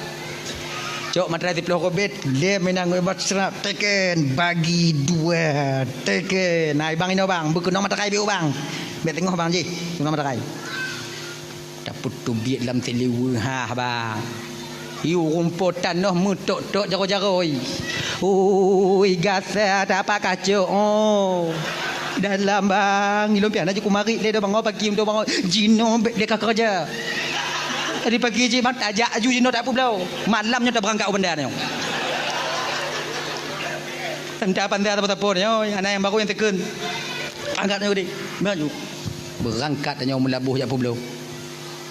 Cok matrai 10 kobit, dia menang buat serap teken bagi dua teken. Nah bang ini bang, berkenal matrai biu bang. Biar tengok bang ji, kenal matrai. Dapat tumbit dalam telewa ha bang. Iu rumputan noh mutok-tok jaro-jaroi. Oi gasa tak apa kacau. Oh. Dalam bang, ilom pian aja kumari le bang pagi untuk bang Jino dia kerja. Tadi pagi je mat ajak aju Jino tak apa belau. Malamnya dah berangkat benda ni. Tanda pandai apa-apa ni. Anak yang baru yang tekun. Angkatnya ni. Maju. Berangkat tanya melabuh jak apa belau.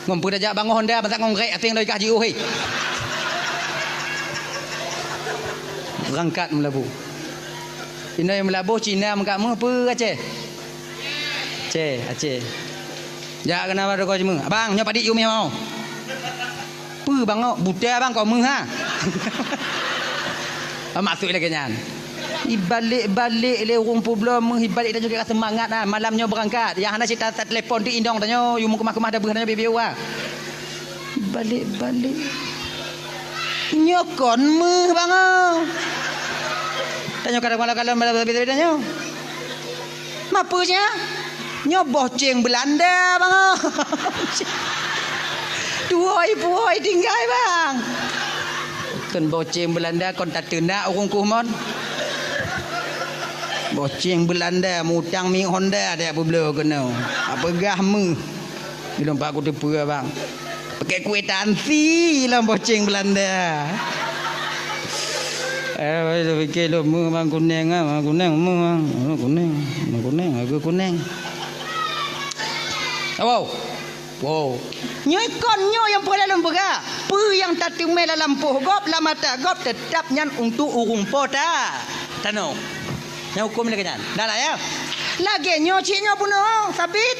Ngompu dah jak bang Honda masak ngongkrek ating dari kaji oi. Berangkat melabuh. Cina yang melabuh Cina mengkamu apa Aceh? Aceh. Jak kenapa ada kau cuma? Abang nyo padik you mau. Apa bang kau? Buta bang kau meng ha. Masuk lagi nyan. Ibalik-balik le rumpu belum ibalik dan juga semangat lah. Malamnya berangkat. Yang anda cerita telefon di indong tanya you mau kemah-kemah dah berhanya bibiu ah. Balik-balik. Nyokon meh bang. Tanya kadang-kadang beda-beda nyo. Apa nya? Nyo boceng Belanda bang. Duhoi tinggal bang. Kan boceng Belanda kon tak tenak orang kumon. Boceng Belanda mutang mi Honda dia apa belo kena. Apa gahmu. Belum pak aku tepu bang. Pakai kuih tansi lah boceng Belanda. Fikir lo bang kuning ah, kuning aku kuning. Wow. Nyoi nyo yang pernah lembaga. Pu yang tak tumai dalam puh gop la mata gop tetap nyan untuk urung pota. Tano. Yang hukum lagi nyan. Dah lah ya. Lagi nyo cik nyo puno sabit.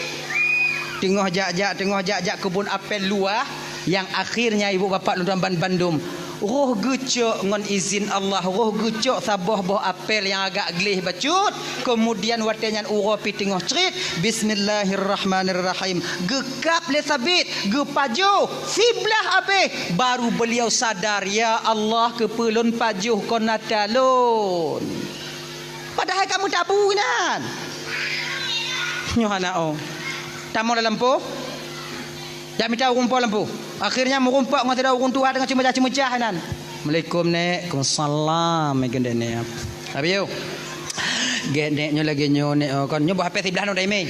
Tengah jak kebun apel luar yang akhirnya ibu bapa luar Bandung. Roh gucuk ngon izin Allah, roh gucuk sabah boh apel yang agak gelih bacut, kemudian watenyan uro pi tengah cerit bismillahirrahmanirrahim gekap le sabit gepaju siblah abe baru beliau sadar ya Allah kepelun pajuh konatalun padahal kamu tak bunan nyohana oh tamu dalam po jak minta rumput lampu. Akhirnya merumpak dengan tidak urung tua dengan cemecah-cemecah nan. Assalamualaikum nek. Waalaikumsalam megende nek. Abiyo. Geneknya lagi nyo nek kon nyo HP sebelah no dai me.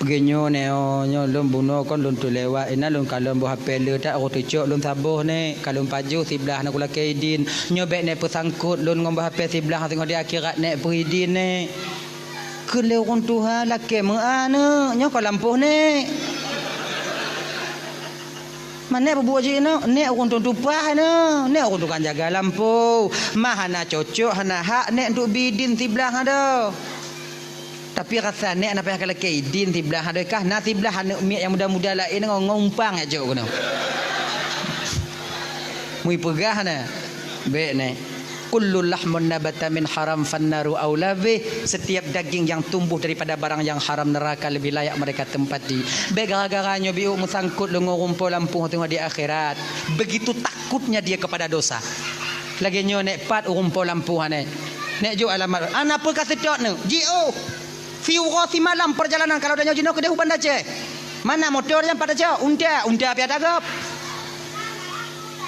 Genyo nek nyo lum buno kon lun tu lewat ina lun kalon bo HP le tak ro tucuk lun sabuh nek kalon paju sebelah nak kula kaidin. Nyo bek nek pesangkut lun ngom HP sebelah tengok di akhirat nek peridin nek. Kele urung tuha laki mengana nyo ko lampuh nek. Mana berbuat je no, nek orang tupah no, nek orang tukang jaga lampu, mahana cocok, hana hak nek untuk bidin tiblah ada. Tapi rasa nek nak payah kalau kaidin tiblah ada kah? Nak tiblah anak umi yang muda-muda lain ngompang aja kono. Mui pegah na, baik nek. Kullu lahmun nabata min haram fannaru aula bih. Setiap daging yang tumbuh daripada barang yang haram neraka lebih layak mereka tempati. Gara-garanya biu musangkut lengo rumpul lampu tengok di akhirat. Begitu takutnya dia kepada dosa. Lagi nyo nek pat rumpul lampu ane. Nek jo alamat. Ana apa kasih tok ne? GO. Fiurasi malam perjalanan kalau dah nyo jino ke Dewan Aceh. Mana motor yang pada jauh? Unta piada gap.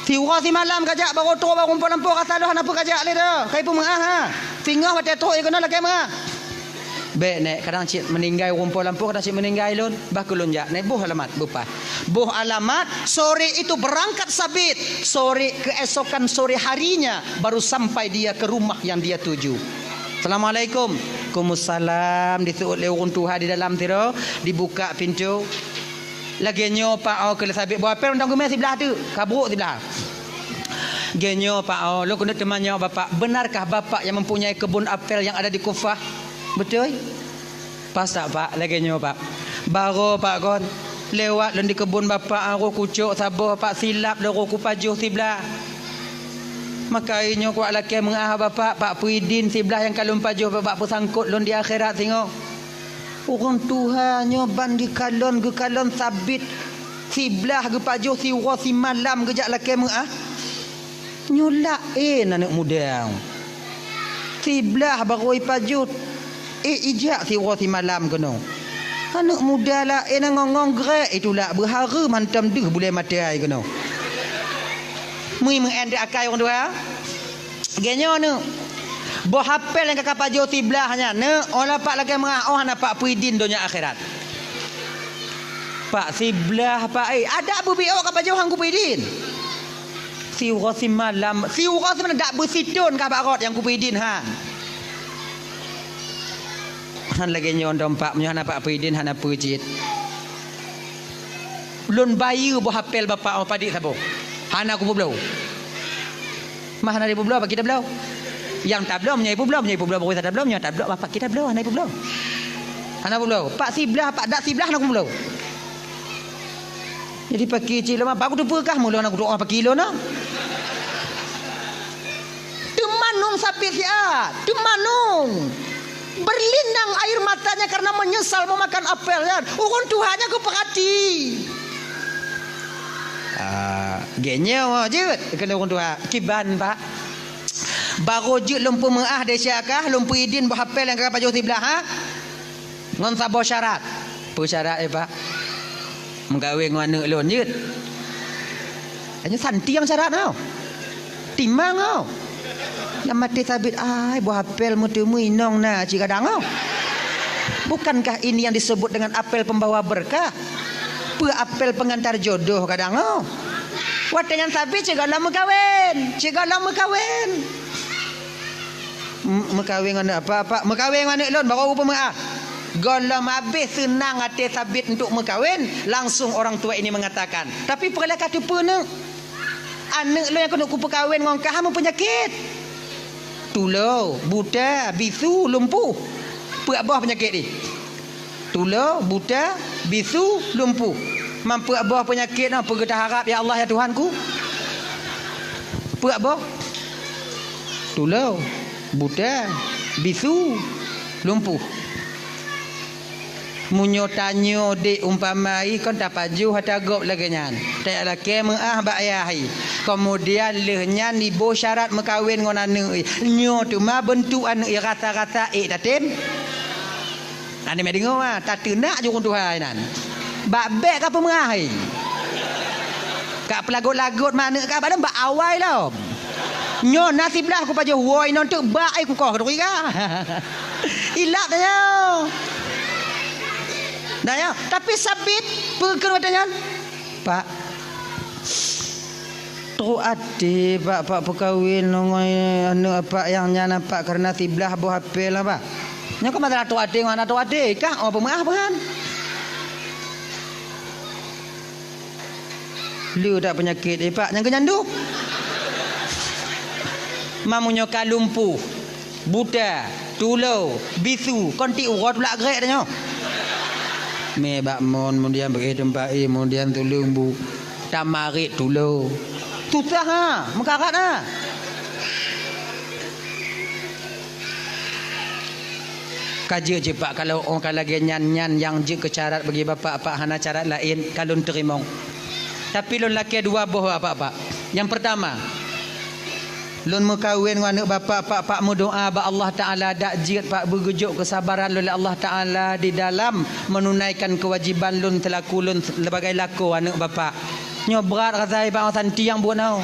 Fiurasi malam kajak baru tu baru rumpul lampu rasa dah apa kajak le dah. Kai pun ha. Fingah mata tu ikuna lagi mah. Baik nek kadang cik meninggal rumpul lampu kadang cik meninggal lun bah kulun jak nek buh alamat bupa. Buh alamat sore itu berangkat sabit. Sore keesokan sore harinya baru sampai dia ke rumah yang dia tuju. Assalamualaikum. Waalaikumsalam. Disuruh oleh orang Tuhan di dalam tiro, dibuka pintu. Lagi nyo pak ke sabit buat apa undang gemai sebelah tu. Kabruk sebelah. Genyo Pak, oh, lo kena temannya bapak. Benarkah bapak yang mempunyai kebun apel yang ada di Kufah? Betul? Pas tak Pak? Lagi nyo Pak. Baru Pak kon lewat dan di kebun bapak aku kucuk sabar Pak silap loro ku pajuh sebelah. Maka inyo kuat laki mengah bapak Pak Puidin sebelah yang kalun pajuh bapak pesangkut lon di akhirat tengok. Orang Tuhannya bandi kalon ke kalon sabit sebelah ke pajuh siwa si malam kejak laki mengah. Nyolak anak muda. Sebelah baru pajuh ijak siwa si malam kena. Anak muda lah ngongong gerak itulah berhara mantam deh boleh mati ai kena. Mui mengendek akai orang tua. Genyo ne. Bo hafal yang kakak pajo tiblahnya ne olah pak lagi mengah anak Pak Puidin dunia akhirat. Pak siblah Pak ada abu bio kakak pajo hang Puidin. Si urosi malam mana dak bersitun kakak rot yang Puidin han. Han lagi nyon dompak menyo anak Pak Puidin hana pujit. Lun bayi bo hafal bapak apa dik sabo. Hana aku belau. Mah hana di belau apa kita belau? Yang tak belum nyai belau baru tak belum tak belum apa kita belau hana belau. Hana belau. Pak siblah pak dak siblah hana aku belau. Jadi pak kecil mah aku tu perkah mula nak doa pak kilo nah. Temanung sapi sia, temanung. Berlinang air matanya karena menyesal memakan apel ya. Urun Tuhannya ku perhati. Genyo je kena orang tua kiban Pak. Baru je lumpu mengah de syakah lumpu idin berhafal yang kakak pajuh sebelah ha. Ngon sabo syarat. Apa syarat Pak? Mengkawin dengan anak lon je. Hanya santi yang syarat tau. Timang tau. Yang mati sabit ai berhafal mutemu inong na cikadang tau. Bukankah ini yang disebut dengan apel pembawa berkah? Apel pengantar jodoh kadang oh. Wate yang sabit cegala mekawin. Mekawin dengan apa? Mekawin dengan lon baru rupa mengah. Golam habis senang hati sabit untuk mekawin, langsung orang tua ini mengatakan, tapi perlah kata pun anak lo yang kena ku perkawin dengan kah penyakit. Tulau, buta, bisu, lumpuh. Apa buah penyakit ni? Tulau, buta, bisu, lumpuh. Mampu abah penyakit apa kita harap ya Allah ya Tuhanku? Apa abah? Tulau, buta, bisu, lumpuh. Munyo tanyo de umpamai kon tak paju hata gop lagi nyan. Tak laki mengah bak ayahi. Kemudian lehnya ni bo syarat mekawin dengan anak. Nyo tu mah bentuk anak rata-rata tatim. Ane mek dengar ah, tak tenak je orang Tuhan nan. Bak bek ke apa mengai? Kak pelagut-lagut mana kak badan bak awai lah. Nyo nasib lah aku pajo woi non tu bak ai ku kau kedui ka. Ilap dah. Dah ya, tapi sabit perken wadanya. Pak tu ade pak perkahwin ngoi anu apa yang nya nampak karena tiblah buah apel lah pak. Nya kau masalah tu ade mana tu ade kak apa mengah bahan? Lu tak penyakit Pak yang kenyandu. Mamunyo kalumpu, buta, tulau, bisu, konti urut pula gerak dah. Me bak mon kemudian bagi tempat kemudian tulung bu tamarit tulau. Susah ha, mekarat ha. Kaji je Pak kalau orang lagi nyan-nyan yang je kecarat bagi bapak Pak hana carat lain kalun terimong. Tapi lon laki dua boh apa-apa. Yang pertama, lon mekawin dengan anak bapak pak mu doa ba Allah Taala dak jid pak bergejuk kesabaran oleh Allah Taala di dalam menunaikan kewajiban lon telaku lon sebagai laku anak bapak. Nyo berat rasai pak santi yang buat nau.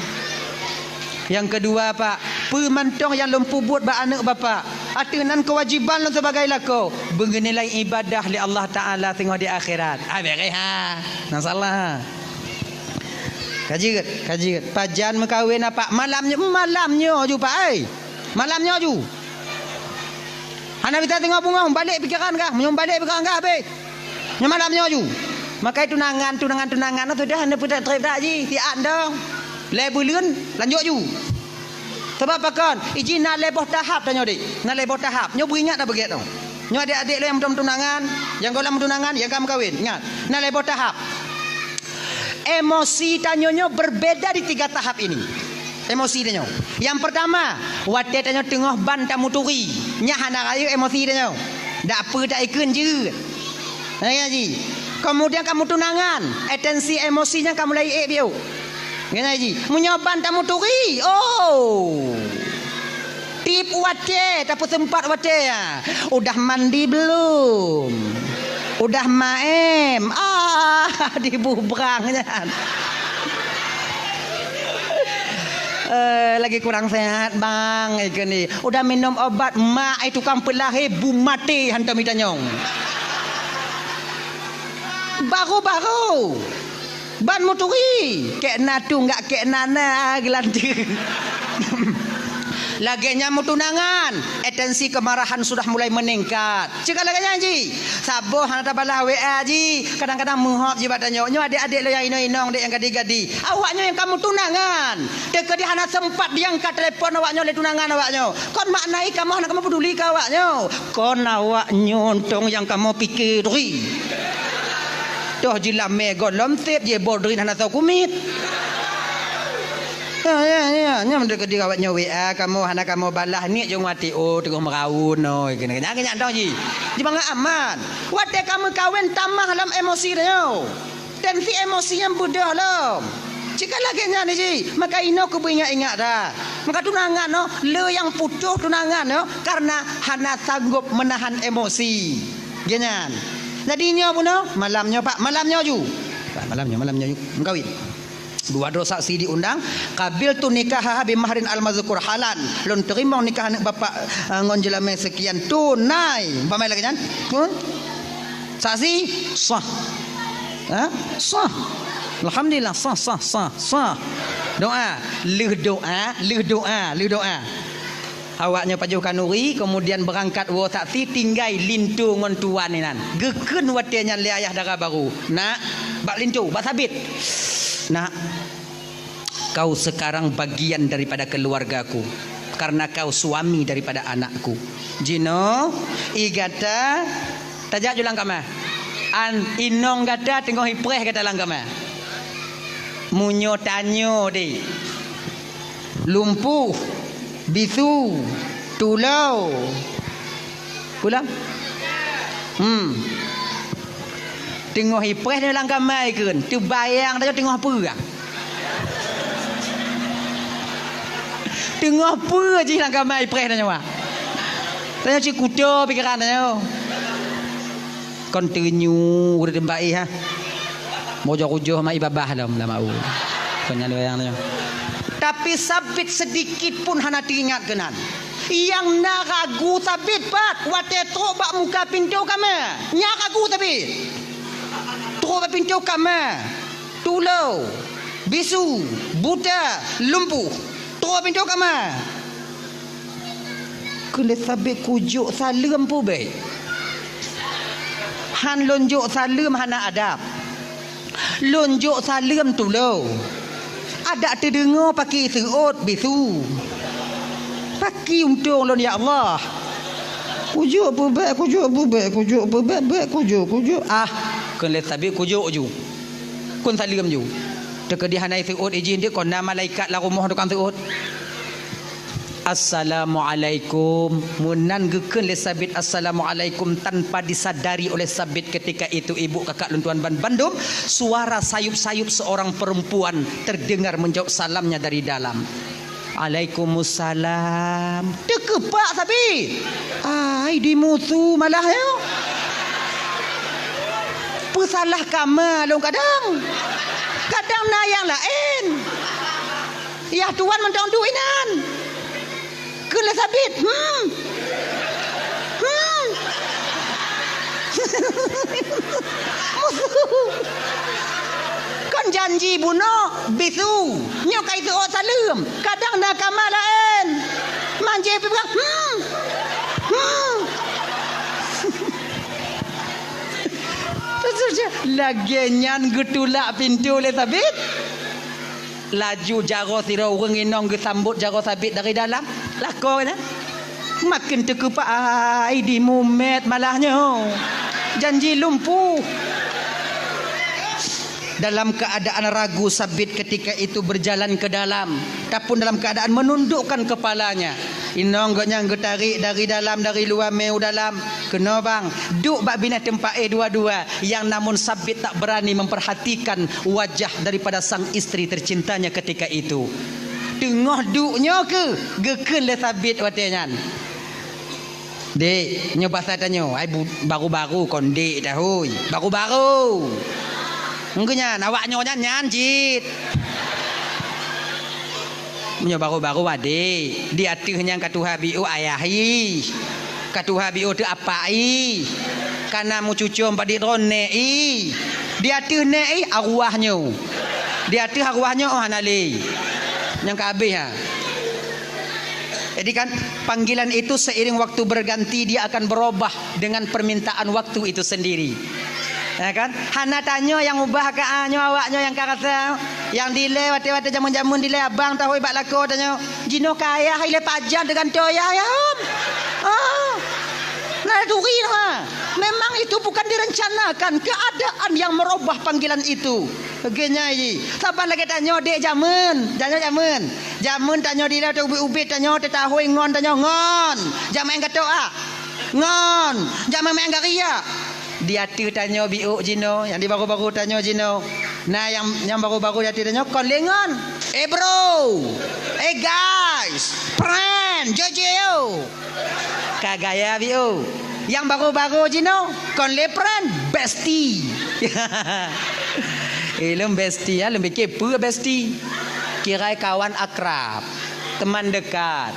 Yang kedua Pak, pemantong yang lempu buat ba anak bapak. Atunan kewajiban lon sebagai laku bernilai ibadah li Allah Taala tengok di akhirat. Beres ha. Masalah. Kaji pajan mekawin apa malamnya ju Pak ai. Malamnya ju. Ana kita tengok bunga balik pikiran kah? Menyum balik pikiran kah be? Nya malamnya ju. Maka tunangan tu dah anda putar trip dak ji, ti dong. bulan lanjut ju. Sebab apa kan? Izin nak leboh tahap tanya dik. Nak leboh tahap. Nyo beringat dah begitu. Nyo adik-adik lo yang belum tunangan, yang golong tunangan, yang kamu kahwin. Ingat. Nak leboh tahap. Emosi tanyonyo berbeda di 3 tahap ini. Emosi tanyo. Yang pertama, wate tanyo tengah ban tamu turi. Nyah anak raya emosi tanyo. Dak apa tak ikun je. Nanya ji. Kemudian kamu tunangan, atensi emosinya kamu lai biu. Nanya ji. Menyoban tamu turi. Oh. Tip wate, tapi sempat wate ya. Udah mandi belum? Udah maem. Dibubrangnya. Lagi kurang sehat bang ikan ni. Udah minum obat mak tukang pelahir bu mati hantam itanyong. Baru ban moturi kek natu enggak kek nana gelanti. Laginya mau tunangan, atensi kemarahan sudah mulai meningkat. Cakap laginya ji, saboh hana balah WA ji, kadang-kadang muhab je badannya. Nyo adik-adik lo yang inong dek yang gadi-gadi. Awaknya yang kamu tunangan, dek dia hana sempat diangkat telefon awaknya le tunangan awaknya. Kon maknai kamu hana kamu peduli ke awaknya. Kon awaknya untung yang kamu pikiri. Toh jilam mego lomtip je bodrin hana tahu kumit. Ya, mendekat di kawatnya WA kamu anak kamu balah ni jong mati tengah meraun kena tahu ji. Di bangga aman. Wate kamu kawin tamah dalam emosi dia. Tensi emosinya budah lah. Jika lagi ni ji, maka ino ku ingat dah. Maka tunangan no, le yang putus tunangan no karena hana sanggup menahan emosi. Ganyan. Jadinya pun no, malamnya Pak, malamnya ju. Malamnya ju. Mengkawin. 2 dosa saksi diundang kabil tu nikah bi mahrin al mazkur halan lon terima nikah anak bapak ngon jelame sekian tunai pamai lagi kan saksi sah sah alhamdulillah sah doa leh doa awaknya pajuh kanuri kemudian berangkat wo saksi tinggai lintu ngon tuan ni nan geken watenya le ayah dara baru nak bak lintu bak sabit. Nah, kau sekarang bagian daripada keluargaku karena kau suami daripada anakku. Jino, igata, tajak julang kama. An inong gata tengok hipreh kata lang kama. Munyo tanyo di. Lumpuh, bisu, tulau. Pulang? Tengok hipreh dalam kamar kan. Tu bayang dah tengok apa ah? Tengok apa je dalam kamar hipreh dah nyawa. Tanya cik kuda pikiran dah. Continue udah tempat ha. Mojo-mojo mai babah dah mau. Kanya bayang dah. Tapi sabit sedikit pun hana teringat kenan. Yang nak ragu sabit pat wate trobak muka pintu kamar. Nyak ragu sabit. Terus pintu kamar, tulau, bisu, buta, lumpuh. Terus pintu kamar. Kena sabit kujuk salam pun baik. Han lonjok salam hana adab. Lonjok salam tulau. Ada terdengar pakai serut bisu. Pakai untung lon ya Allah. Kujuk apa baik, kujuk apa baik, kujuk. Kun le tabi kujuk ju. Kun salim ju. Dek di hanai seut izin dia kon nama malaikat la rumah tukang seut. Assalamualaikum. Munan geken le sabit assalamualaikum tanpa disadari oleh sabit ketika itu ibu kakak luntuan ban Bandung, suara sayup-sayup seorang perempuan terdengar menjawab salamnya dari dalam. Waalaikumsalam. Dekepak sabit. Ai dimutu malah ya. Pesalah kamar long kadang na yang lain ya tuan mentang duinan kena sabit kan janji buno bisu nyokai tu salam kadang na kamar lain manje bilang Lagi nyan getulak pintu le sabit. laju jaro tira urang inong ge sambut jaro sabit dari dalam lako na makin terkepak ai di mumet malahnya janji lumpuh. Dalam keadaan ragu sabit ketika itu berjalan ke dalam, tapi dalam keadaan menundukkan kepalanya. Inong goknya tarik dari dalam, dari luar meu dalam. Kena bang, duk bak bina tempat dua-dua. Yang namun sabit tak berani memperhatikan wajah daripada sang isteri tercintanya ketika itu. Tengah duknya ke geken le sabit watenyan. Dek, nyoba saya tanya, ai baru-baru kon dek dah hoi. Baru-baru. Engkenya awak nyonya nyanjit. Menyo baru-baru ade. Dia tuh yang katuha biu ayahi. Katuha biu tu apai. Kana mu cucum padi rone i. Dia tuh nei arwahnya. Dia tuh arwahnya oh hanali. Yang kabeh ha. Jadi kan panggilan itu seiring waktu berganti dia akan berubah dengan permintaan waktu itu sendiri. Ya kan? Hana tanya yang ubah ke awaknya yang karasa yang dile wate-wate jamun-jamun dile abang tahu ibak lako tanya jino kaya ile pajan dengan toya ya. Nah duri ha. Memang itu bukan direncanakan, keadaan yang merubah panggilan itu. Begini ji. Saban lagi tanya dek jamun, Jamun tanya dile tu ubi tanya tahu ngon tanya ngon. Jamun kata ngon. Jamun main garia. Dia tu tanya biuk jino, yang di baru-baru tanya jino. Nah yang baru-baru dia tanya kon lengon. Bro. Guys, friend, jojo. Kagaya biuk. Yang baru-baru jino kon le friend, bestie. Lem bestie ya, lebih kepo bestie. Kira kawan akrab, teman dekat.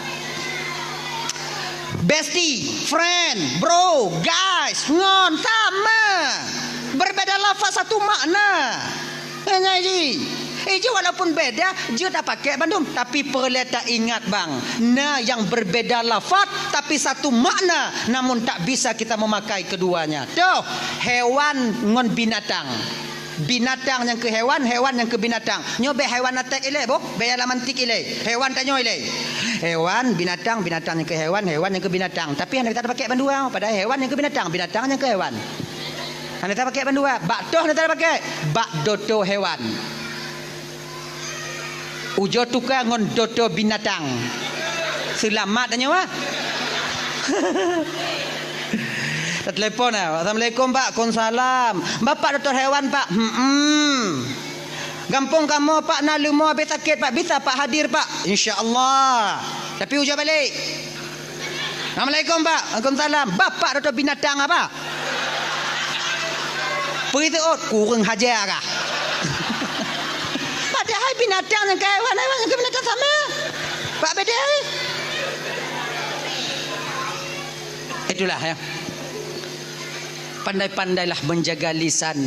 Bestie, friend, bro, guys, ngon sama. Berbeda lafaz satu makna. Hanya ji. Walaupun beda, dia tak pakai Bandung, tapi perlu tak ingat bang. Nah, yang berbeda lafaz tapi satu makna, namun tak bisa kita memakai keduanya. Tuh, hewan ngon binatang. Binatang yang ke hewan, hewan yang ke binatang. Nyobe hewan atek ile, bo, be alamantik ile. Hewan tanyo ile. Hewan, binatang, binatang yang ke hewan, hewan yang ke binatang. Tapi anda tak pakai bandua, pada hewan yang ke binatang, binatang yang ke hewan. Anda tak pakai bandua, bak doh anda tak pakai, bak doto hewan. Ujo tukar ngon doto binatang. Selamat tanyo ah. Telepon Assalamualaikum pak, konsalam. Bapak doktor hewan pak. Gampung kamu pak nak lumo habis sakit pak, bisa pak hadir pak, insya-Allah. Tapi ujar balik. Assalamualaikum pak, waalaikumsalam. Bapak doktor binatang apa? Pergi tu kurang hajar kah? Padahal binatang dengan hewan, hewan dengan binatang sama. Pak beda. Itulah ya. Pandai-pandailah menjaga lisan.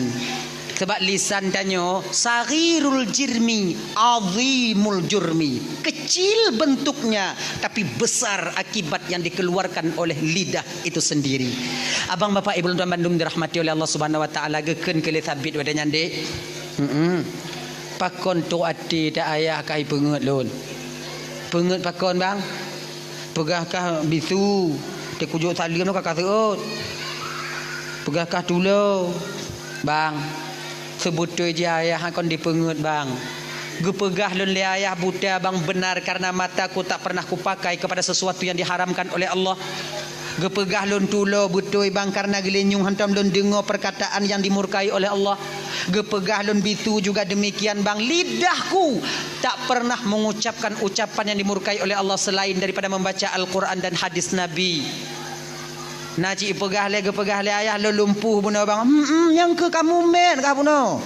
Sebab lisan tanya sarirul jirmi azimul jurmi. Kecil bentuknya tapi besar akibat yang dikeluarkan oleh lidah itu sendiri. Abang bapak ibu tuan Bandung dirahmati oleh Allah Subhanahu wa taala, geken ke sabit wadanya dek. Pakon tu ati tak ayah kai pengut lun. Pengut pakon bang. Pegahkah bisu tekujuk salim tu kakak seut. Pegahkah dulu bang sebutul je ayah kon dipengut bang. Gepegah lun le ayah buta bang benar karena mataku tak pernah kupakai kepada sesuatu yang diharamkan oleh Allah. Gepegah lun tulo butui bang karena gelenyung hantam lun dengar perkataan yang dimurkai oleh Allah. Gepegah lun bitu juga demikian bang, lidahku tak pernah mengucapkan ucapan yang dimurkai oleh Allah selain daripada membaca Al-Quran dan hadis Nabi. Naci pegah le ayah lo lumpuh buno bang. Yang ke kamu men kah buno.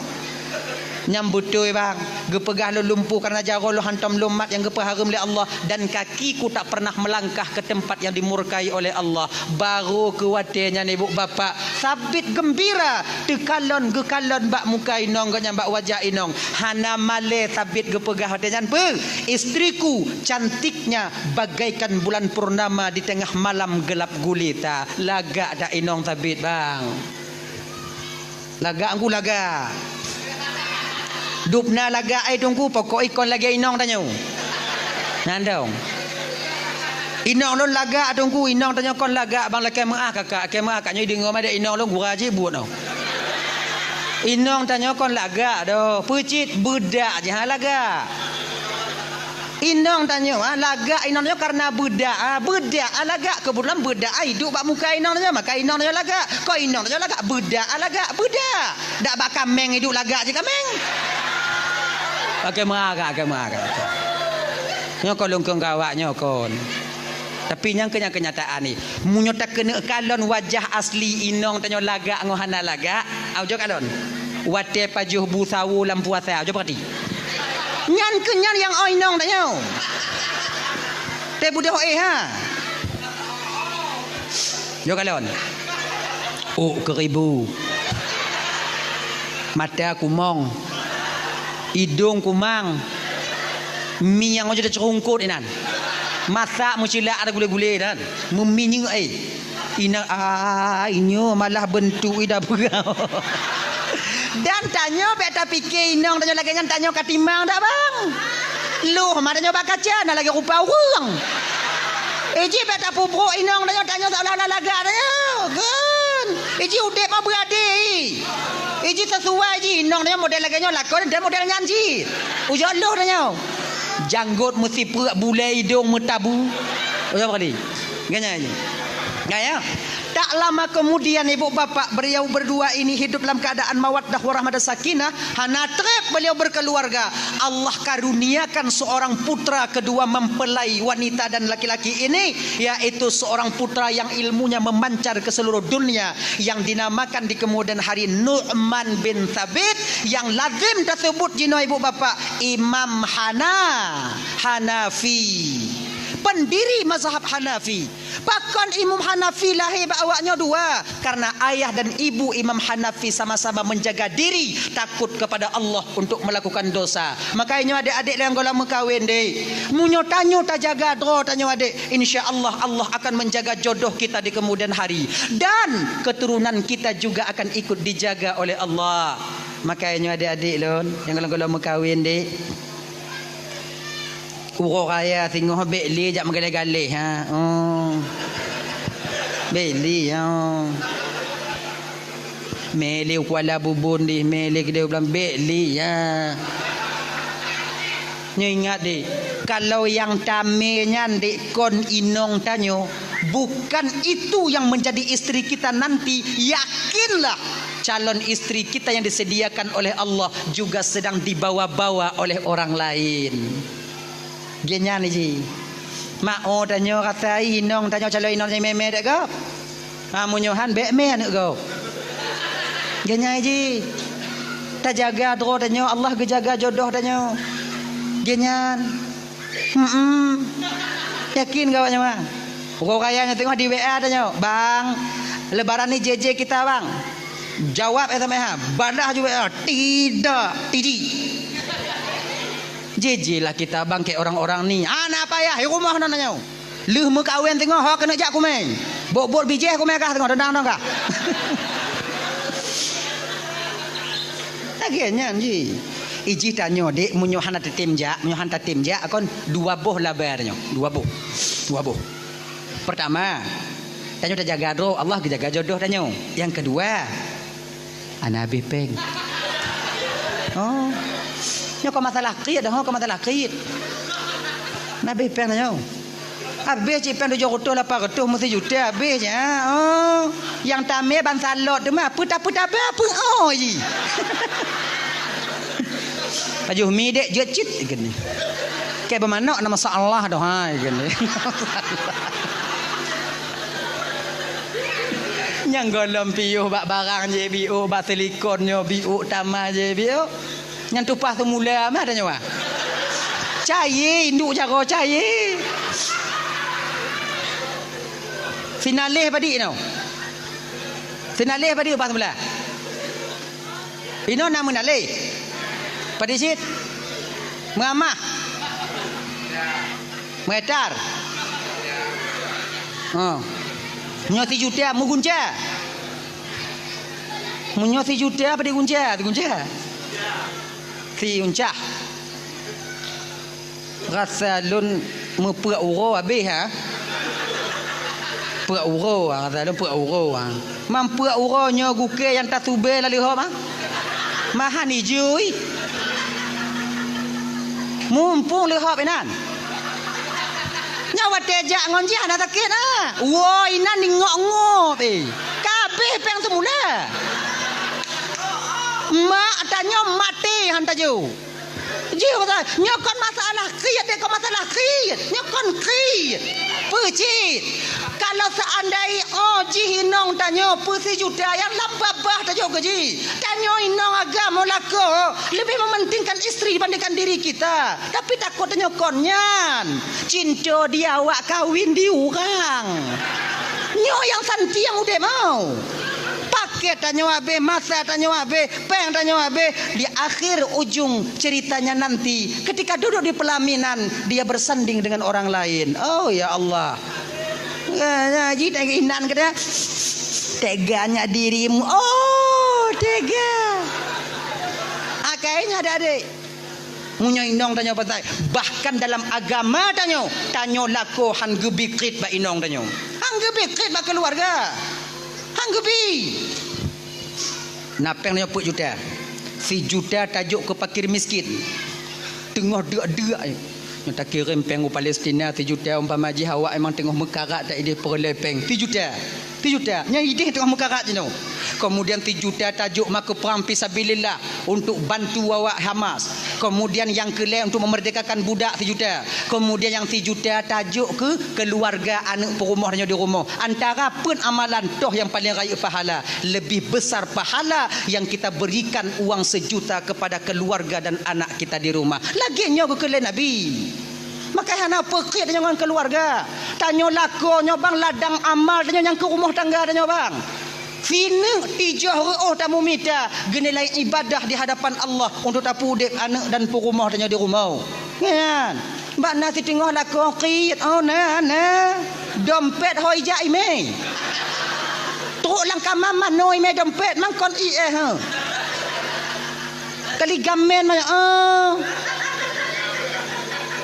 Nyambutoi bang. Gepegah lo lumpuh karena jaro lo hantam lomat yang gepeharum oleh Allah, dan kakiku tak pernah melangkah ke tempat yang dimurkai oleh Allah. Baru kuatnya ni ibu bapa sabit gembira tekalon gekalon bak mukai nong ganya bak wajah inong. Hana male sabit gepegah hatinya pe. Istriku cantiknya bagaikan bulan purnama di tengah malam gelap gulita. Lagak dak inong sabit bang. Lagak aku lagak. Dupna laga ai tungku pokok ikon lagi inong tanyo. Nandong. Inong lon laga tungku inong tanyo kon laga bang laki maah kakak ke maah kaknya dengar ada inong lon gura je buat no. Inong tanyo kon laga do, pecit budak je ha laga. Inong tanyo laga inong tanyo karena budak budak laga kebetulan budak hidup bak muka inong tanyo maka inong tanyo laga. Kau inong tanyo laga budak laga budak. Dak bak kameng hidup laga je kameng. Pakai marah. Nyo kolong kong gawak nyo kon. Tapi yang kenyataan ni, munyo tak kena kalon wajah asli inong tanyo laga ngohana laga, aujo kalon. Wate pajuh busawu lam puasa, aujo perhati. Nyan kenyan yang inong tanyo. Te budak ha. Jo kalon. Oh keribu. Mata kumong. Hidung kumang. Mi yang aja dah cerungkut inan. Masak mucila ada gule-gule dan. Meminyu Ina inyo malah bentuk ida berau. Dan tanya beta fikir inong tanya lagi ngan tanya katimang dak bang. Lu matanya bak kaca nak lagi rupa orang. Eji beta pubruk inong tanya seolah-olah laga tanya. Kan. Eji udep mah berade. Eji sesuai ji inong tanya model lagi nyo lakon dan model nyanji. Ujar lu tanya. Janggut mesti perak bulai hidung metabu. Ujar kali. Ganya. Gaya. Tak lama kemudian ibu bapa beliau berdua ini hidup dalam keadaan mawaddah warahmah dan sakinah. Hana trep beliau berkeluarga. Allah karuniakan seorang putra kedua mempelai wanita dan laki-laki ini, yaitu seorang putra yang ilmunya memancar ke seluruh dunia, yang dinamakan di kemudian hari Nu'man bin Thabit, yang lazim tersebut jino ibu bapa Imam Hanafi, pendiri mazhab Hanafi. Bahkan Imam Hanafi lahir awaknya dua, karena ayah dan ibu Imam Hanafi sama-sama menjaga diri takut kepada Allah untuk melakukan dosa. Makanya adik-adik yang kalau mengkawin deh, munyo tanyo tak jaga dro tanyo adik, insya-Allah Allah akan menjaga jodoh kita di kemudian hari, dan keturunan kita juga akan ikut dijaga oleh Allah. Makanya adik-adik lon yang kalau mengkawin deh, urok raya tengok beli jak mengalih-galih ha. Beli ha. Meli kuala bubun di meli dia bilang beli ya. Nyo ingat deh, kalau yang tamenya dek kon inong tanyo bukan itu yang menjadi istri kita nanti, yakinlah calon istri kita yang disediakan oleh Allah juga sedang dibawa-bawa oleh orang lain. Genya ni ji. Mak tanyo kata inong tanyo calon inong je meme dak go. Munyohan bek me anak go. Genya ji. Ta jaga dro tanyo Allah ge jaga jodoh tanyo. Genyan. Yakin gawaknya mah. Pokok kayanya tengok di WA tanyo, "Bang, lebaran ni JJ kita, Bang." Jawab ha. Badah juga tidak, tidak. JJ lah kita bang ke orang-orang ni. Nak apa ya? Rumah nanya. Leh mekawin tengok ha kena jak kumeng. Bok-bok biji kumeng kah tengok dendang kah. Akhirnya ji. Iji tanyo dek munyo hana tetim jak akon dua boh labarnya. Dua boh. Pertama, tanyo dah jaga doh, Allah jaga jodoh tanyo. Yang kedua, ana bepeng. Oh. Nyo kau masalah qid dah, kau masalah qid. Nabi peng nyo. Habis cik peng 700 800 mesti juta habis ya. Oh, yang tamir ban salot tu mah putar-putar apa? Oh ji. Baju mi dek jecit gini. Kayak bermakna nama masalah dah ha gini. Yang golom piuh bak barang je biu, bak silikonnya biu tamah je biu. Yang tupas tu mula mah ada nyawa. Cair induk cara cair. Finalih padi no. Finalih padi pas mula. Ino nama nalih. Padi sit. Mengamah. Mengetar. Nyo 3 juta mugunca. Munyo 3 juta padi gunca, si uncah. Rasa lun mepuk uro habis ha. Puk uro rasa lun puk uro ha. Mampu uronyo guke yang tak tube lalu ho mah. Mahan ijui. Mumpung lehop inan. Nyawa tejak ngon jiah nak sakit ah. Wo inan ni ngok-ngok eh. Kabeh peng semula. Mak tanya mati hantar ju. Ji pasal nyokon masalah kriat dia kau masalah kriat. Nyokon kriat. Pecit. Kalau seandainya ji hinong tanya pesi juta yang lambabah tanya ke ji. Tanya hinong agama lako lebih mementingkan isteri dibandingkan diri kita. Tapi takut tanya konyan. Cinta dia awak kawin di orang. Nyo yang santi yang udah mau. Paket tanya abe, masa tanya abe, peng tanya abe. Di akhir ujung ceritanya nanti ketika duduk di pelaminan dia bersanding dengan orang lain. Oh ya Allah. Ji tega inan kata teganya dirimu. Oh tega. Kayaknya ada adik. Munyo inong tanya pasal. Bahkan dalam agama tanya lako han gebikrit ba inong tanya. Han gebikrit ba keluarga. Han gebi. Napeng tanya puk juta. Si juta tajuk ke fakir miskin. Tengah deak-deak yang tak kirim peng Palestina 7 juta umpama haji awak memang tengah mekarat tak ide perlepeng 7 juta nya ide tengah mekarat je no. Kemudian 7 juta tajuk maka perang fisabilillah untuk bantu awak Hamas. Kemudian yang kelima untuk memerdekakan budak 7 juta. Kemudian yang 7 juta tajuk ke keluarga anak perumah di rumah. Antara pun amalan toh yang paling raya pahala, lebih besar pahala yang kita berikan uang 1 juta kepada keluarga dan anak kita di rumah. Laginya ke kelai Nabi. Maka hana pekit dengan keluarga. Tanya lakonyo bang ladang amal tanya yang ke rumah tangga tanya bang. Fina tijah ru'uh tamu mita genilai ibadah di hadapan Allah untuk tapu dek anak dan perumah tanya di rumah. Kan? Mbak nasi tengah lakon qiyat oh na dompet hoi jai me. Teruk langkah mama noi me dompet mangkon ha. Kali gamen maya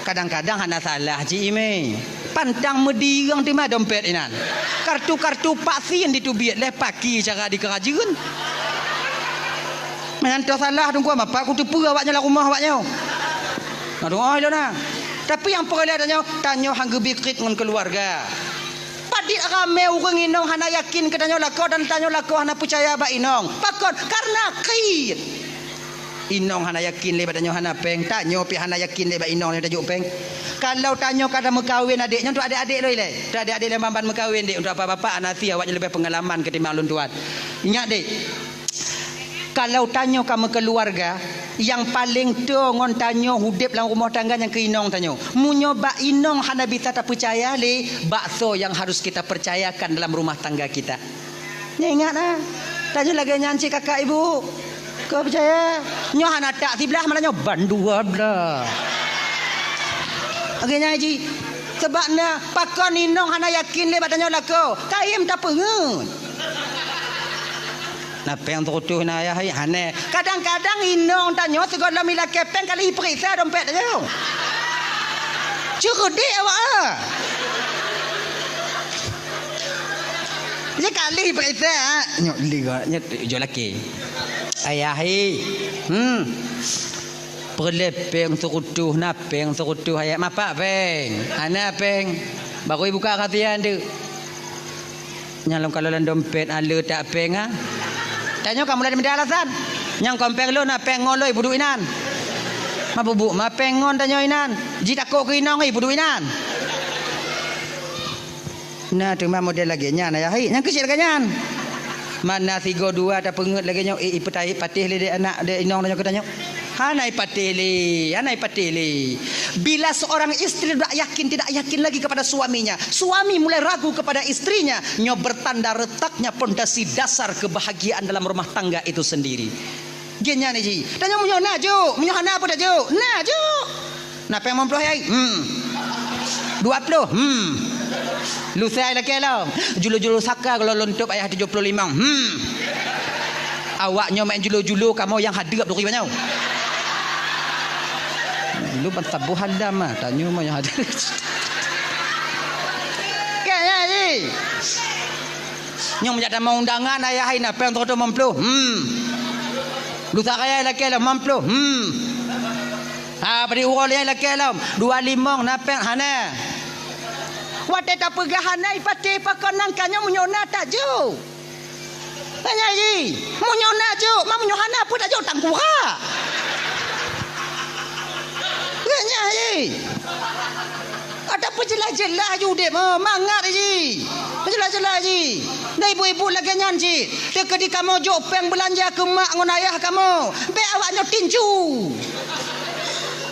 kadang-kadang hana salah ji ime. Pantang medirang di mana dompet inan. Kartu-kartu vaksin ditubiat leh pagi cara di kerajaan. Menantu salah tunggu apa aku tu pura awaknya lah rumah awaknya. Nah doa lo nah. Tapi yang perlu tanya hang gebikrit dengan keluarga. Padik rame urang inong hana yakin ke tanya lako dan tanya lako hana percaya ba inong. Pakon karena kit. Inong hana yakin lebat tanya hana peng tanya pi hana yakin lebat inong dia tajuk peng. Kalau tanya kada mekawin adiknya untuk adik-adik lo ile. Untuk adik-adik yang mampan mekawin dik untuk apa-apa anasi awaknya lebih pengalaman ketimbang lun tuan. Ingat dik. Kalau tanya kamu keluarga yang paling tua ngon tanya hudip dalam rumah tangga yang ke inong tanya. Munyo ba inong hana bisa tak percaya le bakso yang harus kita percayakan dalam rumah tangga kita. Nya ingatlah. Tanya lagi nyanci kakak ibu. Kau percaya? Nyo hana tak sebelah mana nyo bandua belah. Akhirnya haji sebabnya pakon inong hana yakin le batanya lako. Kaim tak pengut. Napa yang terutuh na ayah hane. Kadang-kadang inong tanya segala mila kepeng kali periksa dompet tanya. Cerdik awak ah. Dia kali periksa nyok liga nyok jual laki. Ayah perlepeng serutuh napeng serutuh ayat mapak peng ana peng baru buka kasihan tu nyalom kalau dalam dompet ala tak peng ah tanya kamu ada alasan yang kompeng lo napeng ngoloi budu inan mabubuk mapeng ngon tanya inan ji takut ke inang budu inan nah tu mah model lagi nya ayah yang kecil kanyan mana 32 ada pengut lagi nya petai patih le anak de inong tanya katanya hanai patili. Bila seorang istri tidak yakin lagi kepada suaminya, suami mulai ragu kepada istrinya, nyo bertanda retaknya pondasi dasar kebahagiaan dalam rumah tangga itu sendiri. Genya ni ji. Tanya munyo naju, munyo hana apa naju? Naju. Napa yang memploh ai? 20. Lu saya lagi lah. Julu-julu saka kalau lontok ayah 75. Awaknya main julu-julu kamu yang hadir 20 banyak. Lu bentabu hadam ah tanya mau yang ada. Kaya ni. Nyong menjadi mau undangan ayah ina peng tu memplu. Lu tak kaya laki lah memplu. Pada urang dia laki lah 25 napeng hana. Wate tak pegahana ipate pakonang kanyo munyona tak jo. Tanya ye, munyona jo, mak munyohana pun tak jo tangkura. Tanya ye. Ada penjelas-jelas ju dek mangat je. Penjelas-jelas je. Dah ibu-ibu lagi nyanyi. Dekat di kamu jo peng belanja ke mak ngon ayah kamu. Be awaknya tinju.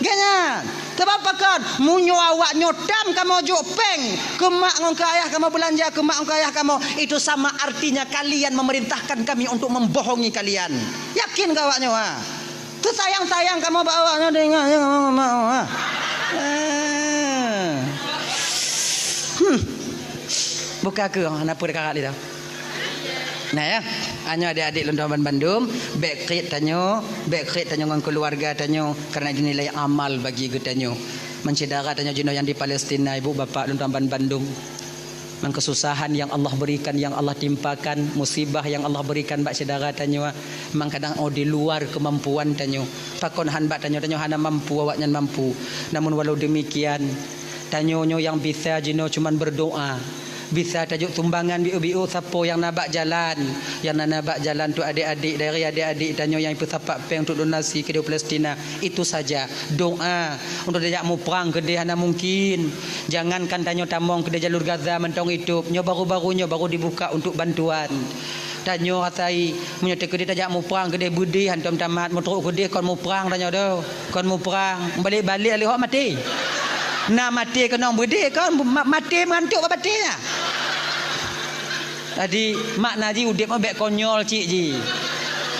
Ganyan. Sebab pakan munyo awak nyodam kamu jo peng ke mak ngon ke ayah kamu belanja ke mak ngon ke ayah kamu. Itu sama artinya kalian memerintahkan kami untuk membohongi kalian. Yakin ke awaknya ha? Tu sayang-sayang kamu bawa dengan ha. Buka ke apa dekat dia. Nah ya, hanya adik-adik Lontaman Bandung, backrit tanyo dengan keluarga tanyo karena dinilai amal bagi getanyo. Mencedera tanyo jino yang di Palestina, ibu bapa Lontaman Bandung. Kesusahan yang Allah berikan, yang Allah timpakan, musibah yang Allah berikan bak saudara tanyo, memang kadang di luar kemampuan tanyo. Pakon han bak tanyo hana mampu, awaknya mampu. Namun walau demikian, tanyo yang bisa jino cuman berdoa. Bisa tajuk tumbangan biu-biu siapa yang nak jalan, yang nak jalan tu adik-adik dari adik-adik tanyo yang pesapak peng untuk donasi ke Palestina. Itu saja doa untuk dia mau perang ke dia hana mungkin. Jangankan tanyo tamong ke jalur Gaza mentong hidup nyo baru-barunya baru dibuka untuk bantuan. Tanyo rasai menyata ke dia tajak mau perang ke dia budi hantam tamat mau teruk ke dia kon mau perang tanyo dah. Kon mau perang balik-balik alih hok mati. Nak mati ke nong budi kon mati mengantuk apa matinya. Tadi mak naji udip mabek konyol cik ji.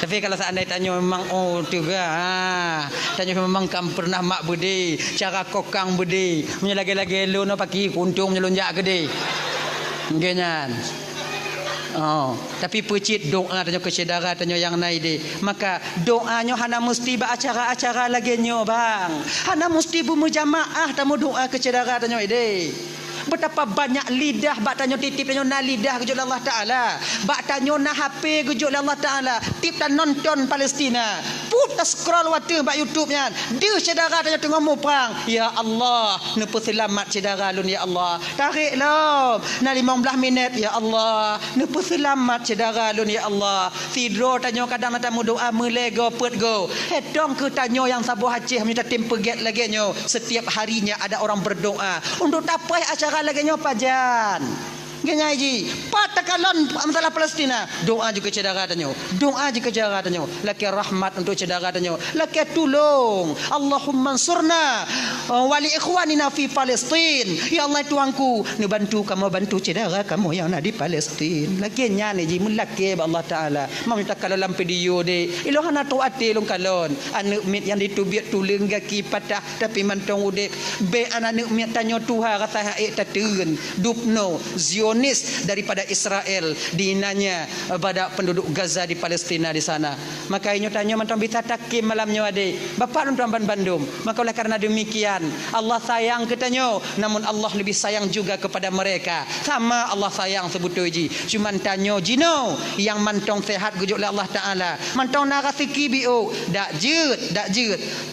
Tapi kalau seandainya tanya memang juga tanya memang kam pernah mak budi cara kokang budi menyelagi-lagi lu no pagi kuntung menyelunjak gede. Genyan. Tapi pecit doa tanya ke saudara tanya yang naik deh. Maka doanya hana mesti acara-acara lagi nyo bang. Hana mesti berjamaah tamu doa ke saudara tanya deh. Betapa banyak lidah bak tanyo titip tanyo na lidah ke Allah Taala. Bak tanyo na HP ke Allah Taala. Tip dan nonton Palestina. Putar scroll water bak YouTube-nya. Dia saudara tanyo tengah mau perang. Ya Allah, nepo selamat saudara lun ya Allah. Tarik lo. Na 15 minit ya Allah. Nepo selamat saudara lun ya Allah. Tidur tanyo kadang tamu doa melego put go. Hedong ke tanyo yang sabu Aceh minta tim peget lagi nyo. Setiap harinya ada orang berdoa untuk tapai acara lagi nyo pajan. Genya ji, patakalon masalah Palestina. Doa juga saudara tanyo. Doa juga saudara tanyo. Laki rahmat untuk saudara tanyo. Laki tolong. Allahumma ansurna wali ikhwanina fi Palestin. Ya Allah Tuhanku, ni bantu kamu bantu saudara kamu yang ada di Palestin. Laki nyane ji mulaki Allah Taala. Mau minta kalau dalam video de. Ilohana tu ati long kalon. Anu mit yang ditubiat tuling gaki patah tapi mantong udik. Be anak mit tanyo Tuhan rasa haik tatun. Dupno Zionis daripada Israel dinanya pada penduduk Gaza di Palestina di sana. Maka inyo tanya mantong bisa takim malamnya ade. Bapak Lontaman Bandung. Maka oleh karena demikian Allah sayang ketanyo, namun Allah lebih sayang juga kepada mereka. Sama Allah sayang sebutu ji. Cuman tanyo jino yang mantong sehat gujuk oleh Allah Taala. Mantong narasiki biu dak jeut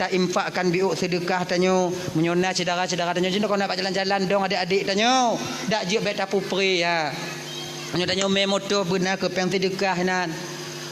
tak infakkan biu sedekah tanyo menyona saudara-saudara tanyo jino kau nak jalan-jalan dong adik-adik tanyo. Dak jeut bet tapu pri ya. Menyo tanyo me motor benar ke peng sedekah nan.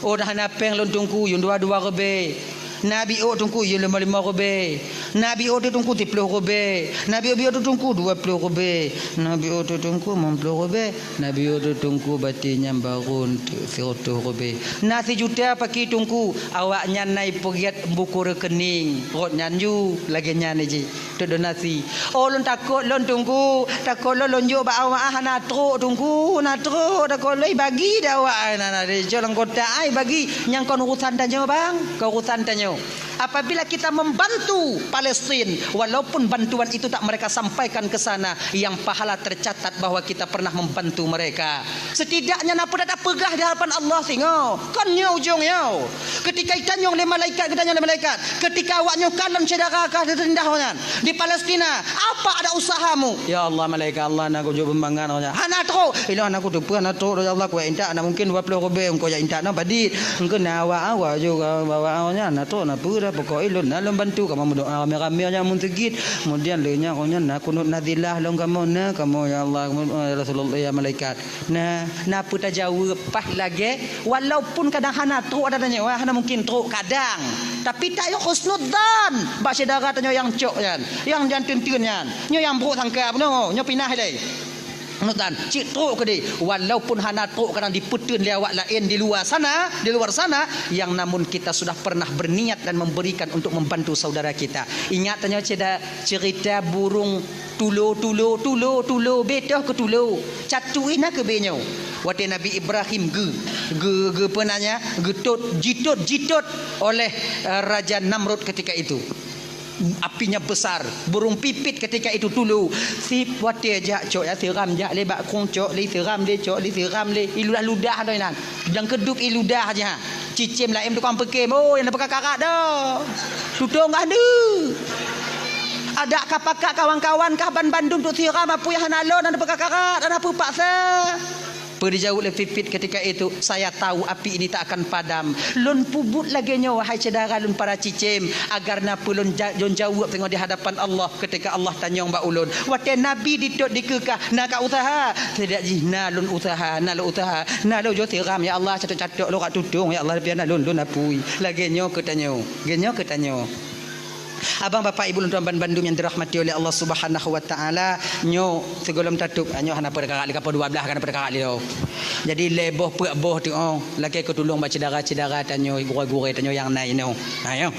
Oh dah na peng lontungku yung 22 rebe. Nabi o tungku ye 55 rebe. Nabi o tungku 30 rebe. Nabi o tungku 20 rebe. Nabi o tungku 50 rebe. Nabi o tungku batinya barun 100 rebe. Nasi juta pakai tungku awaknya naik pegiat buku rekening. Rot nyanju lagi nyan ji. Tu donasi. Oh lon takut lon tungku, takut lon lonjo ba awak na truk tungku, na truk takut loi bagi dah awak na de jalan kota ai bagi yang kon urusan tanya bang, kau urusan tanya. apabila kita membantu Palestin, walaupun bantuan itu tak mereka sampaikan ke sana, yang pahala tercatat bahwa kita pernah membantu mereka. Setidaknya napa tak pegah di hadapan Allah tengok. Kan nyo ujungnya. Ketika itanyong le malaikat, ketanyong le malaikat. Ketika awaknya kalam saudara kah direndahnya di Palestina, apa ada usahamu? Ya Allah malaikat Allah nak ujo pembangan nya. Hana tro, ilo anak aku depan nak tro ya Allah ku inta nak mungkin 20 rupiah engko ya inta nak badit. Engko nawa awak juga bawa nya nak tro nak pura pokok ilo nak bantu kamu doa rame-rame nya mun tegit. Kemudian le nya konya nak kunut nadilah long kamu na kamu ya Allah Rasulullah ya malaikat. Nah, napa tak jawab pas lagi walaupun kadang hana tro ada tanya wah hana mungkin tro kadang. Tapi tak yo husnudzan. Bak saudara tanya yang cok yan, yang jantun-tun yan. Nyo yang buruk sangka no, nyo pinah dai. Nutan, cik truk ke dia. Walaupun hana truk kadang diputun lewat lain di luar sana, yang namun kita sudah pernah berniat dan memberikan untuk membantu saudara kita. Ingat tanya cerita burung tulo betoh ke tulo. Catu ina ke benyo. Waktu Nabi Ibrahim ge penanya, jitot oleh Raja Namrud ketika itu. Apinya besar, burung pipit ketika itu dulu. Si wate aja cok ya tiram ja le bak kong cok le tiram le cok le tiram le iludah dah nan. Dan keduk iludah aja. Cicim lah em tukang pekem. Oh yang dapat kakak dah. Tudung ada. Ada kapak kawan-kawan kaban Bandung tu tiram apa yang hanalo dan dapat kakak dan apa paksa. Dijauh oleh pipit ketika itu, saya tahu api ini tak akan padam. Lun pubut lagi nya wahai saudara lun para cicim agar napa lun jauh tengok di hadapan Allah ketika Allah tanya mbak ulun. Waktu Nabi ditot dikekah nak usaha. Tidak jina lun usaha, nak usaha. Nak lo jo tiram ya Allah catok-catok lo kat tudung ya Allah biar nak lun apui. Lagi nya ketanyo. Abang bapak ibu tuan Bandung yang dirahmati oleh Allah Subhanahu wa taala, nyo segolom tatuk nyo hana pada kakak lika 12 kan pada kakak lio. Jadi leboh puak boh tu laki ko tulung baca cedara tanyo gure-gure tanyo yang nai no. Ayo.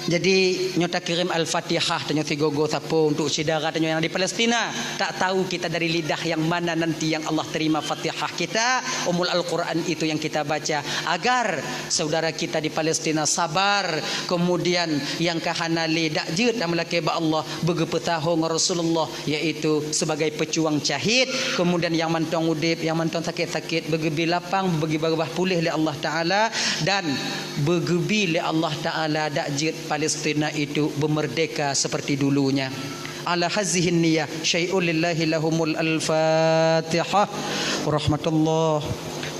Jadi nyota kirim Al-Fatihah tanyo sigogo sapo untuk saudara tanyo yang di Palestina. Tak tahu kita dari lidah yang mana nanti yang Allah terima Fatihah kita, umul Al-Quran itu yang kita baca agar saudara kita di Palestina sabar. Kemudian yang kahanali dak jeut amalake ba Allah begepetahong Rasulullah yaitu sebagai pejuang syahid. Kemudian yang mantong udip, yang mantong sakit-sakit begebi lapang, bagi bagah pulih oleh Allah taala dan begebi oleh Allah taala dak jeut Palestina itu bermerdeka seperti dulunya. Ala hazihin niyah syai'un lillahi lahumul al-fatihah rahmatullah.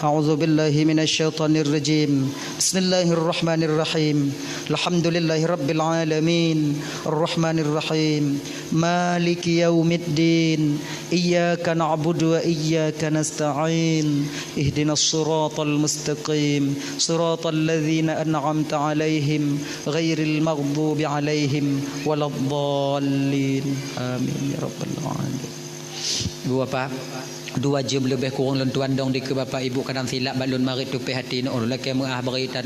A'udzu billahi minasyaitonir rajim. Bismillahirrahmanirrahim. Alhamdulillahi rabbil alamin. Arrahmanir rahim. Maliki yaumiddin. Iyyaka na'budu wa iyyaka nasta'in. Ihdinas siratal mustaqim. Siratal ladzina an'amta 'alaihim ghairil maghdubi 'alaihim waladdallin. Amin ya rabbal alamin. Dua Pak 2 jam lebih kurang lentuan dong di ke bapak ibu kadang silap balun mari tu pe hati no laki menah beritan